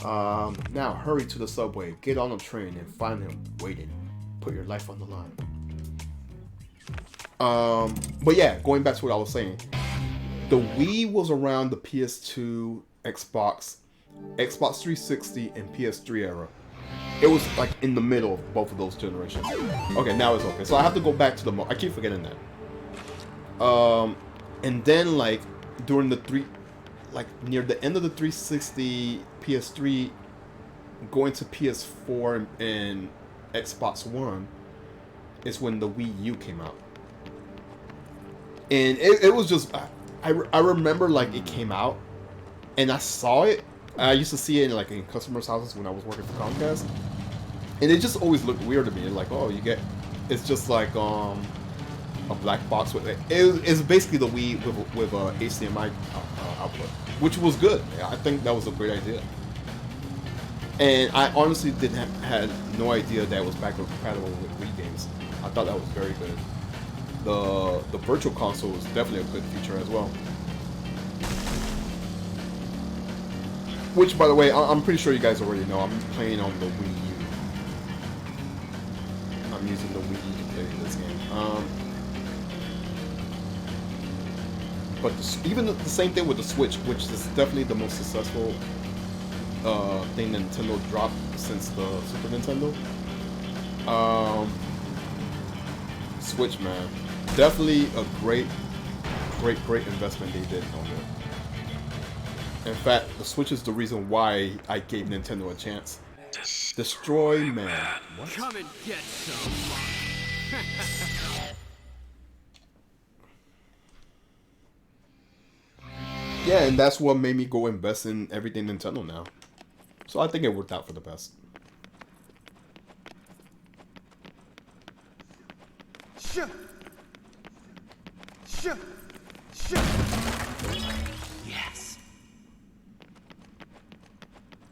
Now hurry to the subway, get on a train, and find him waiting. Put your life on the line. But yeah, going back to what I was saying. The Wii was around the PS2, Xbox 360, and PS3 era. It was like in the middle of both of those generations. Okay, now it's okay. So I have to go back to I keep forgetting that. And then like during near the end of the 360, PS3, going to PS4 and Xbox One is when the Wii U came out. And it was just, I remember like it came out and I saw it. I used to see it in customers' houses when I was working for Comcast. And it just always looked weird to me. Like, oh, it's just like a black box with it. It's basically the Wii with HDMI output, which was good. I think that was a great idea. And I honestly had no idea that it was backward compatible with Wii games. I thought that was very good. The Virtual Console is definitely a good feature as well. Which, by the way, I'm pretty sure you guys already know. I'm playing on the Wii U. I'm using the Wii U to play this game. But even the same thing with the Switch, which is definitely the most successful thing Nintendo dropped since the Super Nintendo. Switch, man, definitely a great investment they did on it. In fact, the Switch is the reason why I gave Nintendo a chance. Destroy Man. What? Come and get some. Yeah, and that's what made me go invest in everything Nintendo now. So I think it worked out for the best. Yes.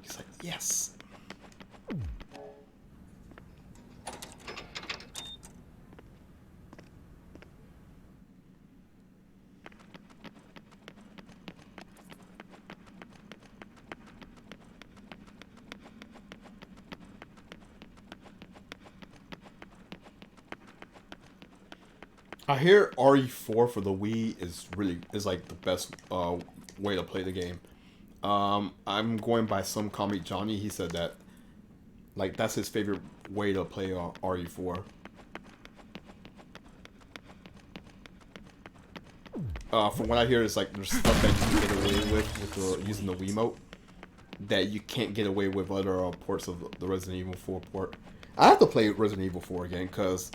He's like, yes. I hear RE4 for the Wii is like the best way to play the game. I'm going by some comic Johnny. He said that like that's his favorite way to play RE4. From what I hear, it's like there's stuff that you can get away with using the Wiimote that you can't get away with other ports of the Resident Evil 4 port. I have to play Resident Evil 4 again because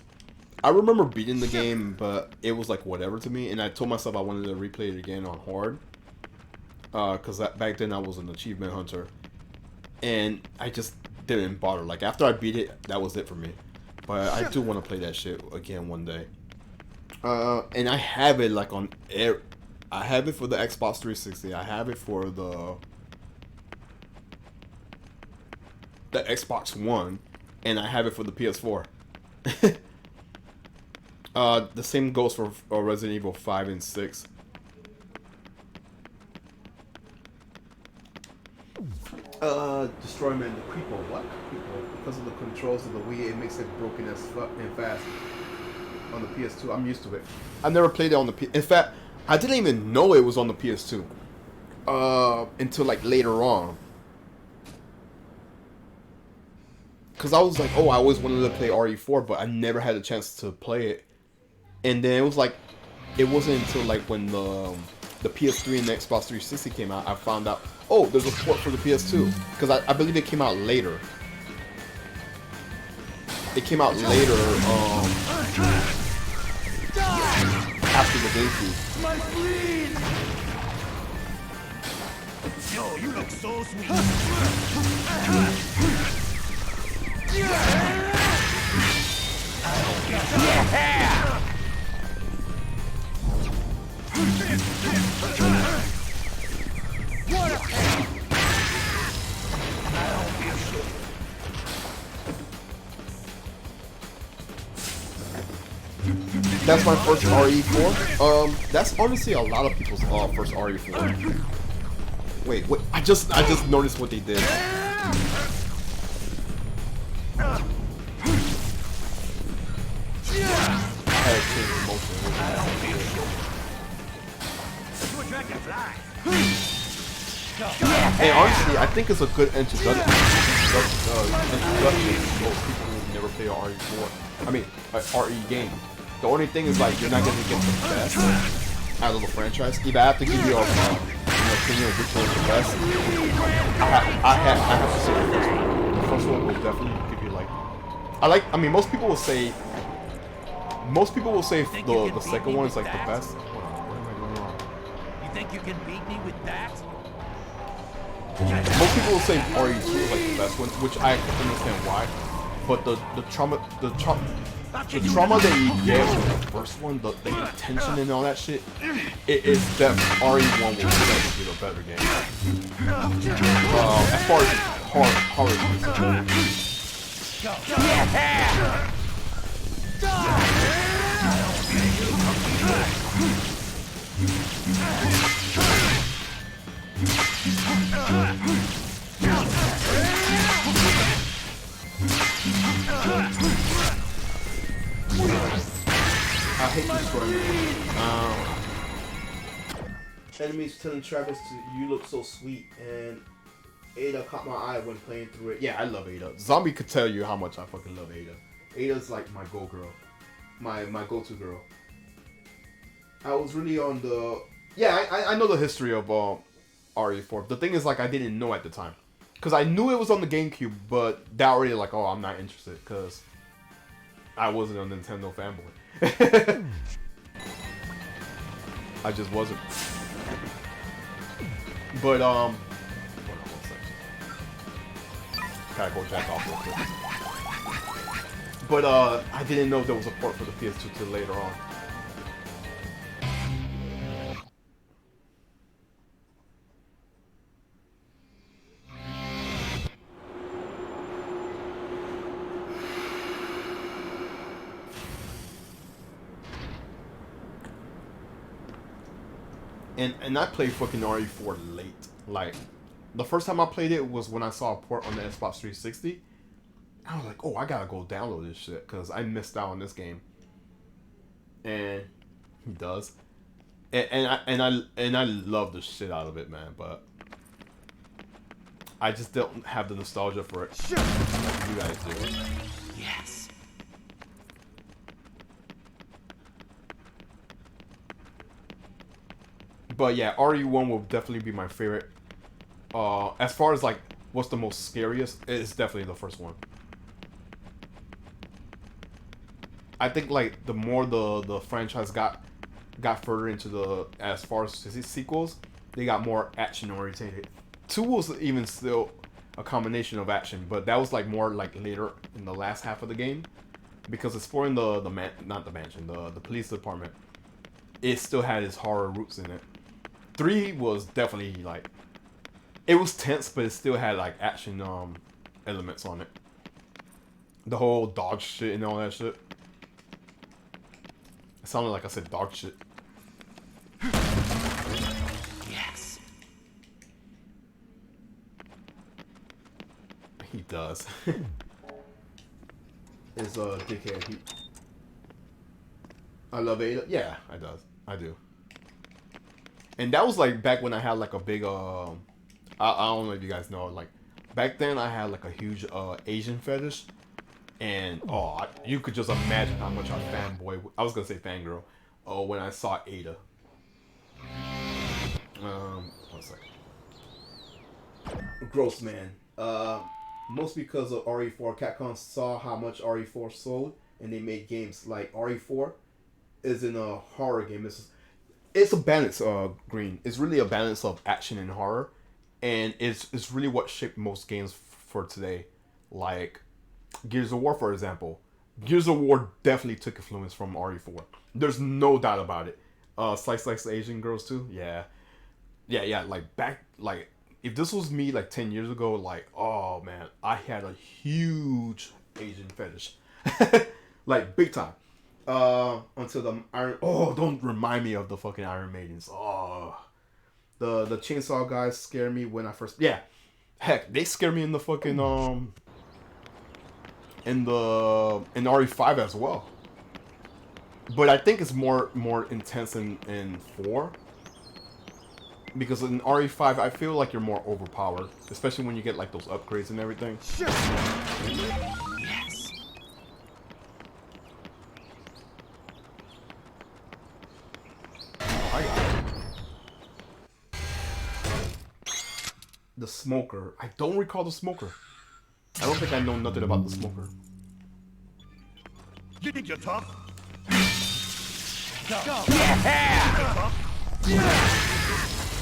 I remember beating the game, but it was like whatever to me, and I told myself I wanted to replay it again on hard, because back then I was an achievement hunter, and I just didn't bother. Like after I beat it, that was it for me. But I do want to play that shit again one day. And I have it like on air. I have it for the Xbox 360. I have it for the Xbox One, and I have it for the PS4. The same goes for Resident Evil 5 and 6. Destroy Man the Creepo. What? Creepo. Because of the controls of the Wii, it makes it broken as fuck and fast. On the PS2, I'm used to it. I never played it on the P. In fact, I didn't even know it was on the PS2 until like later on. Cause I was like, oh, I always wanted to play RE4, but I never had a chance to play it. And then it was like, it wasn't until like when the PS3 and the Xbox 360 came out, I found out, oh, there's a port for the PS2. Cause I believe it came out later. It came out later, after the GameCube. My bleed! Yo, you look so sweet. Yeah! What a pain! I don't feel shit. That's my first RE4. That's honestly a lot of people's first RE4. Wait, I just noticed what they did. I had to change the motion. Hey, honestly, I think it's a good introduction for most people who never play an RE4. I mean, an RE game. The only thing is like you're not gonna get the best out of the franchise. If I have to give you an opinion of which one's the best, I have to say the first one. The first one will definitely give you like. I mean, most people will say the second one is like the best. Hold on, what am I doing wrong? You think you can beat me with that? Most people will say RE2 is like the best one, which I can understand why. But the trauma that you get with the first one, the tension and all that shit, it is that RE1 will definitely be the better game. As far as horror is concerned. I hate this story. Enemies telling Travis you look so sweet, and Ada caught my eye when playing through it. Yeah, I love Ada. Zombie could tell you how much I fucking love Ada. Ada's like my go girl. My go-to girl. I was really on the... Yeah, I know the history of RE4. The thing is, like, I didn't know at the time. Because I knew it was on the GameCube, but that already, like, oh, I'm not interested. Because I wasn't a Nintendo fanboy. I just wasn't. But, hold on one second. Gotta go jack off real quick. But, I didn't know there was a port for the PS2 till later on. And I played fucking RE4 late. Like, the first time I played it was when I saw a port on the Xbox 360. I was like, oh, I gotta go download this shit because I missed out on this game. And he does. And I love the shit out of it, man. But I just don't have the nostalgia for it like you guys do. Yes. But yeah, RE1 will definitely be my favorite. As far as like what's the most scariest, it's definitely the first one. I think like the more the franchise got further into the as far as its sequels, they got more action oriented. 2 was even still a combination of action, but that was like more like later in the last half of the game, because exploring the police department, it still had its horror roots in it. 3 was definitely like, it was tense, but it still had like action elements on it. The whole dog shit and all that shit. It sounded like I said dog shit. Yes. does. Is dickhead. I love Ada. Yeah, I do. And that was like back when I had like a big I don't know if you guys know, like back then I had like a huge Asian fetish, and you could just imagine how much I I was gonna say fangirl when I saw Ada. 1 second. Gross, man. Most because of RE4, Capcom saw how much RE4 sold, and they made games like RE4 isn't a horror game. It's a balance, Green. It's really a balance of action and horror, and it's really what shaped most games for today. Like Gears of War, for example. Gears of War definitely took influence from RE4. There's no doubt about it. Slice Asian girls too. Yeah. Like if this was me like 10 years ago, like, oh man, I had a huge Asian fetish, like big time. Until the Iron. Oh, don't remind me of the fucking Iron Maidens. Oh, the chainsaw guys scare me when I first. Yeah, heck, they scare me in the fucking in RE5 as well. But I think it's more intense in 4. Because in RE5, I feel like you're more overpowered, especially when you get like those upgrades and everything. Sure. Yes. Oh, I got it. The smoker. I don't recall the smoker. I don't think I know nothing about the smoker. You think you're tough? Go. Yeah!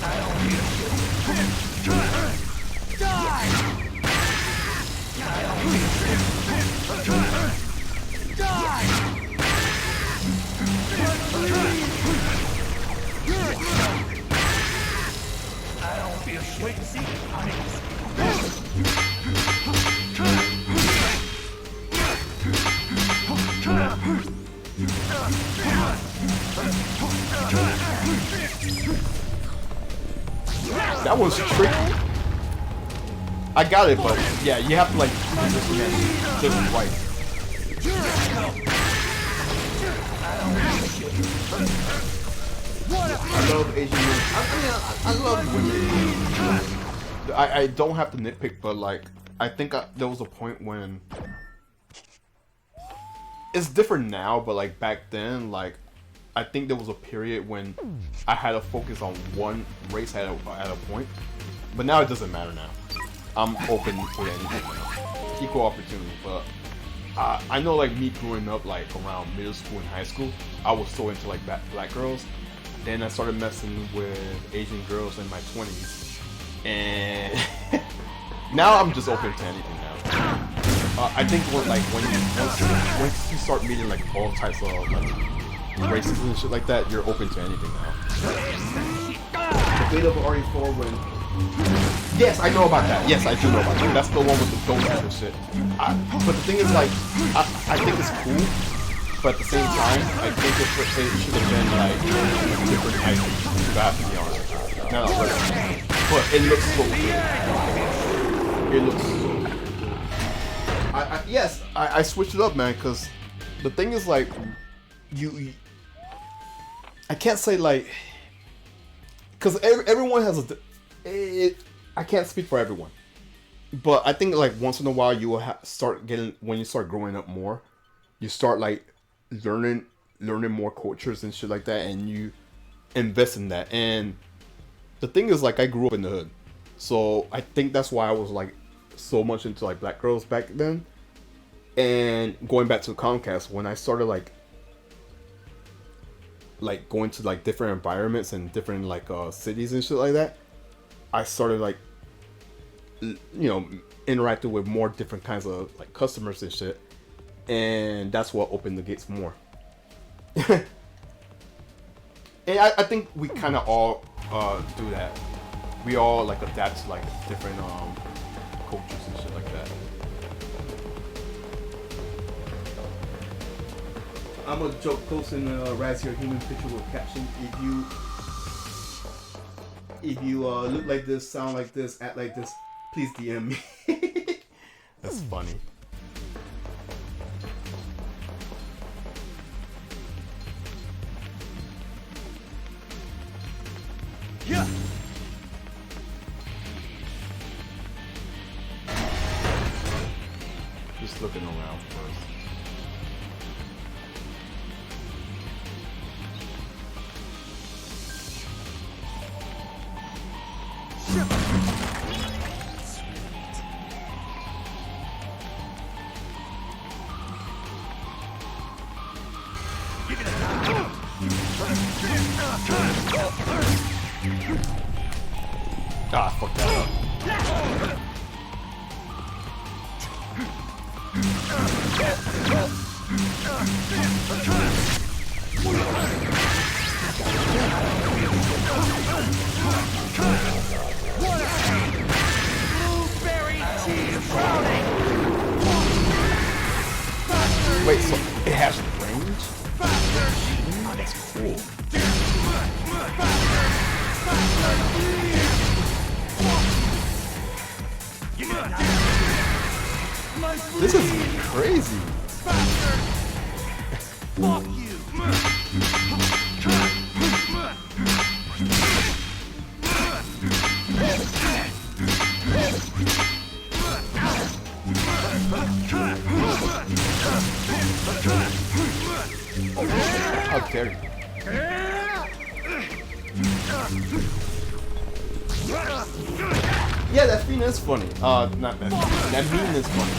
I don't need Die! I don't need Die! I don't feel shit. Wait, see? That was tricky. I got it, but yeah, you have to like just right. I love Asian women. I love women. I don't have to nitpick, but like I think there was a point when it's different now, but like back then, like I think there was a period when I had to focus on one race at a point, but now it doesn't matter now. I'm open for anything now. Equal opportunity, but I know like me growing up like around middle school and high school, I was so into like black girls. Then I started messing with Asian girls in my 20s, and now I'm just open to anything now. I think once you start meeting like all types of like races and shit like that, you're open to anything now. The beta of RE4 when... Yes, I know about that. Yes, I do know about that. That's the one with the donuts and shit. But the thing is, like, I think it's cool, but at the same time, I think it should have been like different items. I have to be honest. Not really. But it looks so good. It looks so good. Yes, I switched it up, man, because the thing is, like, I can't say like, because everyone has I can't speak for everyone, but I think like once in a while you will start getting, when you start growing up more, you start like learning more cultures and shit like that, and you invest in that. And the thing is, like, I grew up in the hood, so I think that's why I was like so much into like black girls back then. And going back to Comcast, when I started like going to like different environments and different like cities and shit like that, I started like interacting with more different kinds of like customers and shit, and that's what opened the gates more. And I think we kind of all do that. We all like adapt to like different cultures and shit like that. I'm gonna joke post in Raz Your Human picture with caption: if you look like this, sound like this, act like this, please DM me. That's funny. Yeah. Just looking around first. Ah, fuck that up. Wait, so it has range? Oh, that's cool. This is crazy. Fuck you. How dare you? Yeah, that thing is funny. Not that. That meme is funny.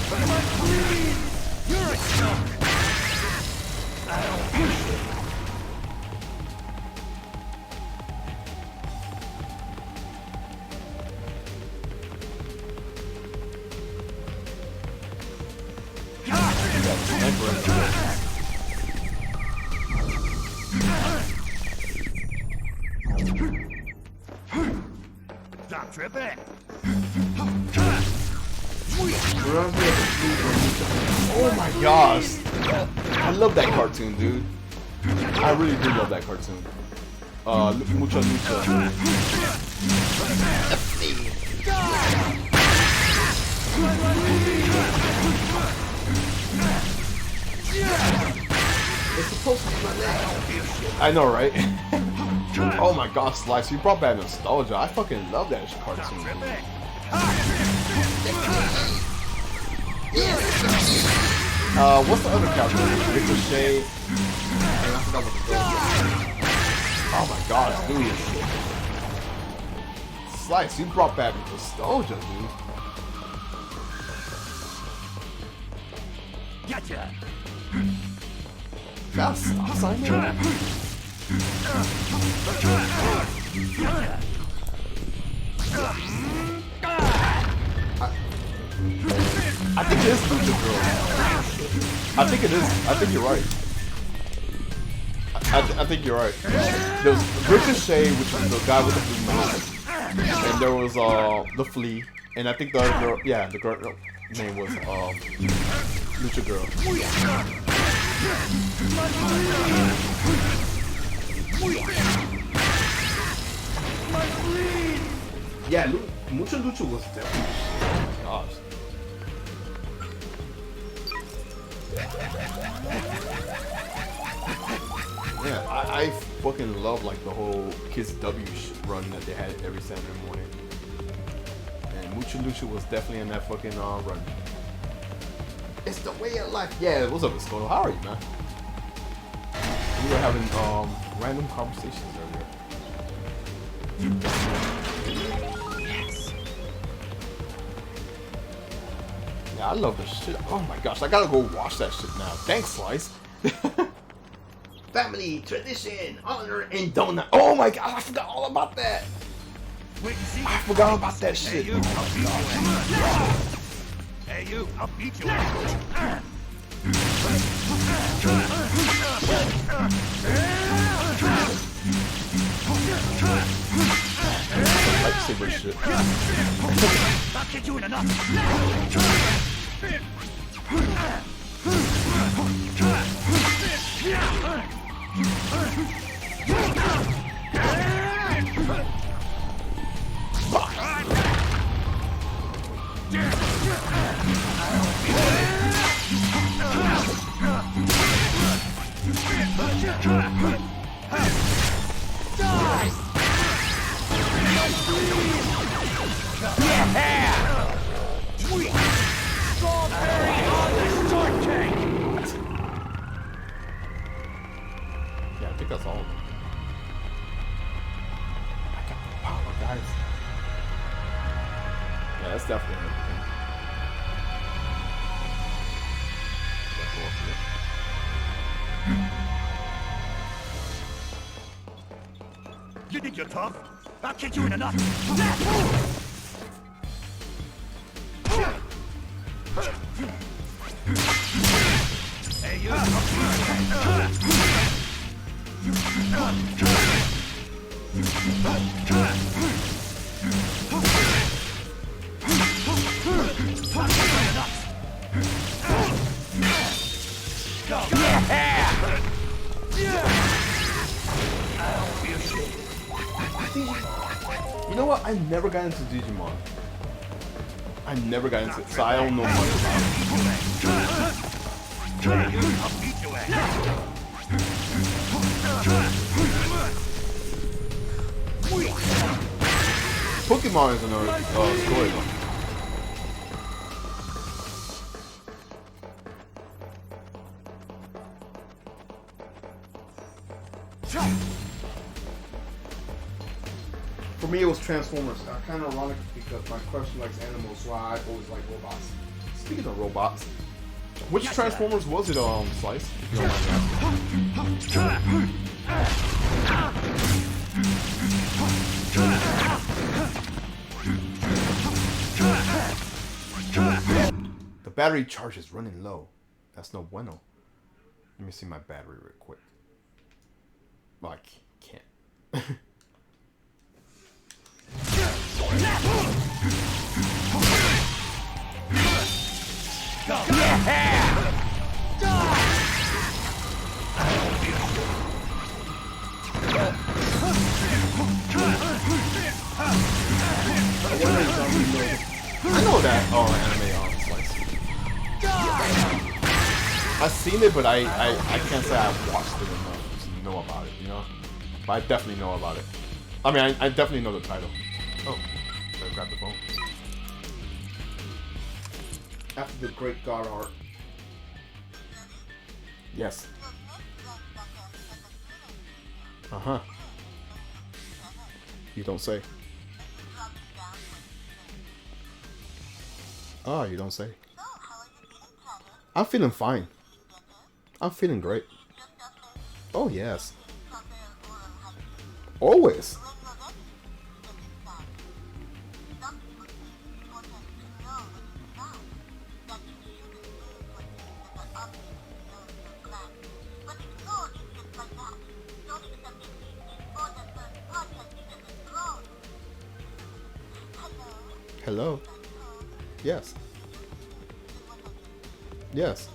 You're a skunk. I don't. Stop tripping. Oh my gosh. I love that cartoon, dude. I really do love that cartoon. Mucha Lucha. It's supposed to be my leg. I know, right? Oh my gosh, Slice, you brought back nostalgia. I fucking love that cartoon. What's the other character? Ricochet. And I forgot what the girl. Oh my gosh, dude. Slice, you brought back nostalgia, dude. Gotcha. Gotta stop signing that. I think it is Lucha Girl. I think it is. I think you're right. I think you're right. There was Ricochet, which was the guy with the blue nose, and there was the Flea, and I think the other girl, yeah, the girl name was Lucha Girl. Yeah, Mucha Lucha was definitely. Gosh. Yeah, I fucking love like the whole Kids W run that they had every Saturday morning. And Mucha Lucha was definitely in that fucking run. It's the way of life. Yeah, what's up, Escoto? How are you, man? We were having random conversations earlier. Yes. Yeah, I love this shit. Oh my gosh, I gotta go watch that shit now. Thanks, Slice. Family, tradition, honor, and donut. Oh my god, I forgot all about that. I forgot about that shit. Hey, you, Hey, you, I'll beat you. Lightsaber shit. I'll kick you in the nuts. that's all of them. I got the power, guys. Yeah, that's definitely everything. Gotta go up here. You think you're tough? I'll kick you in the nuts. Hey, you. You know what? I never got into Digimon. I never got into it, so I don't know much about it. Pokemon is another story though. For me, it was Transformers. Kind of ironic because my crush likes animals, so I always like robots. Speaking of robots, which Transformers was it, Slice? If you don't mind me asking. The battery charge is running low. That's no bueno. Let me see my battery real quick. Well, I can't. I know that anime Slice. I've seen it, but I can't say I've watched it enough to know about it, you know? But I definitely know about it. I mean, I definitely know the title. Oh, better grab the phone. After the Great God arc. Yes. Uh-huh. You don't say. Oh, you don't say. I'm feeling fine. I'm feeling great. Oh, yes. Always. Hello. Yes. Yes.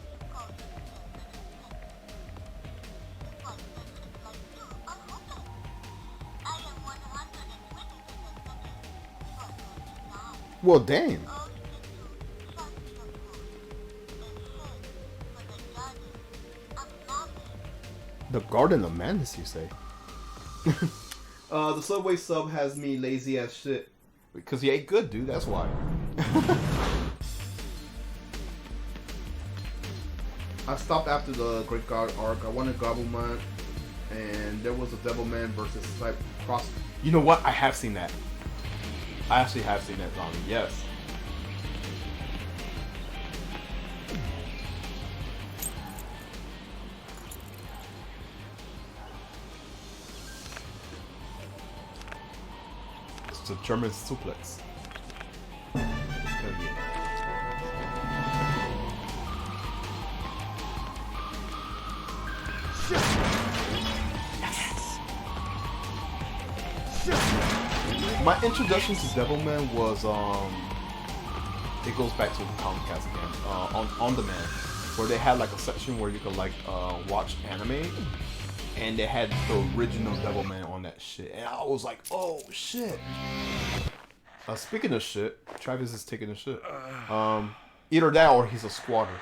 Well, damn. The Garden of Madness, you say? The Subway sub has me lazy as shit. Because he ate good, dude. That's why. I stopped after the Great God arc. I wanted Gobbleman, and there was a Devilman versus Cross. You know what? I have seen that. I actually have seen that, Zombie. Yes. It's a German suplex. Hell yeah. My introduction to Devilman was it goes back to the Comcast again, on demand, where they had like a section where you could like watch anime, and they had the original Devilman on that shit, and I was like, oh shit. Speaking of shit, Travis is taking a shit. Either that or he's a squatter.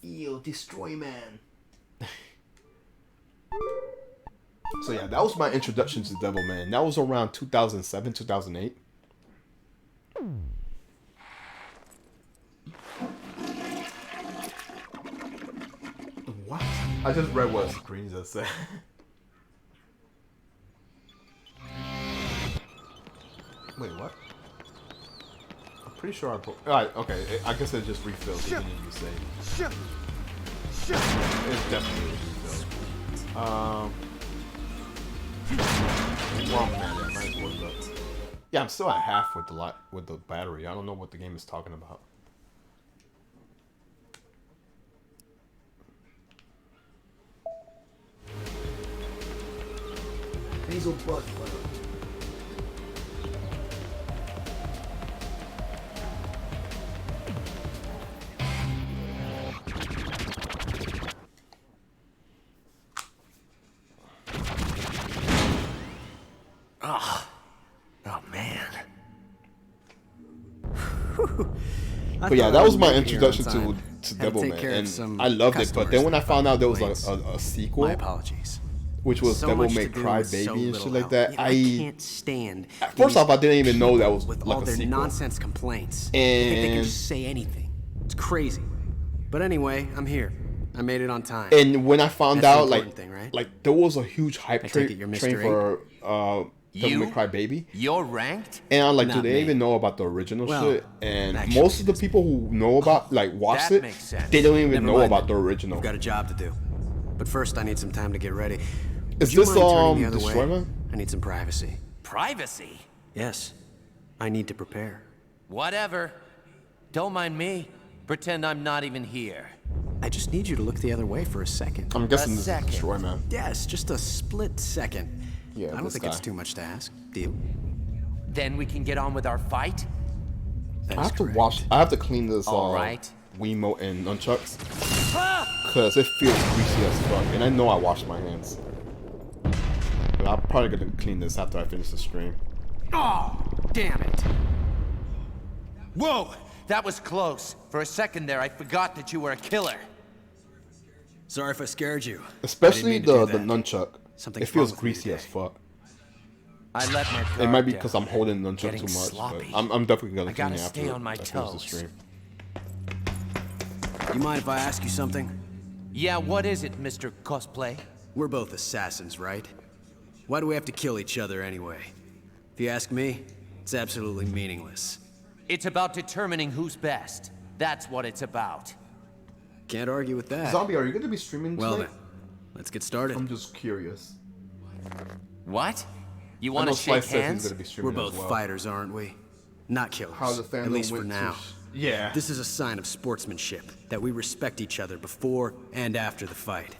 Ew, Destroy Man. So yeah, that was my introduction to Devilman. That was around 2007, 2008. What? I just read what screen just said. Wait, what? I'm pretty sure I put. Alright, okay. I guess it just refills even if you say. It's definitely a refill. Well, man, yeah, might as well look. Yeah, I'm still at half with the battery. I don't know what the game is talking about. Hazel butt. Oh man. But yeah, that was my introduction to Devilman, and I loved it. But then when I found out there was a sequel, My apologies. which was So Devil much May to do Cry with Baby so and little shit like help. that, You know, I can't stand. First off, I didn't even know that was with like all a their sequel. nonsense complaints. I think they can And just say anything. It's crazy. But anyway, I'm here. I made it on time. and when I found That's the out, like, important thing, right? like there was a huge hype I train take it you're Mr. for Devil May Cry Baby. You're ranked? And I'm like, do Not they me. even know about the original Well, shit? And actually, most of the people who know about, like, watch That it, makes sense. they don't even Never know mind about then. the original. I've got a job to do. But first, I need some time to get ready. Is Would you this mind turning the other Destroy way? Man? I need some privacy. Privacy? Yes. I need to prepare. Whatever. Don't mind me. Pretend I'm not even here. I just need you to look the other way for a second. I'm guessing this is second. Destroy Man. Yes, just a split second. Yeah, I don't this think guy. it's too much to ask. Deal? Then we can get on with our fight? That I is have to correct. wash. I have to clean this All right. Wiimote and nunchucks because it feels greasy as fuck, and I know I washed my hands. But I'm probably gonna clean this after I finish the stream. Oh, damn it. Whoa, that was close. For a second there, I forgot that you were a killer. Sorry if I scared you. Especially I didn't mean the to do that. nunchuck. Something's It feels wrong with me greasy as fuck. I let my guard It might be down. because I'm holding the nunchuck Getting too much, sloppy. but I'm definitely gonna I clean gotta it after stay on my I finish the toes. stream. You mind if I ask you something? Yeah, what is it, Mr. Cosplay? We're both assassins, right? Why do we have to kill each other anyway? If you ask me, it's absolutely meaningless. It's about determining who's best. That's what it's about. Can't argue with that. Zombie, are you gonna be streaming Well tonight? then, let's get started. I'm just curious. What? You I want know to Slice shake says he's hands? gonna be streaming We're both as well. fighters, aren't we? Not killers. How the fandom at least for went to now. yeah. This is a sign of sportsmanship, that we respect each other before and after the fight.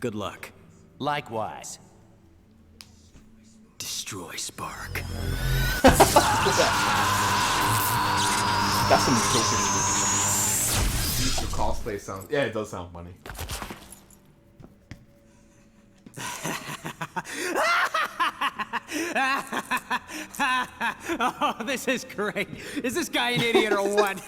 Good luck. Likewise. Destroy Spark. That's some joking shit. The cosplay sounds. Yeah, it does sound funny. Oh, this is great. Is this guy an idiot or what?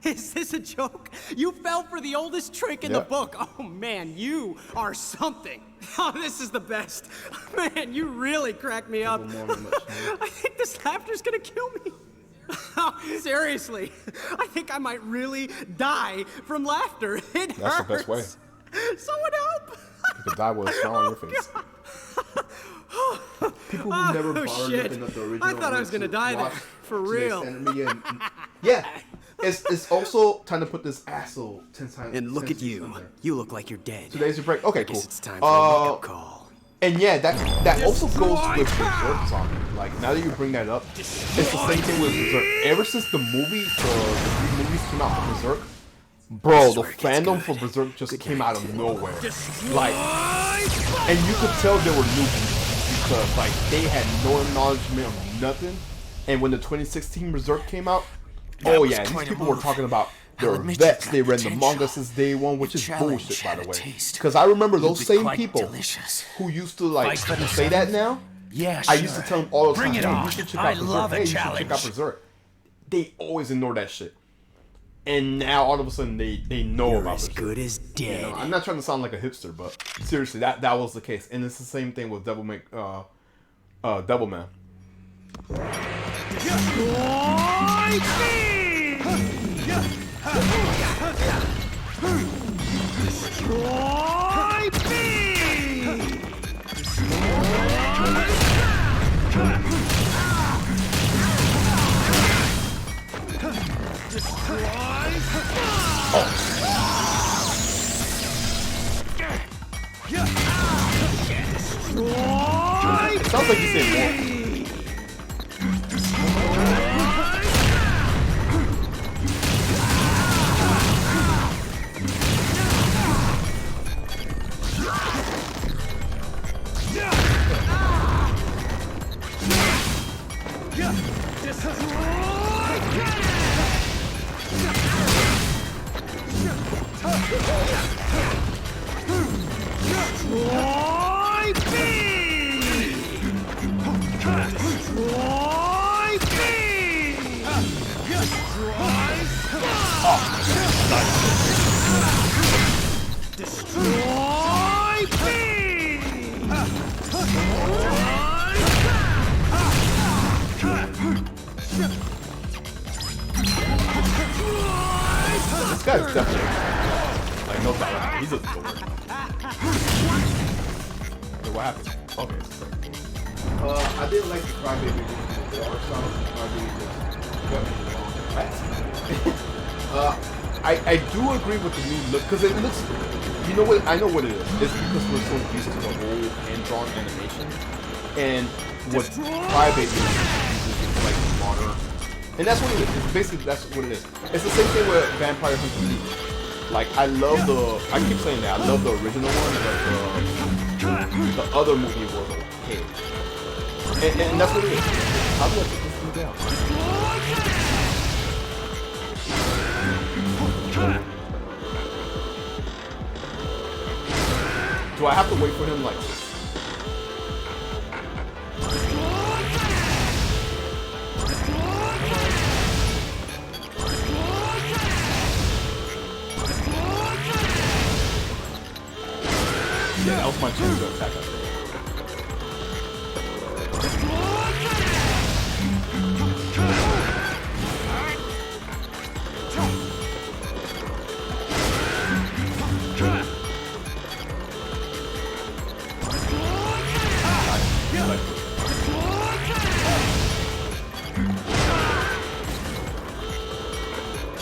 Is this a joke? You fell for the oldest trick in the book. Oh man, you are something. Oh, this is the best. Man, you really cracked me up. I think this laughter's gonna kill me. Oh, seriously, I think I might really die from laughter. It That's hurts. the best way. Someone help! You could die with a smile on your face. People who never bothered shit. looking at the original. I thought I was gonna die there. watch For today's real. enemy and- yeah, it's also time to put this asshole 10 times. And look at you. You look like you're dead. Today's your break. Okay, I cool. guess it's time for a wake-up call. And yeah, that also goes with Berserk Zombie. Like, now that you bring that up, it's the same thing with Berserk. Ever since the movie, the 3 movies came out for Berserk, bro, the fandom for Berserk just came out of nowhere. Like, and you could tell they were newbies because, like, they had no acknowledgement of nothing. And when the 2016 Berserk came out, oh yeah, these people were talking about they're vets. They read the manga since day one, which is bullshit, by the way. Because I remember those same people who used to like say that now. Yeah, I used to tell them all the time, Bring it hey, on. you should check I out Berserk. love a Hey, you should check challenge. out Berserk. They always ignore that shit. And now all of a sudden they know about as Berserk. good as dead. You know, I'm not trying to sound like a hipster, but seriously, that was the case. And it's the same thing with Devilman. Destroy me! It sounds like you said more. This guy's definitely like no doubt. He's a dork. Wait, what happened? Okay. I didn't like the Crybaby movie. The art style of the Crybaby just I do agree with the new look because it looks. You know what? I know what it is. It's because we're so used to the whole hand-drawn animation, and what Crybaby is like modern. And that's what it is. It's basically, that's what it is. It's the same thing with Vampire Hunter D. Like, I love the... I keep saying that. I love the original one, but the other movie was okay. And that's what it is. How do I take this thing down? Do I have to wait for him, like... Yeah, that was my chance to attack him.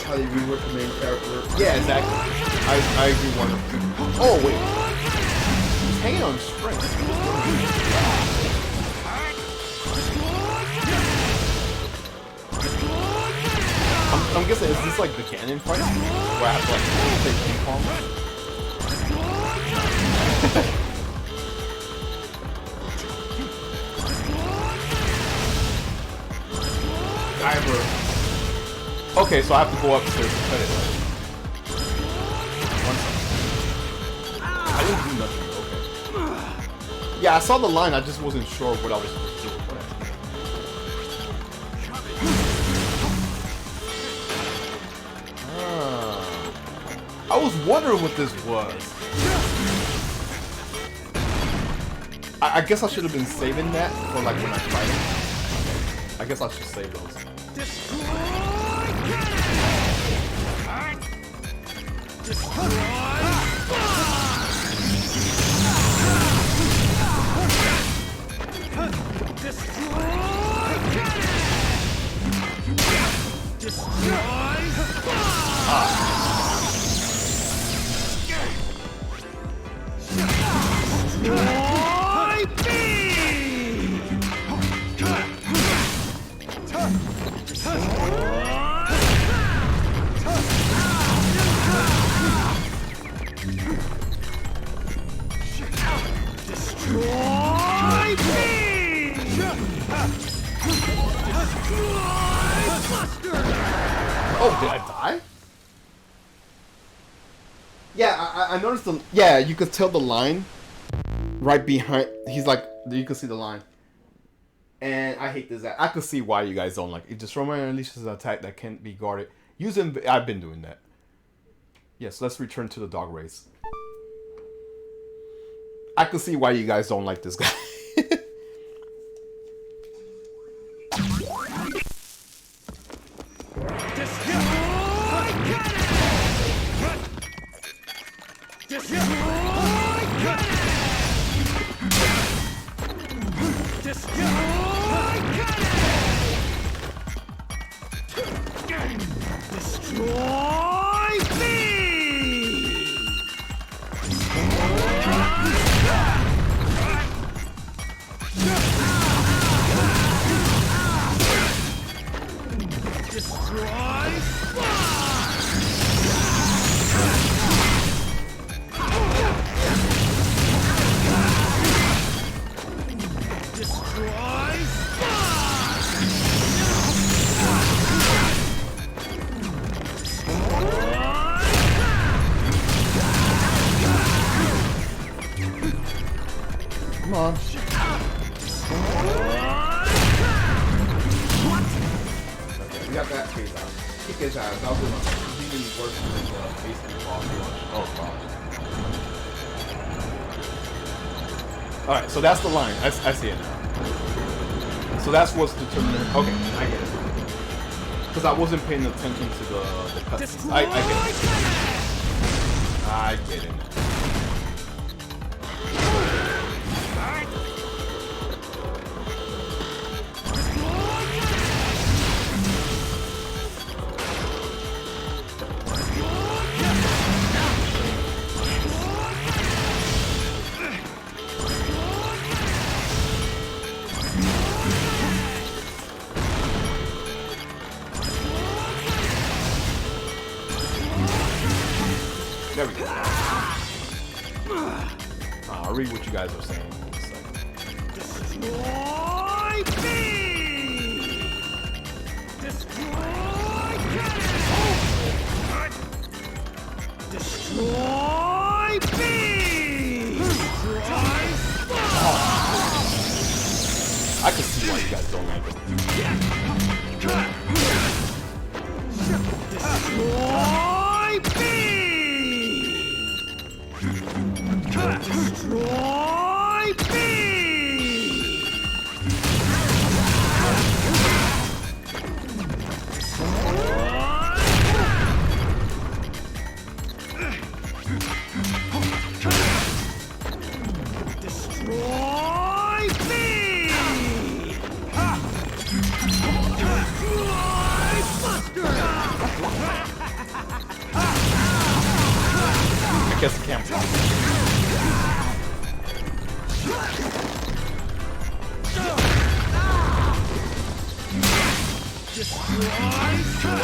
How they rework the main character. Yeah, exactly. I agree 100%. Oh, wait. Hanging on strength. I'm guessing, is this like the Ganon fight? Where I have to like take ping pong? Diver. Okay, so I have to go upstairs to cut it. One second. I didn't do nothing. Yeah, I saw the line, I just wasn't sure what I was supposed to do. I was wondering what this was. I guess I should have been saving that for like when I fight him. I guess I should save those. Oh, did I die? Yeah, I noticed the... Yeah, you could tell the line right behind... He's like... You can see the line. And I hate this. I could see why you guys don't like it. Destroy unleashes an attack that can't be guarded. Using... I've been doing that. Yes, let's return to the dog race. I could see why you guys don't like this guy. Destroy me! Destroy Come on. Okay, we got that phase out. Kick his ass. That was even worse than the basement boss rush. Oh god. Alright, so that's the line. I see it now. So that's what's determining. Okay, I get it. Because I wasn't paying attention to the cutscenes. I get it. I get it. There we go. I'll read what you guys are saying in a second. Destroy me! Destroy Destroy me! Destroy I can see why you guys don't like it. Destroy me! Destroy me! Destroy me! I guess the camera.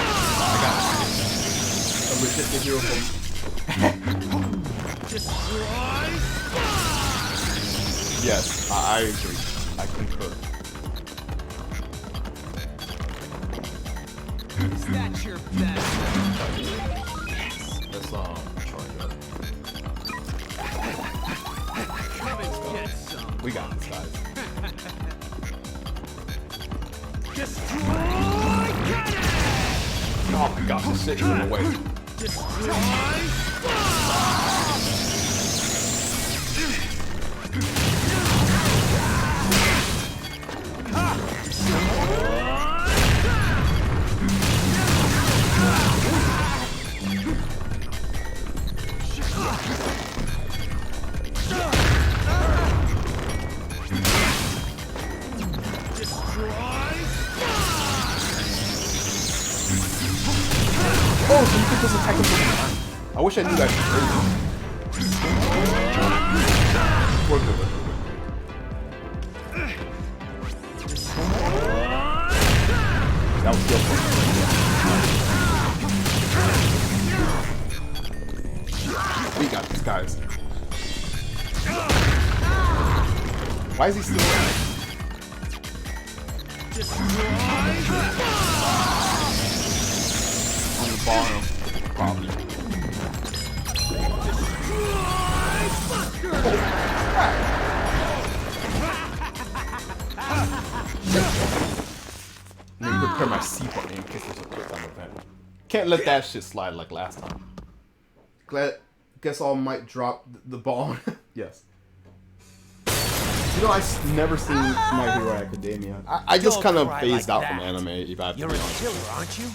I got it. A resistant hero from. Yes, I agree. I concur. Is that your best? Let's charge up. Come and get some. We got this, guys. Oh my gosh, this shit is in the way. Oh, so you can just attack him from behind. I wish I knew that. We're good. That was still fun. We got this, guys. Why is he still alive? On the bottom, probably. Let me prepare my C button in case there's a quick time event. Can't let that shit slide like last time. Guess all might drop the ball. Yes. You know, I've never seen My Hero Academia. I just kind of phased out from anime, if I have to be honest. You're a killer, aren't you?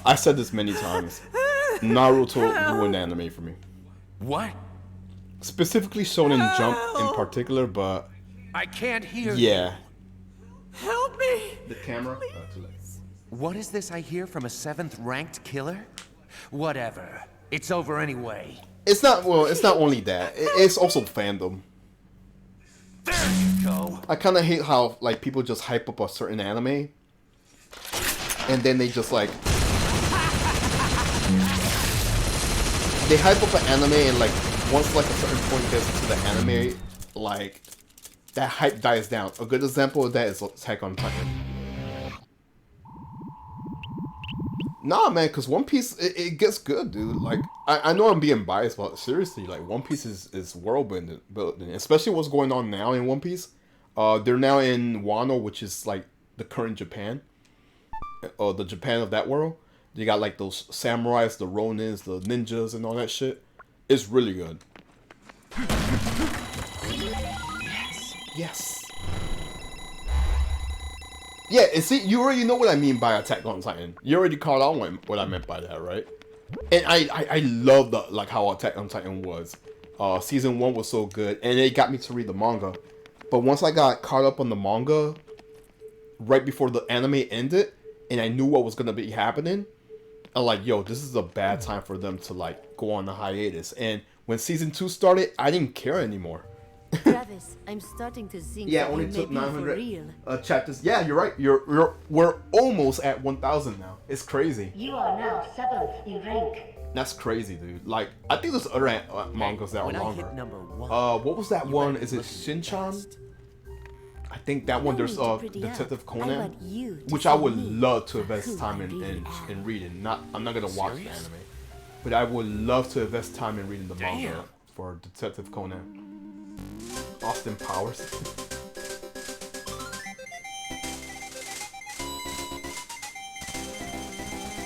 I said this many times. Naruto ruined anime for me. What? Specifically Shonen Jump in particular, but I can't hear yeah. Help me! The camera. Too late. What is this I hear from a 7th ranked killer? Whatever. It's over anyway. It's not. Well, it's not only that. It's also fandom. There you go. I kind of hate how like people just hype up a certain anime, and then they just like they hype up an anime, and like once like a certain point gets to the anime, like that hype dies down. A good example of that is Attack on Titan. Nah, man, because One Piece, it gets good, dude. Like, I know I'm being biased, but seriously, like, One Piece is world building. Especially what's going on now in One Piece. They're now in Wano, which is, like, the current Japan. The Japan of that world. They got, like, those samurais, the ronins, the ninjas, and all that shit. It's really good. Yes. Yeah, and see, you already know what I mean by Attack on Titan. You already caught on what I meant by that, right? And I love the like how Attack on Titan was. Season 1 was so good, and it got me to read the manga. But once I got caught up on the manga, right before the anime ended, and I knew what was gonna be happening, I'm like, yo, this is a bad time for them to like go on a hiatus. And when season 2 started, I didn't care anymore. Travis, I'm starting to think Yeah, that only you took may be for 900 real. chapters. Yeah, you're right. We're almost at 1,000 now. It's crazy. You are now 7th in rank. That's crazy, dude. Like, I think there's other mangas that are When I longer. hit number 1, What was that one? Is it Shinchan? I think that one. There's Detective Conan, which I would love to invest time in reading. I'm not gonna watch the anime, but I would love to invest time in reading the manga for Detective Conan. Austin Powers.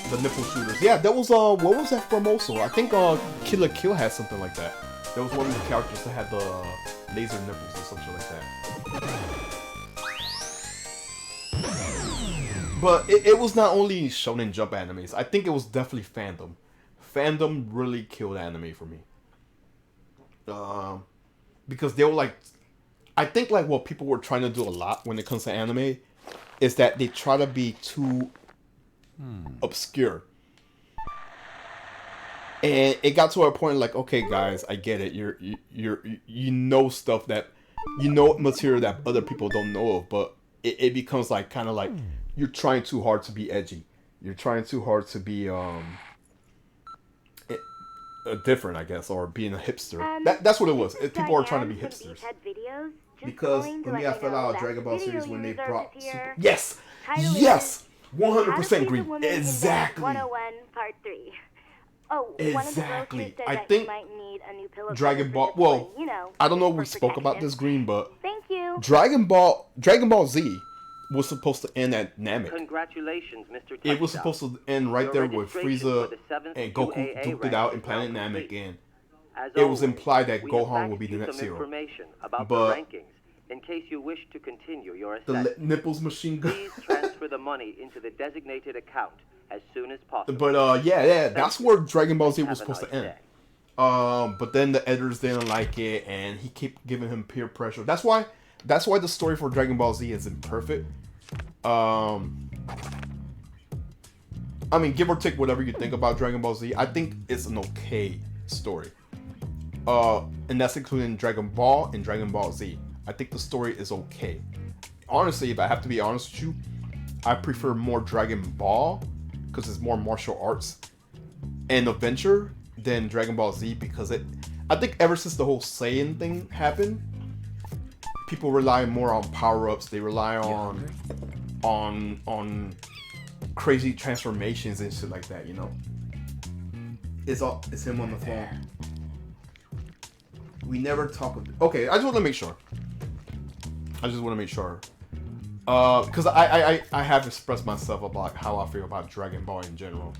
The nipple shooters. Yeah, that was what was that from also? I think Kill la Kill had something like that. There was one of the characters that had the laser nipples or something like that. But it was not only Shonen Jump animes. I think it was definitely fandom. Fandom really killed anime for me. Because they were like, I think like what people were trying to do a lot when it comes to anime is that they try to be too obscure. And it got to a point like, okay guys, I get it. You know stuff that, you know material that other people don't know of, but it becomes like kind of like you're trying too hard to be edgy. You're trying too hard to be different, I guess, or being a hipster. That's what it was. People are trying to be hipsters. Because when I fell out of Dragon Ball series when they brought yes, 100% agree. Exactly. 101 Part 3. Oh, exactly. I think Dragon Ball. Well, I don't know if we spoke about this, Green, but thank you. Dragon Ball Z was supposed to end at Namek. Congratulations, Mr. It was supposed to end right there with Frieza and Goku duked it out in Planet Namek, and it was implied that Gohan would be the next hero. But in case you wish to continue your the nipples machine gun. Please transfer the money into the designated account as soon as possible. But yeah, that's where Dragon Ball Z was supposed to end. But then the editors didn't like it, and he kept giving him peer pressure. That's why the story for Dragon Ball Z isn't perfect. I mean, give or take whatever you think about Dragon Ball Z, I think it's an okay story. And that's including Dragon Ball and Dragon Ball Z. I think the story is okay. Honestly, if I have to be honest with you, I prefer more Dragon Ball because it's more martial arts and adventure than Dragon Ball Z, because I think ever since the whole Saiyan thing happened, people rely more on power-ups. They rely on crazy transformations and shit like that, you know. It's him on the phone. We never talk of. Okay, I just want to make sure. Because I have expressed myself about how I feel about Dragon Ball in general.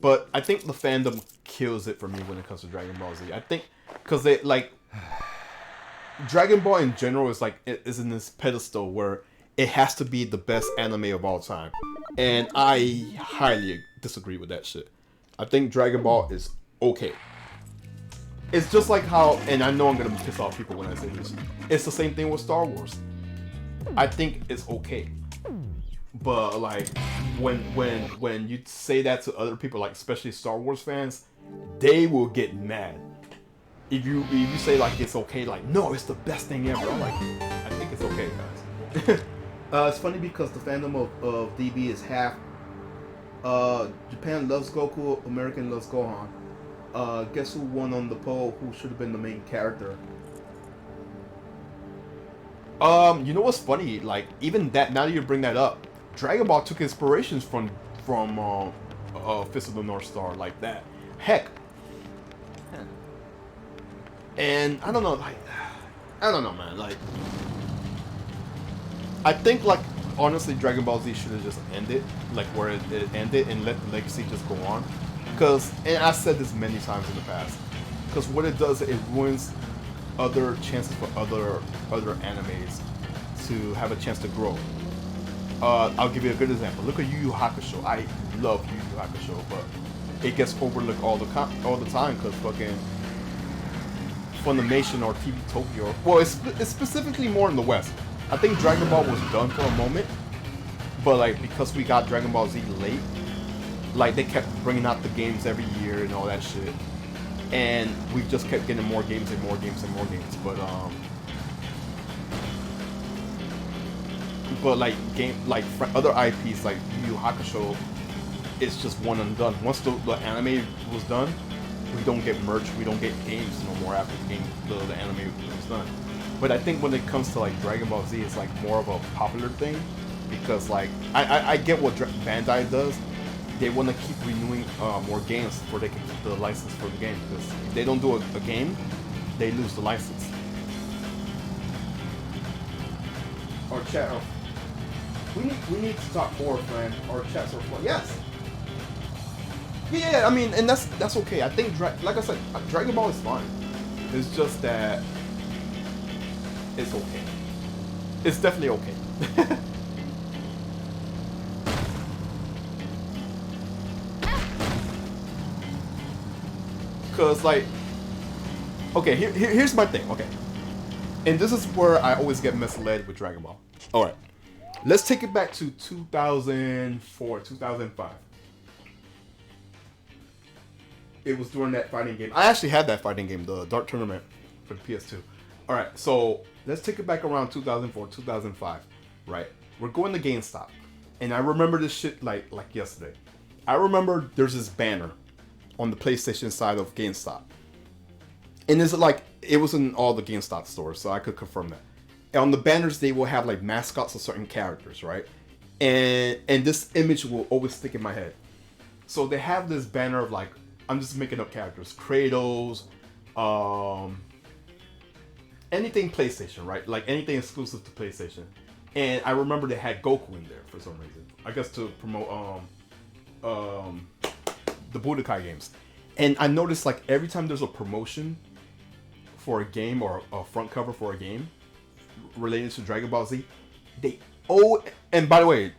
But I think the fandom kills it for me when it comes to Dragon Ball Z. I think because they like Dragon Ball in general is like is in this pedestal where it has to be the best anime of all time, and I highly disagree with that shit. I think Dragon Ball is okay. It's just like how, and I know I'm gonna piss off people when I say this, it's the same thing with Star Wars. I think it's okay. But like when you say that to other people, like especially Star Wars fans, they will get mad. If you say like it's okay, like no, it's the best thing ever. I'm like, I think it's okay, guys. It's funny because the fandom of DB is half. Japan loves Goku, American loves Gohan. Guess who won on the poll? Who should have been the main character? You know what's funny? Like even that. Now that you bring that up, Dragon Ball took inspirations from Fist of the North Star, like that. Heck. And I don't know, like, I don't know, man. Like, I think, like, honestly, Dragon Ball Z should have just ended, like, where it ended, and let the legacy just go on. Because, and I said this many times in the past, because what it does, it ruins other chances for other animes to have a chance to grow. I'll give you a good example. Look at Yu Yu Hakusho. I love Yu Yu Hakusho, but it gets overlooked all the time because fucking Funimation or TV Tokyo. Well, it's specifically more in the West. I think Dragon Ball was done for a moment, but like because we got Dragon Ball Z late, like they kept bringing out the games every year and all that shit, and we just kept getting more games and more games and more games. But like other IPs like Yu Yu Hakusho, it's just one and done. Once the anime was done, we don't get merch, we don't get games no more after the anime was done. But I think when it comes to like Dragon Ball Z, it's like more of a popular thing because like I get what Bandai does. They want to keep renewing more games before they can keep the license for the game, because if they don't do a game, they lose the license. Our chat, we need to talk more, friend. Our chats are fun. Yes. Yeah, I mean, and that's okay. I think, like I said, Dragon Ball is fine. It's just that it's okay. It's definitely okay. Because, like, okay, here's my thing, okay. And this is where I always get misled with Dragon Ball. Alright, let's take it back to 2004, 2005. It was during that fighting game. I actually had that fighting game, the Dark Tournament for the PS2. Alright, so let's take it back around 2004, 2005, right? We're going to GameStop. And I remember this shit like yesterday. I remember there's this banner on the PlayStation side of GameStop. And it's like, it was in all the GameStop stores, so I could confirm that. And on the banners, they will have like mascots of certain characters, right? And this image will always stick in my head. So they have this banner of like, I'm just making up characters. Kratos, anything PlayStation, right? Like anything exclusive to PlayStation. And I remember they had Goku in there for some reason. I guess to promote the Budokai games. And I noticed like every time there's a promotion for a game or a front cover for a game related to Dragon Ball Z, and by the way,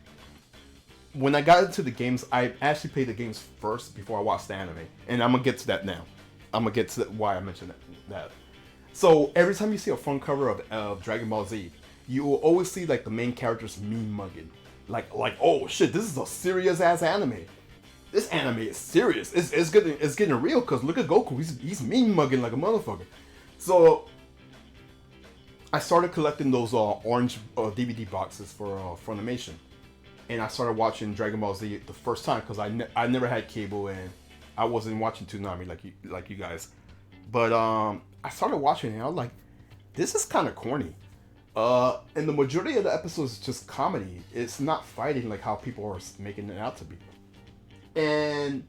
when I got into the games, I actually played the games first before I watched the anime. And I'm gonna get to that now. I'm gonna get to why I mentioned that. So every time you see a front cover of Dragon Ball Z, you will always see like the main characters mean mugging. Like oh shit, this is a serious ass anime. This anime is serious. It's getting real because look at Goku. He's mean mugging like a motherfucker. So I started collecting those orange DVD boxes for Funimation, and I started watching Dragon Ball Z the first time because I never had cable and I wasn't watching Toonami like you guys. But I started watching it and I was like, this is kind of corny. And the majority of the episodes is just comedy. It's not fighting like how people are making it out to be. And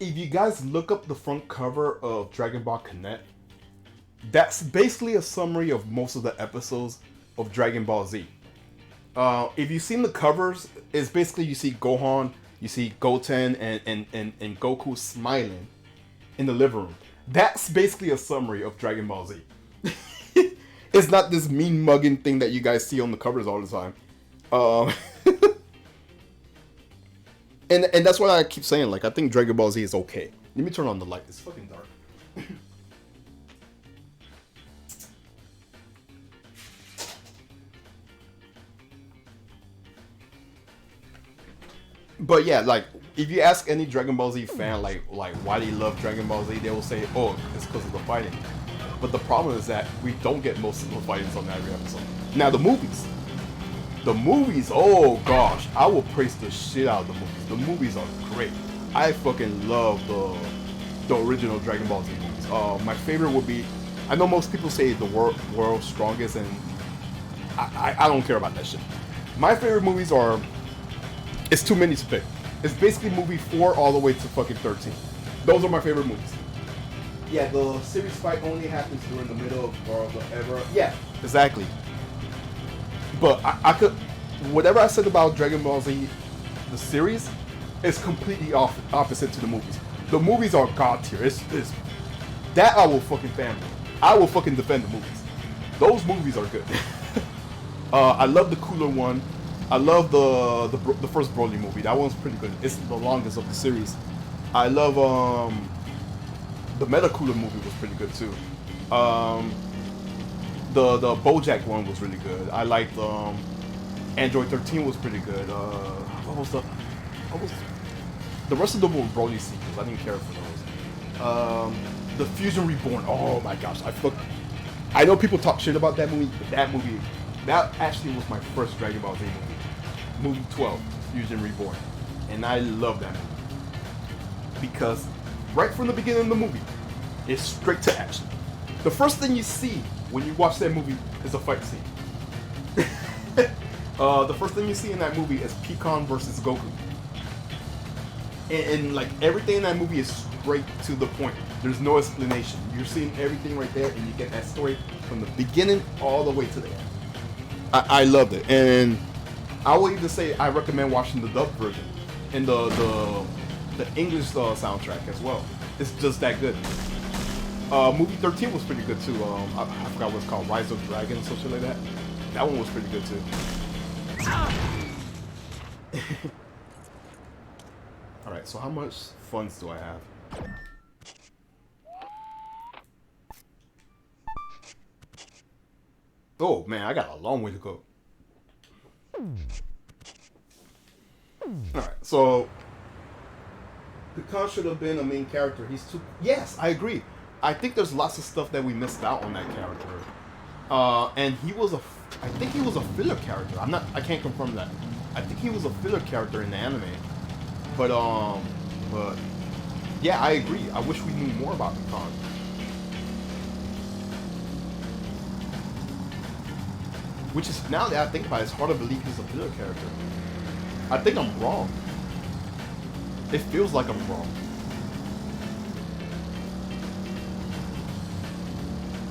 if you guys look up the front cover of Dragon Ball Connect, that's basically a summary of most of the episodes of Dragon Ball Z. If you've seen the covers, it's basically you see Gohan, you see Goten, and Goku smiling in the living room. That's basically a summary of Dragon Ball Z. It's not this mean mugging thing that you guys see on the covers all the time. And that's what I keep saying. Like, I think Dragon Ball Z is okay. Let me turn on the light. It's fucking dark. But yeah, like if you ask any Dragon Ball Z fan, like why they love Dragon Ball Z, they will say, oh, it's because of the fighting. But the problem is that we don't get most of the fightings on every episode. Now the movies, oh gosh, I will praise the shit out of the movies. The movies are great. I fucking love the original Dragon Ball Z movies. My favorite would be, I know most people say the world's strongest, and I don't care about that shit. My favorite movies are, it's too many to pick. It's basically movie 4 all the way to fucking 13. Those are my favorite movies. Yeah, the series fight only happens during the middle of the ever. Yeah, exactly. But I could, whatever I said about Dragon Ball Z, the series, is completely opposite to the movies. The movies are god tier. It's that I will fucking fan. I will fucking defend the movies. Those movies are good. I love the Cooler one. I love the first Broly movie. That one's pretty good. It's the longest of the series. I love the Meta Cooler movie was pretty good too. The BoJack one was really good. I liked Android 13 was pretty good. What was the rest of them were Broly sequels. I didn't care for those. The Fusion Reborn. Oh my gosh, I know people talk shit about that movie, but that actually was my first Dragon Ball Z movie. Movie 12, Fusion Reborn. And I love that movie. Because right from the beginning of the movie, it's straight to action. The first thing you see when you watch that movie is a fight scene. The first thing you see in that movie is Pikkon versus Goku. And like everything in that movie is straight to the point. There's no explanation. You're seeing everything right there, and you get that story from the beginning all the way to the end. I loved it, and I will even say I recommend watching the dubbed version and the English soundtrack as well. It's just that good. Movie 13 was pretty good too. I forgot what it's called, Rise of Dragon, something like that. That one was pretty good too. All right, so how much funds do I have? Oh man, I got a long way to go. Alright, so Pikkon should have been a main character. He's too. Yes, I agree. I think there's lots of stuff that we missed out on that character. And he was I think he was a filler character. I can't confirm that. I think he was a filler character in the anime. But yeah, I agree. I wish we knew more about Pikkon. Which is, now that I think about it, it's hard to believe he's a filler character. I think I'm wrong. It feels like I'm wrong.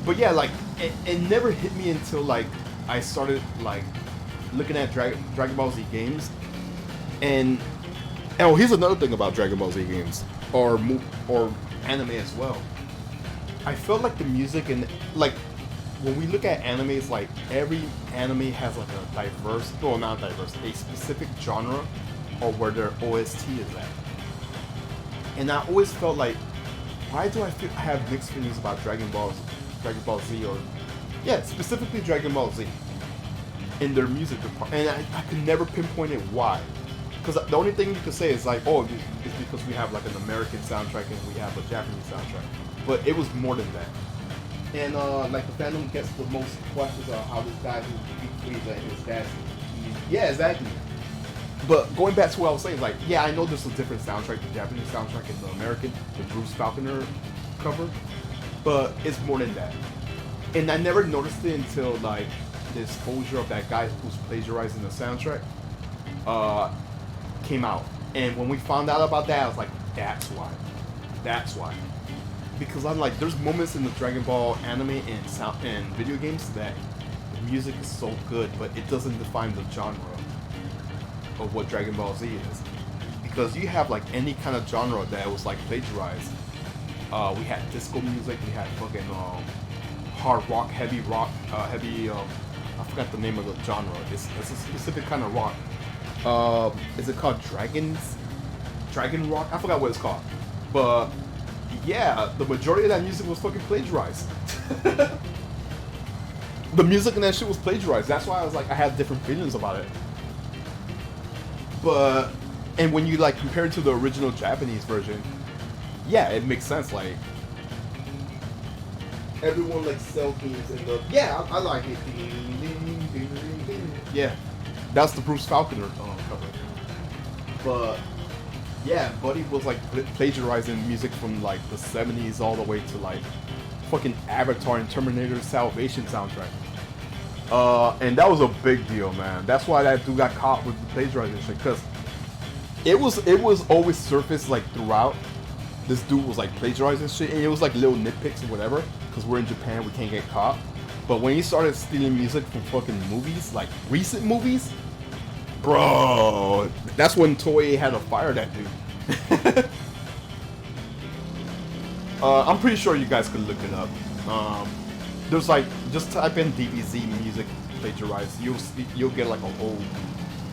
But yeah, like, it never hit me until, like, I started, like, looking at Dragon Ball Z games. And oh, here's another thing about Dragon Ball Z games. Or anime as well. I felt like the music and, like, when we look at animes, like every anime has like a diverse, well not diverse, a specific genre or where their OST is at. And I always felt like, why do I have mixed feelings about Dragon Ball Z, or yeah, specifically Dragon Ball Z in their music department? And I could never pinpoint it why. Because the only thing you could say is like, oh, it's because we have like an American soundtrack and we have a Japanese soundtrack. But it was more than that. And like the fandom gets the most questions on how this guy who beat Frieza and his dad. Yeah, exactly. But going back to what I was saying, like, yeah, I know there's a different soundtrack, the Japanese soundtrack and the American, the Bruce Falconer cover, but it's more than that. And I never noticed it until like the exposure of that guy who's plagiarizing the soundtrack came out. And when we found out about that, I was like, that's why. That's why. Because I'm like, there's moments in the Dragon Ball anime and video games that the music is so good, but it doesn't define the genre of what Dragon Ball Z is. Because you have like any kind of genre that was like plagiarized. We had disco music, we had fucking hard rock, heavy rock, I forgot the name of the genre. It's a specific kind of rock. Is it called Dragon Rock? I forgot what it's called. But yeah, the majority of that music was fucking plagiarized. The music in that shit was plagiarized. That's why I was like, I had different feelings about it. But And when you like compare it to the original Japanese version, yeah, it makes sense. Like everyone like sells themes in the I like it. Yeah, that's the Bruce Falconer cover. But yeah, Buddy was like plagiarizing music from like the 70s all the way to like fucking Avatar and Terminator Salvation soundtrack. And that was a big deal, man. That's why that dude got caught with the plagiarizing shit, because it was always surfaced like throughout. This dude was like plagiarizing shit, and it was like little nitpicks or whatever, because we're in Japan, we can't get caught. But when he started stealing music from fucking movies, like recent movies, bro, that's when Toei had to fire that dude. I'm pretty sure you guys could look it up. There's like, just type in DBZ music plagiarized. You'll get like a whole.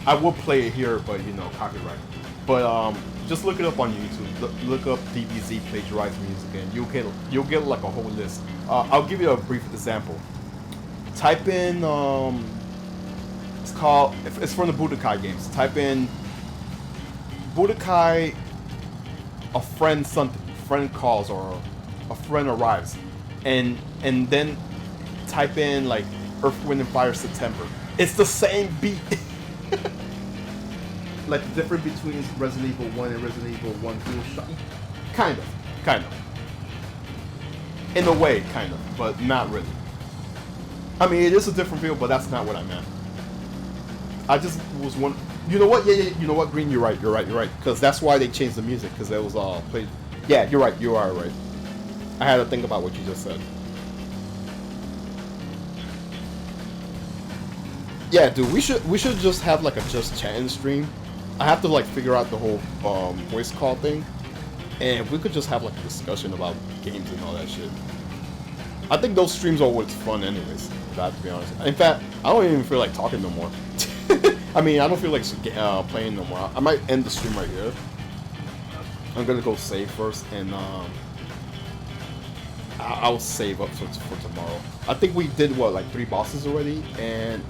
I will play it here, but you know, copyright. But just look it up on YouTube. Look up DBZ plagiarized music, and you'll get like a whole list. I'll give you a brief example. Type in it's from the Budokai games. Type in Budokai, a friend calls or a friend arrives, and then type in like Earth, Wind and Fire September. It's the same beat. Like the difference between Resident Evil 1 and Resident Evil 1 DualShock. Kind of. In a way, kind of, but not really. I mean, it is a different feel, but that's not what I meant. I just was one. You know what? Yeah. You know what, Green? You're right. Because that's why they changed the music, because it was all played. Yeah, you're right. You are right. I had to think about what you just said. Yeah, dude, we should just have like a just chatting stream. I have to like figure out the whole voice call thing, and we could just have like a discussion about games and all that shit. I think those streams are what's fun, anyways. If I have to be honest. In fact, I don't even feel like talking no more. I mean, I don't feel like playing no more. I might end the stream right here. I'm gonna go save first, and I'll save up for tomorrow. I think we did what, like 3 bosses already, and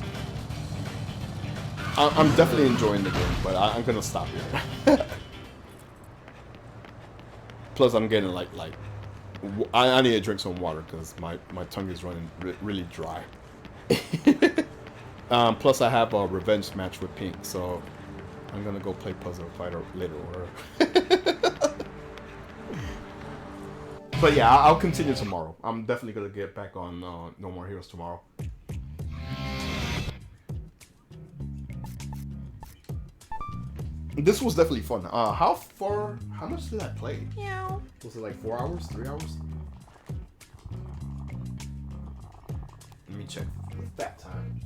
I'm definitely enjoying the game, but I'm gonna stop here. Plus, I'm getting like I need to drink some water because my tongue is running really dry. Plus, I have a revenge match with Pink, so I'm gonna go play Puzzle Fighter later. But yeah, I'll continue tomorrow. I'm definitely gonna get back on No More Heroes tomorrow. This was definitely fun. How much did I play? Yeah. Was it like 4 hours? 3 hours? Let me check with that time.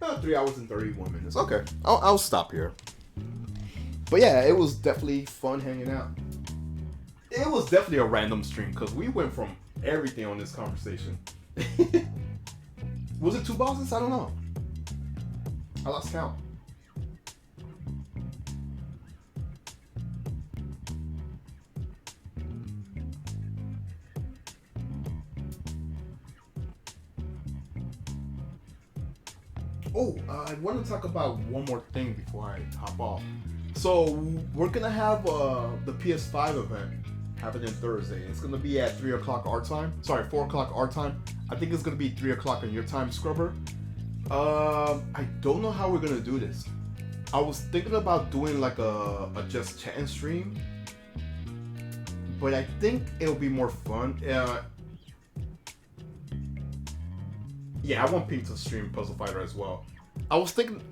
About 3 hours and 31 minutes. Okay, I'll stop here. But yeah, it was definitely fun hanging out. It was definitely a random stream because we went from everything on this conversation. Was it 2 bosses? I don't know. I lost count. Oh, I want to talk about one more thing before I hop off. So we're gonna have the PS5 event happening Thursday. It's gonna be at 3 o'clock our time. Sorry, 4 o'clock our time. I think it's gonna be 3 o'clock on your time, Scrubber. I don't know how we're gonna do this. I was thinking about doing like a just chatting stream, but I think it'll be more fun. Yeah, I want Pink to stream Puzzle Fighter as well. I think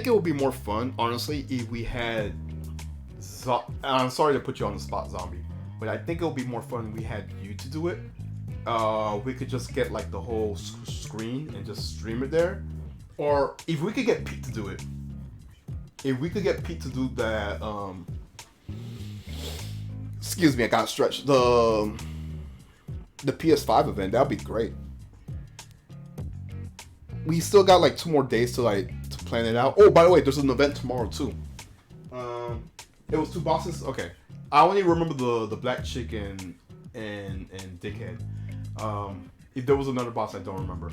it would be more fun, honestly, if we had. I'm sorry to put you on the spot, Zombie, but I think it would be more fun if we had you to do it. We could just get like the whole screen and just stream it there. Or if we could get Pete to do it. If we could get Pete to do that, excuse me, I got stretched. The PS5 event, that'd be great. We still got like 2 more days to plan it out. Oh, by the way, there's an event tomorrow too. It was 2 bosses. Okay, I only remember the black chick and Dickhead. If there was another boss, I don't remember.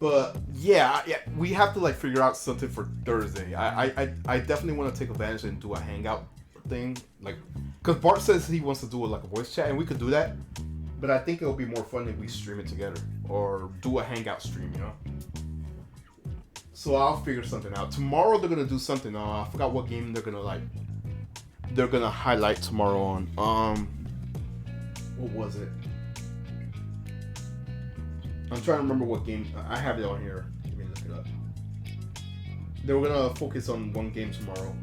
But yeah, we have to like figure out something for Thursday. I definitely want to take advantage and do a hangout thing, like, because Bart says he wants to do like a voice chat, and we could do that. But I think it'll be more fun if we stream it together or do a hangout stream, you know. So I'll figure something out. Tomorrow they're gonna do something. I forgot what game they're gonna highlight tomorrow on. What was it? I'm trying to remember what game. I have it on here. Let me look it up. They were gonna focus on one game tomorrow.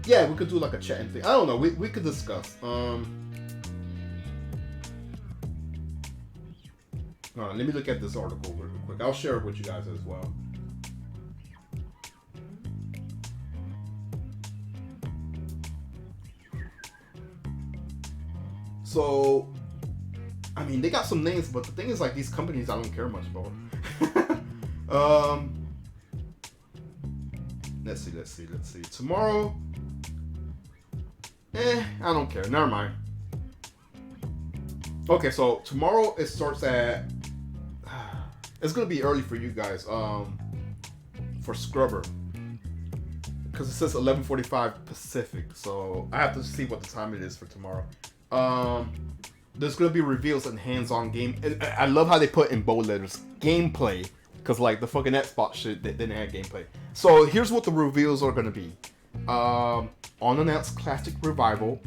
Yeah, we could do like a chat and thing. I don't know. We could discuss. Let me look at this article real quick. I'll share it with you guys as well. So, I mean, they got some names, but the thing is, like, these companies I don't care much about. Let's see. Tomorrow, I don't care. Never mind. Okay, so tomorrow it starts at. It's gonna be early for you guys. For Scrubber, because it says 11:45 Pacific, so I have to see what the time it is for tomorrow. There's gonna be reveals and hands-on game. And I love how they put in bold letters gameplay, because like the fucking Xbox shit, they didn't have gameplay. So here's what the reveals are gonna be. Unannounced classic revival.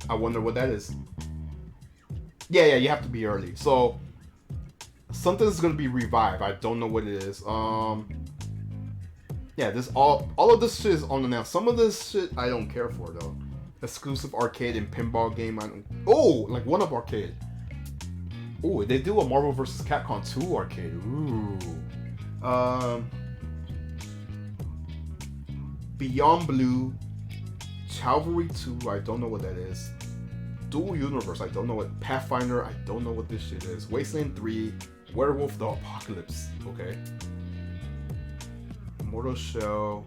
I wonder what that is. Yeah, you have to be early. So something's gonna be revived. I don't know what it is. Yeah, this all of this shit is unannounced. Some of this shit I don't care for though. Exclusive arcade and pinball game. Like One Up Arcade. Oh, they do a Marvel vs. Capcom 2 arcade. Ooh. Beyond Blue, Chivalry 2. I don't know what that is. Dual Universe. I don't know what. Pathfinder. I don't know what this shit is. Wasteland 3. Werewolf the Apocalypse. Okay. Mortal Shell.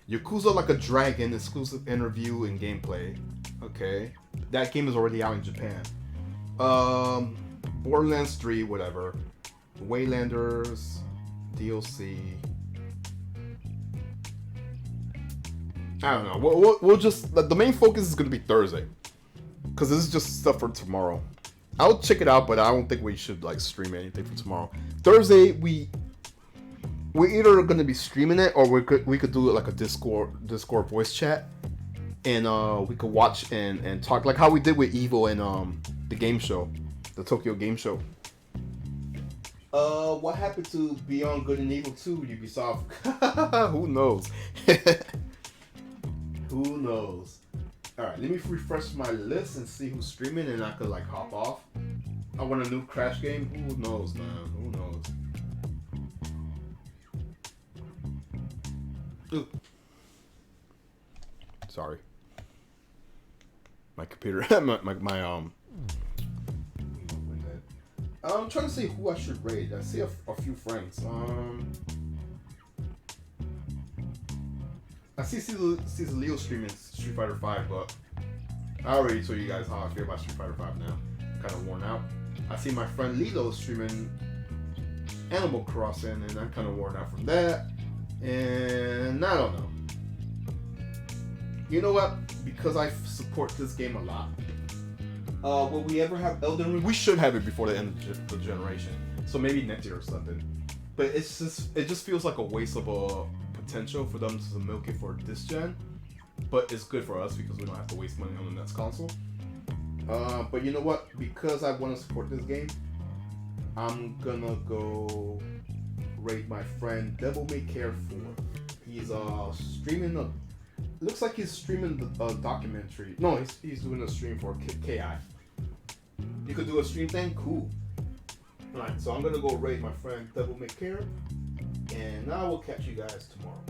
Yakuza Like a Dragon, exclusive interview and gameplay. Okay. That game is already out in Japan. Borderlands 3, whatever. Waylanders, DLC. I don't know. We'll just... The main focus is going to be Thursday. Because this is just stuff for tomorrow. I'll check it out, but I don't think we should like stream anything for tomorrow. Thursday, we're either gonna be streaming it, or we could do it like a Discord voice chat, and we could watch and talk like how we did with Evo and the game show, the Tokyo Game Show. What happened to Beyond Good and Evil 2, Ubisoft? Who knows? Who knows? All right, let me refresh my list and see who's streaming, and I could like hop off. I want a new Crash game. Who knows, man? Who knows? Ooh. Sorry. My computer. I'm trying to see who I should raid. I see a few friends. I see Caesar Leo streaming Street Fighter 5, but I already told you guys how I feel about Street Fighter 5 now. Kind of worn out. I see my friend Lilo streaming Animal Crossing, and I'm kind of worn out from that. And I don't know. You know what? Because I support this game a lot. Will we ever have Elden Ring? We should have it before the end of the generation. So maybe next year or something. But it just feels like a waste of a potential for them to milk it for this gen. But it's good for us because we don't have to waste money on the next console. But you know what? Because I want to support this game, I'm gonna go rate my friend Devil May Care 4. He's streaming looks like he's streaming a documentary. No, he's doing a stream for KI. You could do a stream thing? Cool. Alright, so I'm gonna go rate my friend Devil May Care, and I will catch you guys tomorrow.